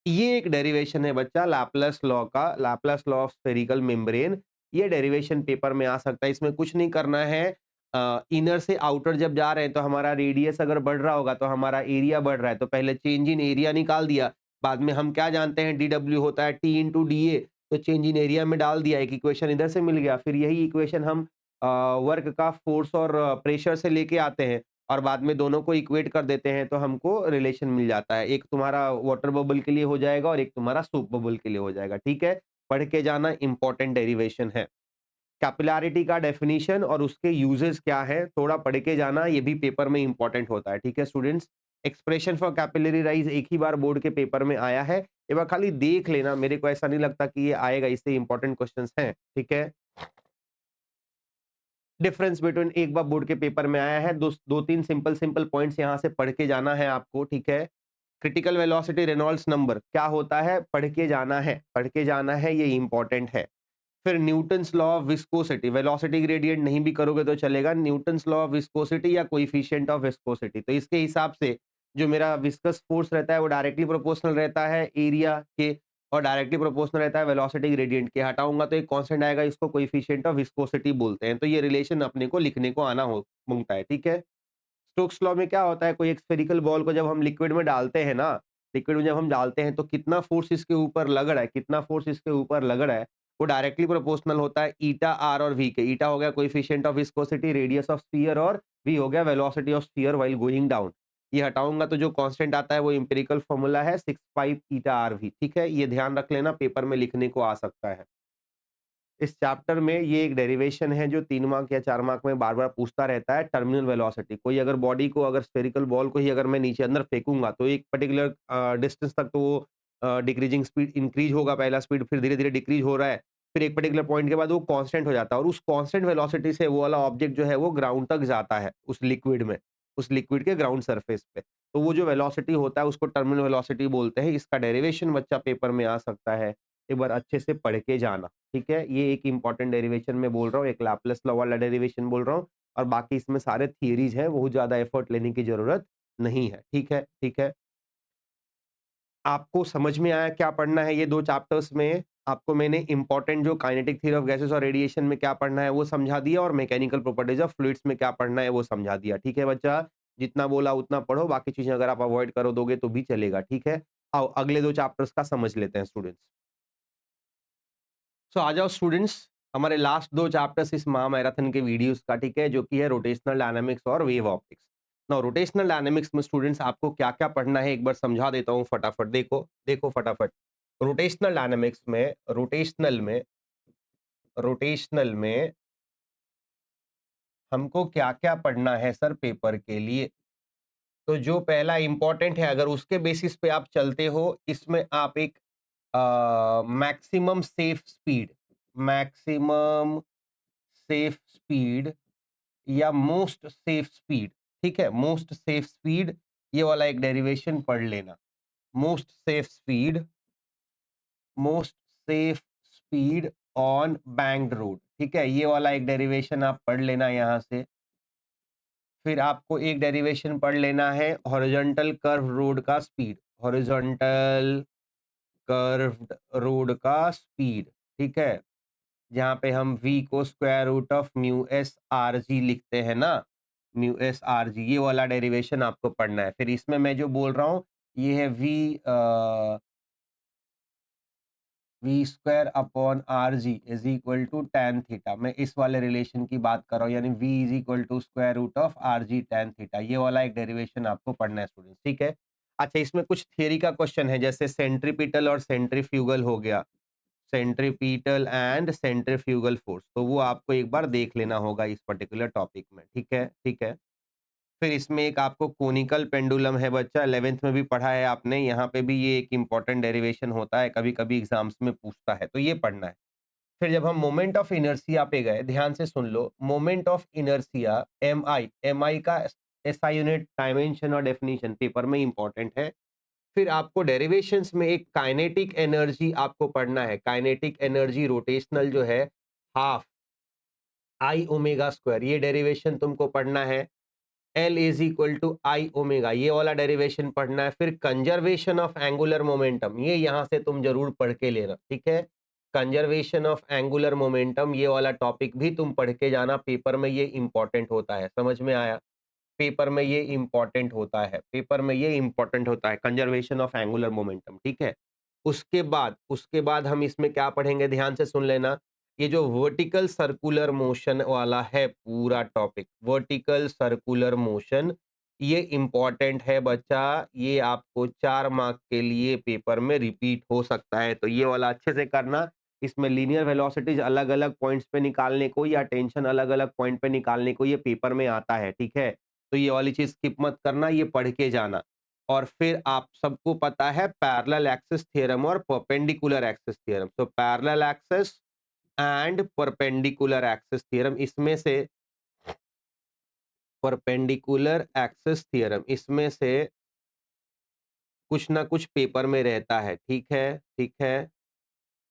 ये एक डेरिवेशन है बच्चा लाप्लास लॉ का, Laplace law of spherical membrane. ये डेरिवेशन पेपर में आ सकता है, इसमें कुछ नहीं करना है। इनर से आउटर जब जा रहे हैं तो हमारा रेडियस अगर बढ़ रहा होगा तो हमारा एरिया बढ़ रहा है, तो पहले चेंज इन एरिया निकाल दिया, बाद में हम क्या जानते हैं, डी डब्ल्यू होता है टी इंटू डी ए, तो चेंज इन एरिया में डाल दिया, एक इक्वेशन इधर से मिल गया, फिर यही इक्वेशन हम वर्क का फोर्स और प्रेशर से लेके आते हैं और बाद में दोनों को इक्वेट कर देते हैं तो हमको रिलेशन मिल जाता है। एक तुम्हारा वाटर बबल के लिए हो जाएगा और एक तुम्हारा सूप बबल के लिए हो जाएगा, ठीक है? पढ़ के जाना, इंपॉर्टेंट डेरिवेशन है। कैपिलैरिटी का डेफिनिशन और उसके यूजेस क्या है, थोड़ा पढ़ के जाना, ये भी पेपर में इंपॉर्टेंट होता है, ठीक है students? Expression for capillary rise एक ही बार बोर्ड के पेपर में आया है। एक बार खाली देख लेना, मेरे को ऐसा नहीं लगता कि ये आएगा, इससे इंपॉर्टेंट क्वेश्चंस हैं, ठीक है? डिफरेंस बिटवीन एक बार बोर्ड के पेपर में आया है, दो तीन सिंपल सिंपल पॉइंट्स यहाँ से पढ़ के जाना है आपको, ठीक है। क्रिटिकल वेलोसिटी रेनॉल्ड्स नंबर क्या होता है, पढ़ के जाना है, पढ़ के जाना है, ये इंपॉर्टेंट है। फिर Newton's law of viscosity, velocity gradient नहीं भी करोगे तो चलेगा, न्यूटन्स लॉ ऑफ विस्कोसिटी या कोएफिशिएंट ऑफ विस्कोसिटी, तो इसके हिसाब से जो मेरा विस्कस फोर्स रहता है वो डायरेक्टली प्रोपोर्शनल रहता है एरिया के और डायरेक्टली प्रोपोर्शनल रहता है वेलोसिटी ग्रेडियंट के, हटाऊंगा तो एक कांस्टेंट आएगा, इसको कोएफिशिएंट ऑफ विस्कोसिटी बोलते हैं, तो ये रिलेशन अपने को लिखने को आना हो मांगता है, ठीक है। स्टोक्स लॉ में क्या होता है, कोई एक स्फेरिकल बॉल को जब हम लिक्विड में डालते हैं ना, लिक्विड में जब हम डालते हैं तो कितना फोर्स इसके ऊपर लग रहा है, कितना फोर्स इसके ऊपर लग रहा है, वो डायरेक्टली प्रोपोर्शनल होता है ईटा आर और वी के। ईटा हो गया coefficient of viscosity, radius of sphere, और वी हो गया velocity of sphere while going down. ये हटाऊंगा तो जो कांस्टेंट आता है वो एम्पिरिकल फॉर्मूला है 6 पाई ईटा आर वी, ठीक है, ये ध्यान रख लेना, पेपर में लिखने को आ सकता है। इस चैप्टर में ये एक डेरिवेशन है जो 3 मार्क या 4 मार्क में बार-बार पूछता रहता है, टर्मिनल वेलोसिटी। कोई अगर बॉडी को, अगर स्फेरिकल बॉल को ही अगर मैं नीचे अंदर फेंकूँगा तो एक पर्टिकुलर डिस्टेंस तक तो वो डिक्रीजिंग स्पीड इंक्रीज़ होगा, पहला स्पीड, फिर धीरे-धीरे डिक्रीज़ हो रहा है, फिर एक पर्टिकुलर पॉइंट के बाद वो कांस्टेंट हो जाता है और उस कांस्टेंट वेलोसिटी से वो वाला ऑब्जेक्ट जो है वो ग्राउंड तक जाता है, उस लिक्विड में, उस लिक्विड के ग्राउंड सरफेस पे। तो वो जो वेलोसिटी होता है उसको टर्मिनल वेलोसिटी बोलते हैं। इसका डेरिवेशन बच्चा पेपर में आ सकता है, एक बार अच्छे से पढ़ के जाना। ठीक है? ये एक इम्पोर्टेंट डेरिवेशन मैं बोल रहा हूँ, एक लाप्लास लॉ वाला डेरिवेशन बोल रहा हूँ और बाकी इसमें सारे थियरीज़ हैं, बहुत ज़्यादा एफर्ट लेने की ज़रूरत नहीं है। ठीक है? ठीक है? आपको समझ में आया क्या पढ़ना है ये 2 चैप्टर्स में? आपको मैंने इम्पोर्टेंट जो काइनेटिक थ्योरी ऑफ गैसेस और रेडिएशन में क्या पढ़ना है वो समझा दिया और मैकेनिकल प्रॉपर्टीज़ ऑफ फ्लूइड्स में क्या पढ़ना है वो समझा दिया। ठीक है बच्चा? जितना बोला उतना पढ़ो, बाकी चीज़ें अगर आप अवॉइड कर दोगे तो भी चलेगा। ठीक है? आओ अगले 2 चैप्टर्स का समझ लेते हैं स्टूडेंट्स। सो आ जाओ स्टूडेंट्स, हमारे लास्ट 2 चैप्टर्स इस महामैराथन के वीडियोस का, ठीक है, जो कि है रोटेशनल डायनामिक्स और wave optics. Now rotational dynamics में स्टूडेंट्स आपको क्या-क्या पढ़ना है एक बार समझा देता हूँ फटाफट, देखो, देखो फटाफट। रोटेशनल डायनामिक्स में रोटेशनल में हमको क्या-क्या पढ़ना है सर पेपर के लिए? तो जो पहला इंपॉर्टेंट है, अगर उसके बेसिस पे आप चलते हो, इसमें आप एक maximum safe speed, maximum safe speed या मोस्ट सेफ स्पीड, ठीक है, मोस्ट सेफ स्पीड, ये वाला एक डेरिवेशन पढ़ लेना। Most safe speed, most safe speed on banked road, ठीक है, ये वाला एक डेरिवेशन आप पढ़ लेना यहां से। फिर आपको एक डेरिवेशन पढ़ लेना है हॉरिजॉन्टल कर्व रोड का स्पीड, हॉरिजॉन्टल कर्व्ड रोड का स्पीड, ठीक है, जहाँ पे हम v को square root of mu S R G लिखते हैं ना, म्यू एस आर जी, ये वाला डेरिवेशन आपको पढ़ना है। फिर इसमें मैं जो बोल रहा हूँ ये है v V square upon R G is equal to tan theta. मैं इस वाले रिलेशन की बात कर रहा हूँ, यानी v is equal to square root of R G tan theta. ये वाला एक डेरिवेशन आपको पढ़ना है स्टूडेंट्स, ठीक है। अच्छा, इसमें कुछ थियरी का क्वेश्चन है, जैसे सेंट्रीपिटल और सेंट्रीफ्यूगल हो गया, सेंट्रीपिटल एंड सेंट्रीफ्यूगल फोर्स, तो वो आपको एक बार देख लेना होगा इस पर्टिकुलर टॉपिक में, ठीक है, ठीक है। फिर इसमें एक आपको कोनिकल पेंडुलम है बच्चा, 11th में भी पढ़ा है आपने, यहाँ पे भी ये एक इंपॉर्टेंट डेरिवेशन होता है, कभी कभी एग्जाम्स में पूछता है, तो ये पढ़ना है। फिर जब हम मोमेंट ऑफ इनर्शिया पे गए, ध्यान से सुन लो, मोमेंट ऑफ इनर्शिया एम आई का एसआई यूनिट, डायमेंशन और डेफिनेशन पेपर में इंपॉर्टेंट है। फिर आपको डेरिवेशंस में एक काइनेटिक एनर्जी आपको पढ़ना है, काइनेटिक एनर्जी रोटेशनल जो है हाफ आई ओमेगा स्क्वायर, ये डेरिवेशन तुमको पढ़ना है। L is equal to I omega, ये वाला डेरिवेशन पढ़ना है। फिर कंजर्वेशन ऑफ एंगुलर मोमेंटम, ये यहां से तुम जरूर पढ़ के लेना, ठीक है। कंजर्वेशन ऑफ एंगुलर मोमेंटम, ये वाला टॉपिक भी तुम पढ़ के जाना, पेपर में ये इंपॉर्टेंट होता है, समझ में आया। पेपर में ये इंपॉर्टेंट होता है, पेपर में ये इंपॉर्टेंट होता है, कंजर्वेशन ऑफ एंगुलर मोमेंटम, ठीक है। उसके बाद हम इसमें क्या पढ़ेंगे, ध्यान से सुन लेना। ये जो वर्टिकल सर्कुलर मोशन वाला है पूरा टॉपिक, वर्टिकल सर्कुलर मोशन, ये इंपॉर्टेंट है बच्चा। ये आपको 4 मार्क के लिए पेपर में रिपीट हो सकता है, तो ये वाला अच्छे से करना। इसमें लीनियर वेलोसिटीज अलग अलग पॉइंट्स पे निकालने को या टेंशन अलग अलग पॉइंट पे निकालने को ये पेपर में आता है, ठीक है। तो ये वाली चीज स्किप मत करना, ये पढ़ के जाना। और फिर आप सबको पता है पैरेलल एक्सिस थ्योरम और परपेंडिकुलर एक्सिस थ्योरम, तो parallel axis and perpendicular axis theorem, इसमें से परपेंडिकुलर एक्सिस थ्योरम, इसमें से कुछ ना कुछ पेपर में रहता है, ठीक है, ठीक है।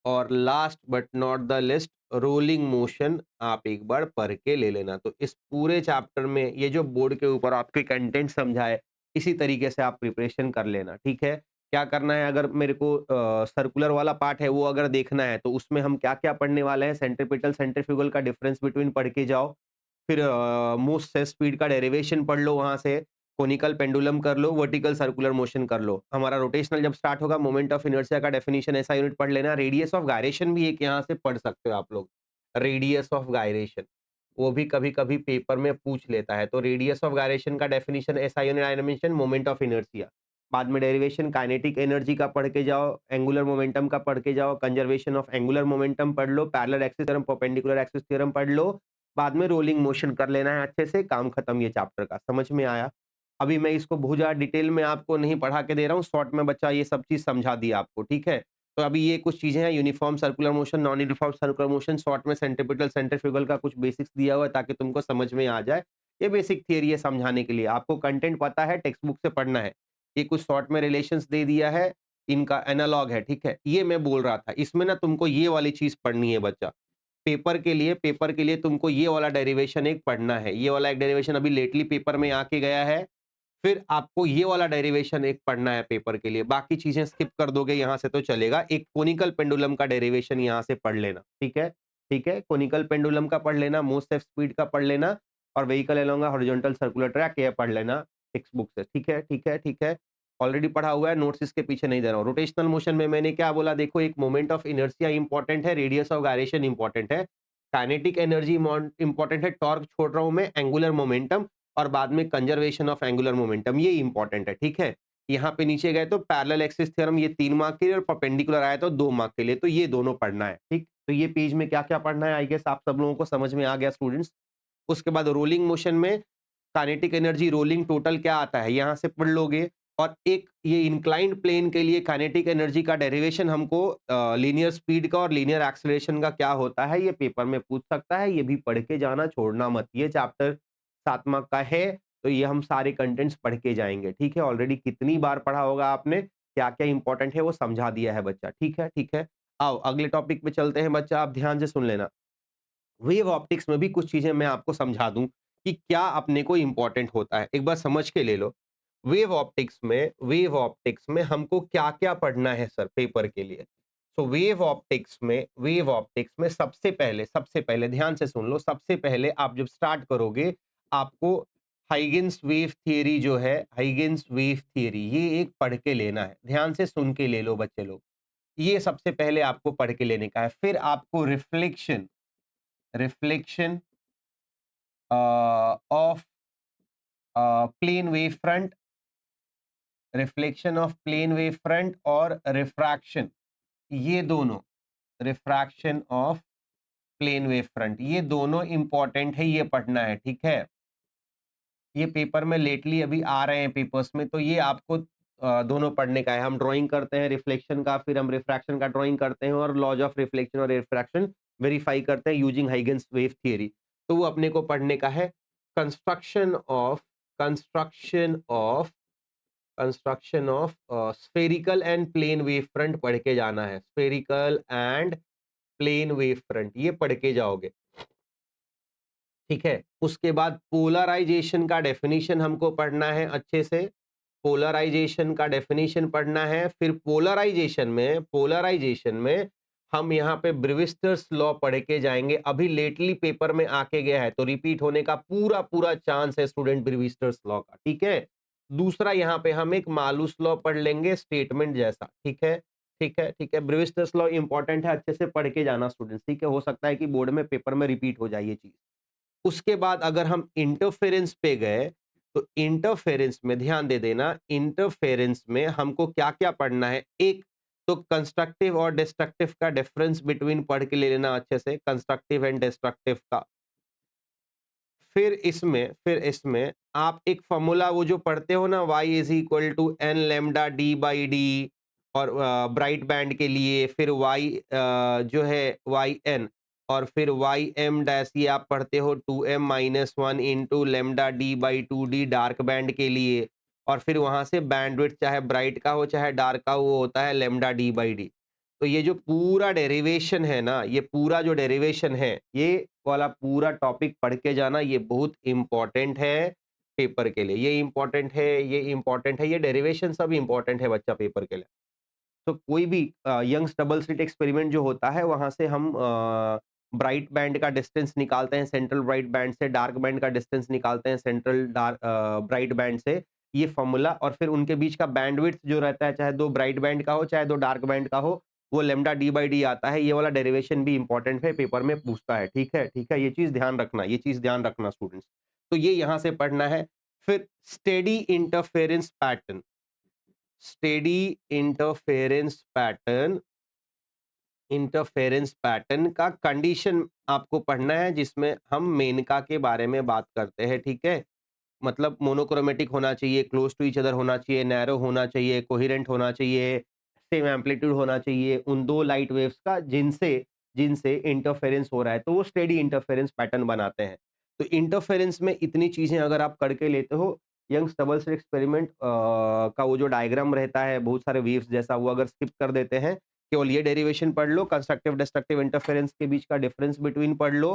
और last but not the list, rolling motion आप एक बार पढ़ के ले लेना। तो इस पूरे चैप्टर में ये जो बोर्ड के ऊपर आपके कंटेंट समझाए, इसी तरीके से आप प्रिपरेशन कर लेना, ठीक है। क्या करना है, अगर मेरे को सर्कुलर वाला पार्ट है वो अगर देखना है, तो उसमें हम क्या क्या पढ़ने वाले हैं, सेंट्रीपिटल सेंट्रीफ्यूगल का डिफरेंस बिटवीन पढ़ के जाओ। फिर मोस्ट से स्पीड का डेरिवेशन पढ़ लो, वहां से कोनिकल पेंडुलम कर लो, वर्टिकल सर्कुलर मोशन कर लो। हमारा रोटेशनल जब स्टार्ट होगा, मोमेंट ऑफ इनर्शिया का डेफिनेशन ऐसा यूनिट पढ़ लेना। रेडियस ऑफ गायरेशन भी एक यहाँ से पढ़ सकते हो आप लोग, रेडियस ऑफ गायरेशन, वो भी कभी कभी पेपर में पूछ लेता है। तो रेडियस ऑफ गायरेशन का डेफिनेशन ऐसा unit dimension, moment of inertia, बाद में डेरिवेशन काइनेटिक एनर्जी का पढ़ के जाओ, एंगुलर मोमेंटम का पढ़ के जाओ, कंजर्वेशन ऑफ एंगुलर मोमेंटम पढ़ लो, parallel axis theorem perpendicular axis theorem पढ़ लो, बाद में रोलिंग मोशन कर लेना है अच्छे से, काम खत्म ये चैप्टर का, समझ में आया। अभी मैं इसको बहुत ज़्यादा डिटेल में आपको नहीं पढ़ा के दे रहा हूँ, शॉर्ट में बच्चा ये सब चीज़ समझा दी आपको, ठीक है। तो अभी ये कुछ चीज़ें हैं, uniform circular motion, non uniform circular motion, short में सेंट्रीपिटल सेंट्रीफ्यूगल का कुछ बेसिक्स दिया हुआ है ताकि तुमको समझ में आ जाए। ये बेसिक थियरी है समझाने के लिए, आपको कंटेंट पता है, टेक्स्ट बुक से पढ़ना है। ये कुछ शॉर्ट में रिलेशंस दे दिया है, इनका एनालॉग है, ठीक है। ये मैं बोल रहा था, इसमें ना तुमको ये वाली चीज़ पढ़नी है बच्चा। पेपर के लिए तुमको ये वाला डेरिवेशन एक पढ़ना है, ये वाला एक डेरिवेशन अभी लेटली पेपर में आके गया है। फिर आपको ये वाला डेरिवेशन एक पढ़ना है पेपर के लिए, बाकी चीजें स्किप कर दोगे यहाँ से तो चलेगा। एक कोनिकल पेंडुलम का डेरिवेशन यहाँ से पढ़ लेना, ठीक है, ठीक है। कोनिकल पेंडुलम का पढ़ लेना, मोस्ट ऑफ स्पीड का पढ़ लेना, और vehicle along horizontal circular track ये पढ़ लेना टेक्स्ट बुक से, ठीक है, ठीक है, ठीक है। ऑलरेडी पढ़ा हुआ है, नोट्स इसके पीछे नहीं दे रहा हूँ। रोटेशनल मोशन में मैंने क्या बोला, देखो, एक मोमेंट ऑफ इनर्शिया इंपॉर्टेंट है, रेडियस ऑफ गायरेशन इंपॉर्टेंट है, काइनेटिक एनर्जी इंपॉर्टेंट है, टॉर्क छोड़ रहा हूं मैं, एंगुलर मोमेंटम, और बाद में कंजर्वेशन ऑफ एंगुलर मोमेंटम, ये इंपॉर्टेंट है, ठीक है। यहाँ पे नीचे गए तो पैरेलल एक्सिस थ्योरम, ये 3 मार्क के लिए, और परपेंडिकुलर आया तो 2 मार्क के लिए, तो ये दोनों पढ़ना है, ठीक। तो ये पेज में क्या क्या पढ़ना है, आई गेस आप सब लोगों को समझ में आ गया स्टूडेंट्स। उसके बाद रोलिंग मोशन में काइनेटिक एनर्जी रोलिंग टोटल क्या आता है, यहाँ से पढ़ लोगे। और एक ये इंक्लाइंड प्लेन के लिए काइनेटिक एनर्जी का डेरिवेशन हमको लीनियर स्पीड का और लीनियर एक्सेलरेशन का क्या होता है, ये पेपर में पूछ सकता है, ये भी पढ़ के जाना, छोड़ना मत। ये चैप्टर 7 मार्क का है, तो ये हम सारे कंटेंट्स पढ़ के जाएंगे, ठीक है। ऑलरेडी कितनी बार पढ़ा होगा आपने, क्या क्या इंपॉर्टेंट है वो समझा दिया है बच्चा, ठीक है, ठीक है। आओ अगले टॉपिक पे चलते हैं बच्चा, आप ध्यान से सुन लेना। वेव ऑप्टिक्स में भी कुछ चीजें मैं आपको समझा दूं कि क्या अपने को इंपॉर्टेंट होता है, एक बार समझ के ले लो। वेव ऑप्टिक्स में हमको क्या क्या पढ़ना है सर पेपर के लिए। तो वेव ऑप्टिक्स में सबसे पहले ध्यान से सुन लो, सबसे पहले आप जब स्टार्ट करोगे, आपको हाइगेन्स वेव थियरी जो है, हाइगेन्स वेव थियरी, ये एक पढ़ के लेना है, ध्यान से सुन के ले लो बच्चे लोग। ये सबसे पहले आपको पढ़ के लेने का है। फिर आपको reflection reflection of plane wave front, reflection of plane wave front और रिफ्रैक्शन, ये दोनों, refraction of plane wave front, ये दोनों इंपॉर्टेंट है, ये पढ़ना है, ठीक है। ये पेपर में लेटली अभी आ रहे हैं पेपर्स में, तो ये आपको दोनों पढ़ने का है। हम ड्राइंग करते हैं रिफ्लेक्शन का, फिर हम रिफ्रैक्शन का ड्राइंग करते हैं और लॉज ऑफ रिफ्लेक्शन और रिफ्रैक्शन वेरीफाई करते हैं यूजिंग हाइगन्स वेव थियरी। तो वो अपने को पढ़ने का है। Construction of construction of construction of spherical and plane wave front पढ़ के जाना है। Spherical and plane wave front ये पढ़ के जाओगे, ठीक है। उसके बाद पोलराइजेशन का डेफिनेशन हमको पढ़ना है अच्छे से। पोलराइजेशन का डेफिनेशन पढ़ना है। फिर पोलराइजेशन में हम यहाँ पे ब्रेविस्टर्स लॉ पढ़ के जाएंगे। अभी लेटली पेपर में आके गया है, तो रिपीट होने का पूरा पूरा चांस है स्टूडेंट ब्रेविस्टर्स लॉ का, ठीक है। दूसरा यहाँ पे हम एक मालूस लॉ पढ़ लेंगे स्टेटमेंट जैसा, ठीक है, ठीक है, ठीक है। ब्रेविस्टर्स लॉ इंपॉर्टेंट है, अच्छे से पढ़ के जाना स्टूडेंट्स, ठीक है। हो सकता है कि बोर्ड में पेपर में रिपीट हो जाए ये चीज। उसके बाद अगर हम इंटरफेरेंस पे गए, तो इंटरफेरेंस में ध्यान दे देना, इंटरफेरेंस में हमको क्या क्या पढ़ना है। एक तो कंस्ट्रक्टिव और डिस्ट्रक्टिव का डिफरेंस बिटवीन पढ़ के ले लेना अच्छे से, कंस्ट्रक्टिव एंड डिस्ट्रक्टिव का। फिर इसमें आप एक फॉर्मूला वो जो पढ़ते हो ना, y is equal to N lambda D by D, और ब्राइट बैंड के लिए फिर y जो है वाई एन, और फिर वाई एम डैश, ये आप पढ़ते हो 2m-1 into lambda D by 2d dark band के लिए। और फिर वहां से बैंडविड्थ चाहे ब्राइट का हो चाहे डार्क का, वो होता है लेमडा डी बाई डी। तो ये जो पूरा डेरिवेशन है ना, ये पूरा जो डेरिवेशन है, ये वाला पूरा टॉपिक पढ़ के जाना, ये बहुत इंपॉर्टेंट है पेपर के लिए। ये इंपॉर्टेंट है, ये इंपॉर्टेंट है, ये डेरिवेशन सब इंपॉर्टेंट है बच्चा पेपर के लिए। तो कोई भी यंग्स डबल स्लिट एक्सपेरिमेंट जो होता है, वहां से हम ब्राइट बैंड का डिस्टेंस निकालते हैं सेंट्रल ब्राइट बैंड से, डार्क बैंड का डिस्टेंस निकालते हैं सेंट्रल डार्क ब्राइट बैंड से, ये फॉर्मूला। और फिर उनके बीच का बैंडविड्थ जो रहता है, चाहे दो ब्राइट बैंड का हो चाहे दो डार्क बैंड का हो, वो लेमडा डी बाई डी आता है। ये वाला डेरिवेशन भी इंपॉर्टेंट है, पेपर में पूछता है, ठीक है, ठीक है। ये चीज ध्यान रखना, ये चीज ध्यान रखना स्टूडेंट्स। तो ये यहाँ से पढ़ना है। फिर steady interference pattern, steady interference pattern, interference pattern का कंडीशन आपको पढ़ना है, जिसमें हम मेनका के बारे में बात करते हैं, ठीक है। मतलब मोनोक्रोमेटिक होना चाहिए, क्लोज टू ईच अदर होना चाहिए, नैरो होना चाहिए, कोहेरेंट होना चाहिए, सेम एम्पलीट्यूड होना चाहिए उन दो लाइट वेव्स का जिनसे जिनसे इंटरफेरेंस हो रहा है, तो वो स्टेडी इंटरफेरेंस पैटर्न बनाते हैं। तो इंटरफेरेंस में इतनी चीजें अगर आप करके लेते हो, यंग्स डबल स्लिट एक्सपेरिमेंट का वो जो डायग्राम रहता है बहुत सारे वेव्स जैसा, वो अगर स्किप कर देते हैं, केवल ये डेरिवेशन पढ़ लो, कंस्ट्रक्टिव डिस्ट्रक्टिव इंटरफेरेंस के बीच का डिफरेंस बिटवीन पढ़ लो,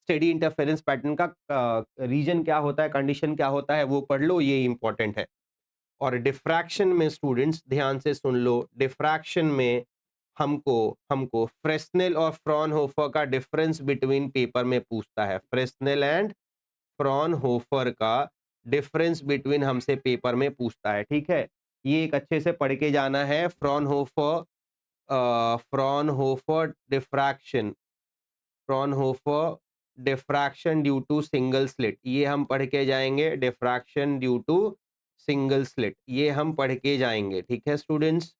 स्टेडी इंटरफेरेंस पैटर्न का रीजन क्या होता है, कंडीशन क्या होता है, वो पढ़ लो, ये इंपॉर्टेंट है। और डिफ्रैक्शन में स्टूडेंट्स ध्यान से सुन लो, डिफ्रैक्शन में हमको हमको फ्रेस्नेल और फ्रॉनहोफर का डिफरेंस बिटवीन पेपर में पूछता है। फ्रेस्नेल एंड फ्रॉनहोफर का डिफरेंस बिटवीन हमसे पेपर में पूछता है, ठीक है। ये एक अच्छे से पढ़ के जाना है। Fraunhofer diffraction, Fraunhofer diffraction due to single slit, ये हम पढ़ के जाएंगे। Diffraction due to single slit, ये हम पढ़ के जाएंगे, ठीक है स्टूडेंट्स।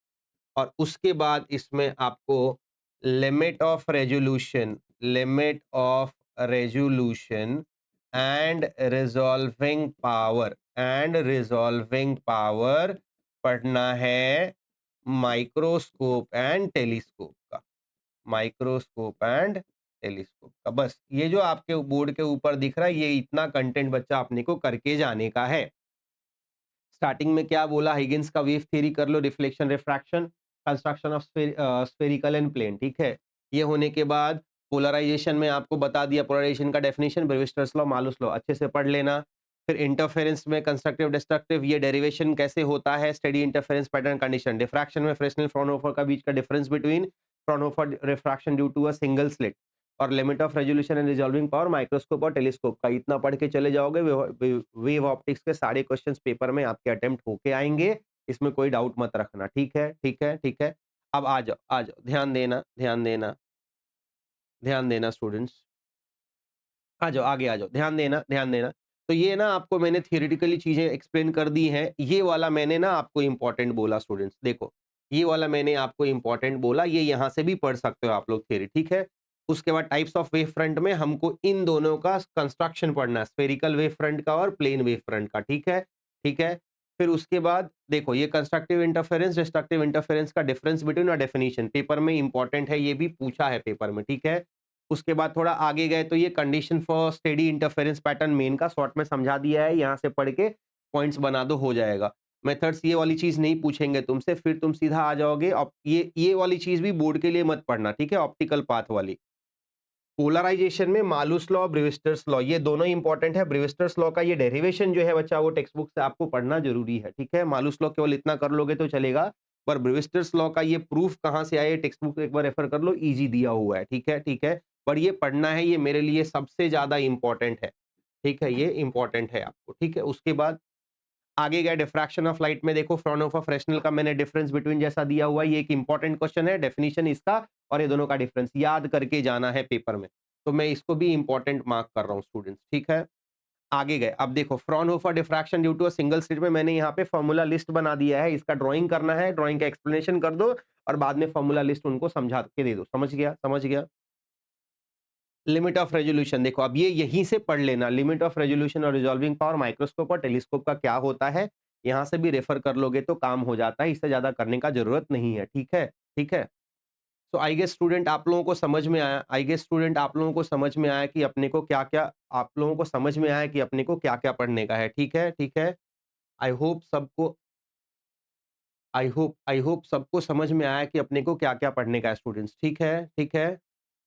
और उसके बाद इसमें आपको limit of resolution, limit of resolution and resolving power, and resolving power पढ़ना है माइक्रोस्कोप एंड टेलीस्कोप का, माइक्रोस्कोप एंड टेलीस्कोप का। बस ये जो आपके बोर्ड के ऊपर दिख रहा है, ये इतना कंटेंट बच्चा अपने को करके जाने का है। स्टार्टिंग में क्या बोला, हिगिंस का वेव थ्योरी कर लो, reflection refraction, construction of spherical and plane, ठीक है। ये होने के बाद पोलराइजेशन में आपको बता दिया, पोलराइजेशन का डेफिनेशन, ब्रेविस्टर्स लॉ, मालूस लॉ, अच्छे से पढ़ लेना। फिर इंटरफेरेंस में कंस्ट्रक्टिव डिस्ट्रक्टिव, ये डेरिवेशन कैसे होता है, steady interference pattern condition. Diffraction में फ्रेस्नेल फ्रॉनहोफर का बीच का difference between Fraunhofer refraction due to a single slit, और limit of resolution and resolving power, microscope और टेलीस्कोप का। इतना पढ़ के चले जाओगे, वेव ऑप्टिक्स के सारे क्वेश्चंस पेपर में आपके अटेम्प्ट होके आएंगे, इसमें कोई डाउट मत रखना, ठीक है, ठीक है, ठीक है। अब आ जाओ, ध्यान देना, ध्यान देना, ध्यान देना स्टूडेंट्स। आ जाओ, आगे आ जाओ, ध्यान देना, ध्यान देना। तो ये ना आपको मैंने थियोरेटिकली चीज़ें एक्सप्लेन कर दी हैं। ये वाला मैंने ना आपको इम्पोर्टेंट बोला स्टूडेंट्स, देखो, ये वाला मैंने आपको इम्पोर्टेंट बोला, ये यहाँ से भी पढ़ सकते हो आप लोग थ्योरी, ठीक है? उसके बाद टाइप्स ऑफ वेव फ्रंट में हमको इन दोनों का कंस्ट्रक्शन पढ़ना है, स्फेरिकल वेव फ्रंट का और प्लेन वेव फ्रंट का, ठीक है? ठीक है? फिर उसके बाद देखो ये कंस्ट्रक्टिव इंटरफेरेंस, डिस्ट्रक्टिव इंटरफेरेंस का डिफरेंस बिटवीन और डेफिनिशन पेपर में इम्पोर्टेंट है, ये भी पूछा है पेपर में, ठीक है? उसके बाद थोड़ा आगे गए तो ये condition for steady interference pattern main का शॉर्ट में समझा दिया है, यहाँ से पढ़ के पॉइंट्स बना दो, हो जाएगा। मेथड्स ये वाली चीज़ नहीं पूछेंगे तुमसे, फिर तुम सीधा आ जाओगे ये वाली चीज़ भी बोर्ड के लिए मत पढ़ना, ठीक है? ऑप्टिकल पाथ वाली। पोलराइजेशन में मालूस लॉ, ब्रेविस्टर्स लॉ ये दोनों इंपॉर्टेंट है। ब्रेविस्टर्स लॉ का ये डेरिवेशन जो है बच्चा वो टेक्स्ट बुक से आपको पढ़ना ज़रूरी है, ठीक है? मालूस लॉ केवल इतना कर लोगे तो चलेगा, पर ब्रेविस्टर्स लॉ का ये प्रूफ कहाँ से आया, टेक्स्ट बुक एक बार रेफर कर लो, ईज़ी दिया हुआ है, ठीक है? ठीक है? पर ये पढ़ना है, ये मेरे लिए सबसे ज़्यादा इम्पोर्टेंट है, ठीक है? ये इम्पोर्टेंट है आपको, ठीक है? उसके बाद आगे गए डिफ्रैक्शन ऑफ लाइट में देखो फ्राउनहोफर फ्रेस्नेल का मैंने डिफरेंस बिटवीन जैसा दिया हुआ है, ये एक इंपॉर्टेंट क्वेश्चन है, डेफिनिशन इसका और ये दोनों का डिफरेंस याद करके जाना है पेपर में। तो मैं इसको भी इंपॉर्टेंट मार्क कर रहा हूँ स्टूडेंट्स, ठीक है? आगे गए, अब देखो Fraunhofer diffraction due to a single slit में मैंने यहाँ पे फॉर्मूला लिस्ट बना दिया है, इसका ड्राइंग करना है, ड्राइंग का एक्सप्लेनेशन कर दो और बाद में फॉर्मूला लिस्ट उनको समझा के दे दो। समझ गया? समझ गया? लिमिट ऑफ रेजोल्यूशन देखो अब ये यहीं से पढ़ लेना, लिमिट ऑफ रेजोल्यूशन और रिजॉल्विंग पावर माइक्रोस्कोप और टेलीस्कोप का क्या होता है, यहाँ से भी रेफर कर लोगे तो काम हो जाता है, इससे ज़्यादा करने का ज़रूरत नहीं है, ठीक है? ठीक है? तो आई गेस स्टूडेंट आप लोगों को समझ में आया, आई गेस स्टूडेंट आप लोगों को समझ में आया कि अपने को क्या-क्या आप लोगों को समझ में आया कि अपने को क्या-क्या पढ़ने का है, ठीक है? ठीक है? आई होप सबको आई होप सबको समझ में आया कि अपने को क्या-क्या पढ़ने का है स्टूडेंट्स, ठीक है? ठीक है?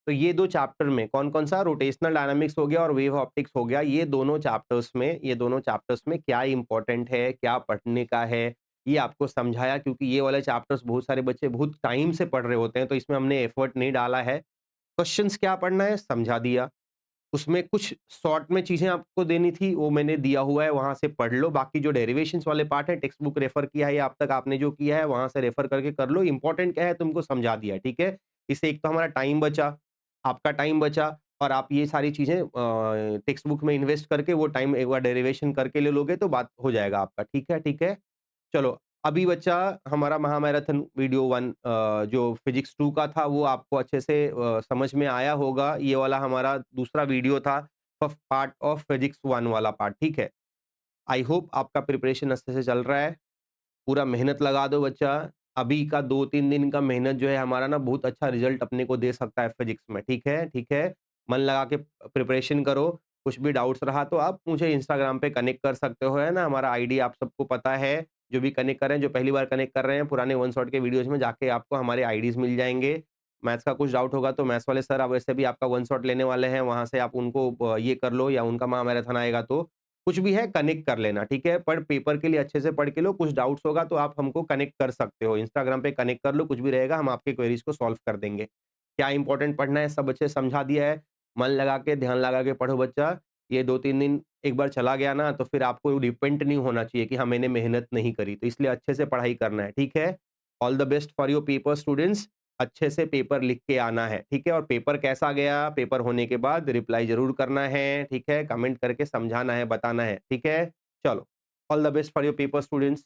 तो ये 2 चैप्टर में कौन-कौन सा रोटेशनल डायनामिक्स हो गया और वेव ऑप्टिक्स हो गया, ये दोनों चैप्टर्स में क्या इम्पोर्टेंट है, क्या पढ़ने का है, ये आपको समझाया क्योंकि ये वाले चैप्टर्स बहुत सारे बच्चे बहुत टाइम से पढ़ रहे होते हैं, तो इसमें हमने एफर्ट नहीं डाला है। क्वेश्चन्स क्या पढ़ना है, समझा दिया। उसमें कुछ शॉर्ट में चीज़ें आपको देनी थी, वो मैंने दिया हुआ है, वहाँ से पढ़ लो। बाकी जो डेरिवेशंस वाले पार्ट है, टेक्स्ट बुक रेफर किया है या अब तक आपने जो किया है, वहाँ से रेफर करके कर लो। इम्पोर्टेंट क्या है, तुमको समझा दिया, ठीक है? इससे एक तो हमारा टाइम बचा, आपका टाइम बचा और आप ये सारी चीज़ें टेक्स्ट बुक में इन्वेस्ट करके वो टाइम एक बार डेरिवेशन करके ले लोगे, तो बात हो जाएगा आपका। ठीक है, ठीक है? चलो, अभी बचा हमारा महामैराथन वीडियो 1 जो फिजिक्स 2 का था वो आपको अच्छे से समझ में आया होगा। ये वाला हमारा दूसरा वीडियो था पार्ट ऑफ फिजिक्स 1 वाला पार्ट, ठीक है? आई होप आपका प्रिपरेशन अच्छे से चल रहा है। पूरा मेहनत लगा दो बच्चा। अभी का 2-3 दिन का मेहनत जो है हमारा ना बहुत अच्छा रिज़ल्ट अपने को दे सकता है फिजिक्स में, ठीक है? ठीक है? मन लगा के प्रिपरेशन करो। कुछ भी डाउट्स रहा तो आप मुझे इंस्टाग्राम पे कनेक्ट कर सकते हो, है ना? हमारा आईडी आप सबको पता है। जो भी कनेक्ट कर रहे हैं, जो पहली बार कनेक्ट कर रहे हैं, पुराने वन शॉट के वीडियोज़ में जाके आपको हमारे आईडीज़ मिल जाएँगे। मैथ्स का कुछ डाउट होगा तो मैथ्स वाले सर अब वैसे भी आपका वन शॉट लेने वाले हैं, वहाँ से आप उनको ये कर लो या उनका महामैराथन आएगा तो कुछ भी है कनेक्ट कर लेना, ठीक है? पर पेपर के लिए अच्छे से पढ़ के लो, कुछ डाउट्स होगा तो आप हमको कनेक्ट कर सकते हो। इंस्टाग्राम पे कनेक्ट कर लो, कुछ भी रहेगा हम आपके क्वेरीज़ को सॉल्व कर देंगे। क्या इम्पोर्टेंट पढ़ना है सब अच्छे से समझा दिया है। मन लगा के, ध्यान लगा के पढ़ो बच्चा। ये 2-3 दिन एक बार चला गया ना तो फिर आपको रिपेंट नहीं होना चाहिए कि हाँ, मैंने मेहनत नहीं करी। तो इसलिए अच्छे से पढ़ाई करना है, ठीक है? All the best for your paper students. अच्छे से पेपर लिख के आना है, ठीक है? और पेपर कैसा गया, पेपर होने के बाद रिप्लाई ज़रूर करना है, ठीक है? कमेंट करके समझाना है, बताना है, ठीक है? चलो, all the best for your paper students.